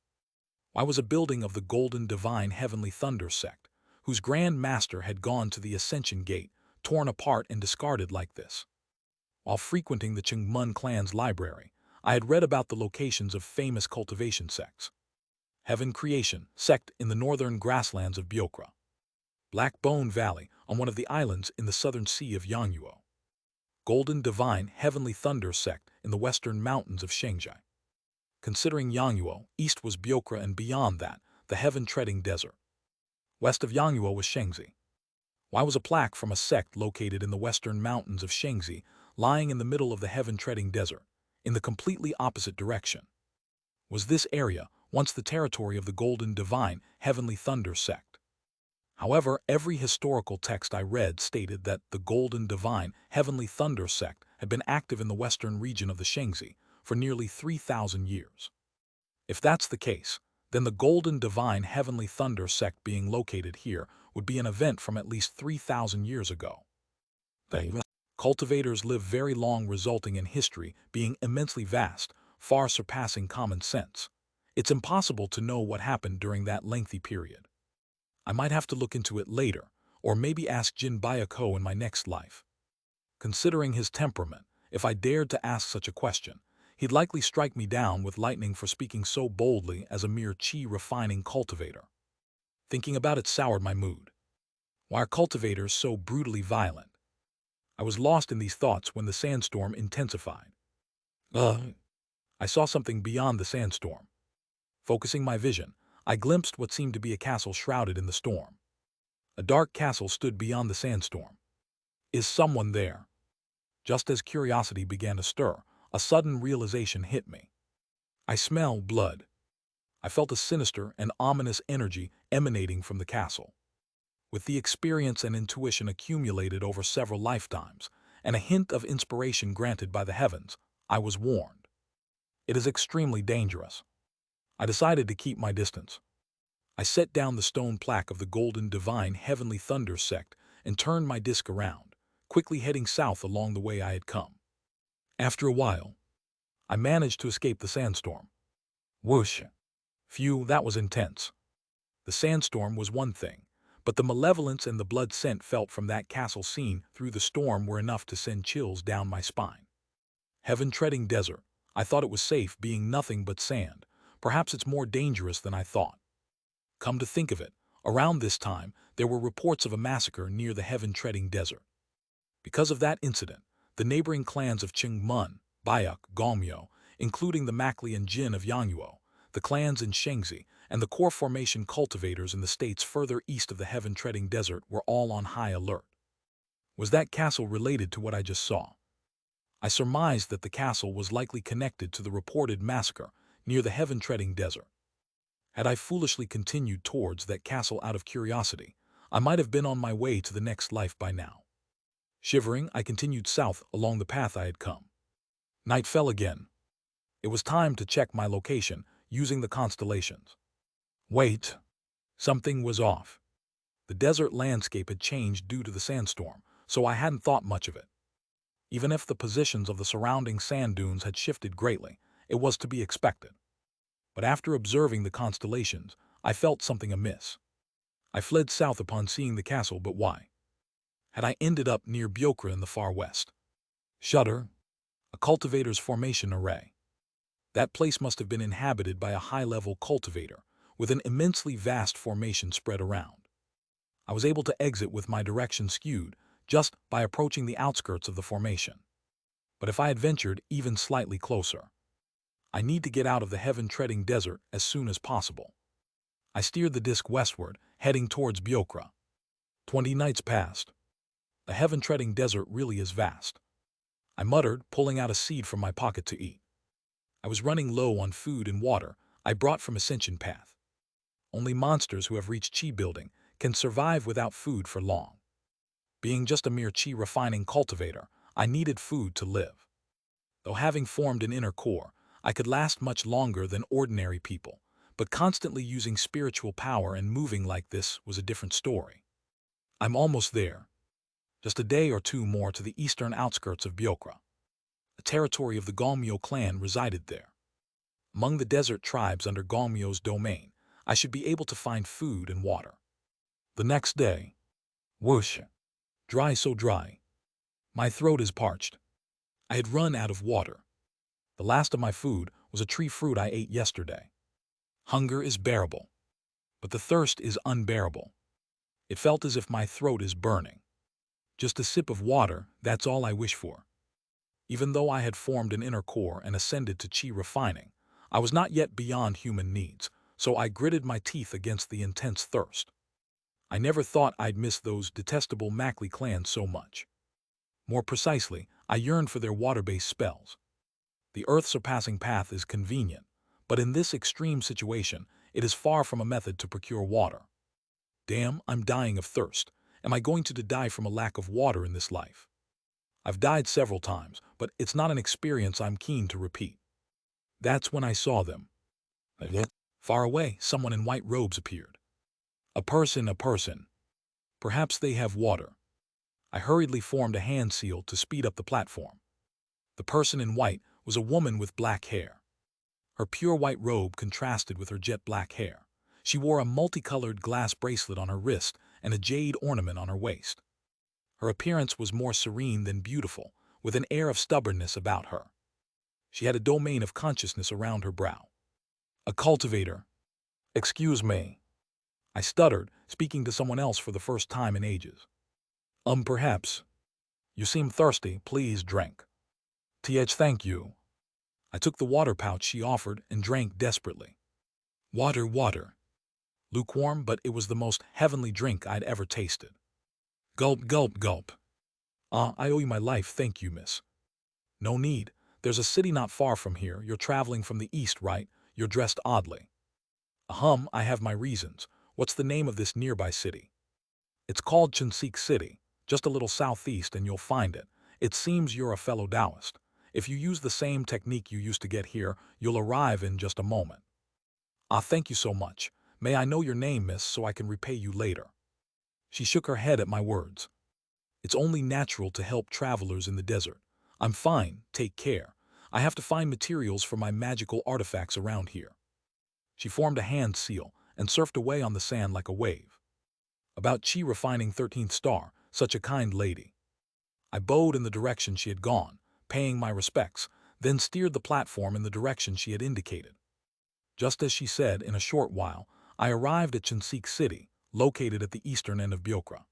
Why was a building of the Golden Divine Heavenly Thunder Sect, whose Grand Master had gone to the Ascension Gate, torn apart and discarded like this? While frequenting the Chungmun clan's library, I had read about the locations of famous cultivation sects. Heaven Creation sect in the northern grasslands of Biokra. Black Bone Valley on one of the islands in the southern sea of Yangyuo. Golden Divine Heavenly Thunder sect in the western mountains of Shengjai. Considering Yangyuo, east was Biokra and beyond that, the heaven-treading desert. West of Yangyuo was Shengzi. Why was a plaque from a sect located in the western mountains of Shengzi lying in the middle of the heaven-treading desert, in the completely opposite direction? Was this area once the territory of the Golden Divine Heavenly Thunder sect? However, every historical text I read stated that the Golden Divine Heavenly Thunder sect had been active in the western region of the Shengzi for nearly 3,000 years. If that's the case, then the Golden Divine Heavenly Thunder sect being located here would be an event from at least 3,000 years ago. Cultivators live very long, resulting in history being immensely vast, far surpassing common sense. It's impossible to know what happened during that lengthy period. I might have to look into it later, or maybe ask Jin Byako in my next life. Considering his temperament, if I dared to ask such a question, he'd likely strike me down with lightning for speaking so boldly as a mere chi-refining cultivator. Thinking about it soured my mood. Why are cultivators so brutally violent? I was lost in these thoughts when the sandstorm intensified. I saw something beyond the sandstorm. Focusing my vision, I glimpsed what seemed to be a castle shrouded in the storm. A dark castle stood beyond the sandstorm. Is someone there? Just as curiosity began to stir, a sudden realization hit me. I smell blood. I felt a sinister and ominous energy emanating from the castle. With the experience and intuition accumulated over several lifetimes, and a hint of inspiration granted by the heavens, I was warned. It is extremely dangerous. I decided to keep my distance. I set down the stone plaque of the Golden Divine Heavenly Thunder sect and turned my disc around, quickly heading south along the way I had come. After a while, I managed to escape the sandstorm. Whoosh! Phew, that was intense. The sandstorm was one thing, but the malevolence and the blood scent felt from that castle scene through the storm were enough to send chills down my spine. Heaven-treading desert. I thought it was safe being nothing but sand. Perhaps it's more dangerous than I thought. Come to think of it, around this time, there were reports of a massacre near the heaven-treading desert. Because of that incident, the neighboring clans of Chingmun, Bayuk, Gomyo, including the Makli and Jin of Yangguo, the clans in Shengzi, and the core formation cultivators in the states further east of the heaven-treading desert were all on high alert. Was that castle related to what I just saw? I surmised that the castle was likely connected to the reported massacre near the heaven-treading desert. Had I foolishly continued towards that castle out of curiosity, I might have been on my way to the next life by now. Shivering, I continued south along the path I had come. Night fell again. It was time to check my location using the constellations. Wait. Something was off. The desert landscape had changed due to the sandstorm, so I hadn't thought much of it. Even if the positions of the surrounding sand dunes had shifted greatly, it was to be expected. But after observing the constellations, I felt something amiss. I fled south upon seeing the castle, but why? Had I ended up near Byokra in the far west? Shudder. A cultivator's formation array. That place must have been inhabited by a high-level cultivator, with an immensely vast formation spread around. I was able to exit with my direction skewed, just by approaching the outskirts of the formation. But if I had ventured even slightly closer, I need to get out of the heaven-treading desert as soon as possible. I steered the disc westward, heading towards Byokra. 20 nights passed. The heaven-treading desert really is vast. I muttered, pulling out a seed from my pocket to eat. I was running low on food and water I brought from Ascension Path. Only monsters who have reached chi building can survive without food for long. Being just a mere chi refining cultivator, I needed food to live. Though having formed an inner core, I could last much longer than ordinary people, but constantly using spiritual power and moving like this was a different story. I'm almost there. Just a day or two more to the eastern outskirts of Byokra. A territory of the Gomyo clan resided there. Among the desert tribes under Gomyo's domain, I should be able to find food and water. The next day. Whoosh. Dry, so dry. My throat is parched. I had run out of water. The last of my food was a tree fruit I ate yesterday. Hunger is bearable, but the thirst is unbearable. It felt as if my throat is burning. Just a sip of water, that's all I wish for. Even though I had formed an inner core and ascended to chi refining, I was not yet beyond human needs, so I gritted my teeth against the intense thirst. I never thought I'd miss those detestable Makli clans so much. More precisely, I yearned for their water-based spells. The earth-surpassing path is convenient, but in this extreme situation, it is far from a method to procure water. Damn, I'm dying of thirst. Am I going to die from a lack of water in this life? I've died several times, but it's not an experience I'm keen to repeat. That's when I saw them. Far away, someone in white robes appeared. A person. Perhaps they have water. I hurriedly formed a hand seal to speed up the platform. The person in white was a woman with black hair. Her pure white robe contrasted with her jet black hair. She wore a multicolored glass bracelet on her wrist and a jade ornament on her waist. Her appearance was more serene than beautiful, with an air of stubbornness about her. She had a domain of consciousness around her brow. A cultivator. Excuse me. I stuttered, speaking to someone else for the first time in ages. Perhaps. You seem thirsty, please drink. Thank you. I took the water pouch she offered and drank desperately. Water. Lukewarm, but it was the most heavenly drink I'd ever tasted. Gulp. I owe you my life, thank you, miss. No need, There's a city not far from here. You're traveling from the east, right? You're dressed oddly. I have my reasons. What's the name of this nearby city? It's called Chinseek City, just a little southeast and you'll find it. It seems you're a fellow Taoist. If you use the same technique you used to get here, you'll arrive in just a moment. Ah, thank you so much. May I know your name, miss, so I can repay you later? She shook her head at my words. It's only natural to help travelers in the desert. I'm fine, take care. I have to find materials for my magical artifacts around here. She formed a hand seal and surfed away on the sand like a wave. About Chi refining 13th star, such a kind lady. I bowed in the direction she had gone, paying my respects, then steered the platform in the direction she had indicated. Just as she said, in a short while, I arrived at Chinseek City, located at the eastern end of Byokra.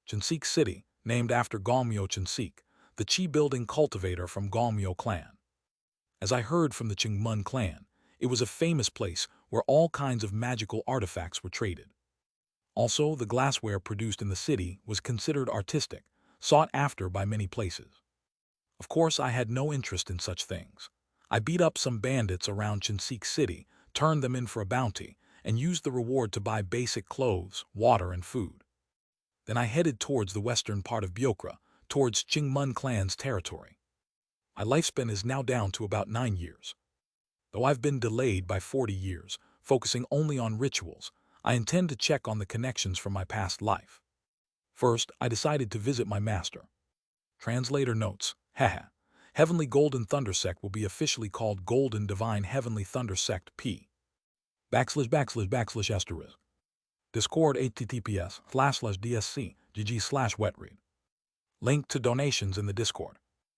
Chinseek City, named after Galmyo Chinseek, the Chi-building cultivator from Galmyo clan. As I heard from the Chingmun clan, it was a famous place where all kinds of magical artifacts were traded. Also, the glassware produced in the city was considered artistic, sought after by many places. Of course, I had no interest in such things. I beat up some bandits around Chinseek City, turned them in for a bounty, and used the reward to buy basic clothes, water, and food. Then I headed towards the western part of Byokra, towards Chingmun clan's territory. My lifespan is now down to about 9 years. Though I've been delayed by 40 years, focusing only on rituals, I intend to check on the connections from my past life. First, I decided to visit my master. Translator notes, haha. Heavenly Golden Thunder Sect will be officially called Golden Divine Heavenly Thunder Sect P. // Discord https //dsc gg/wetread. Link to donations in the Discord.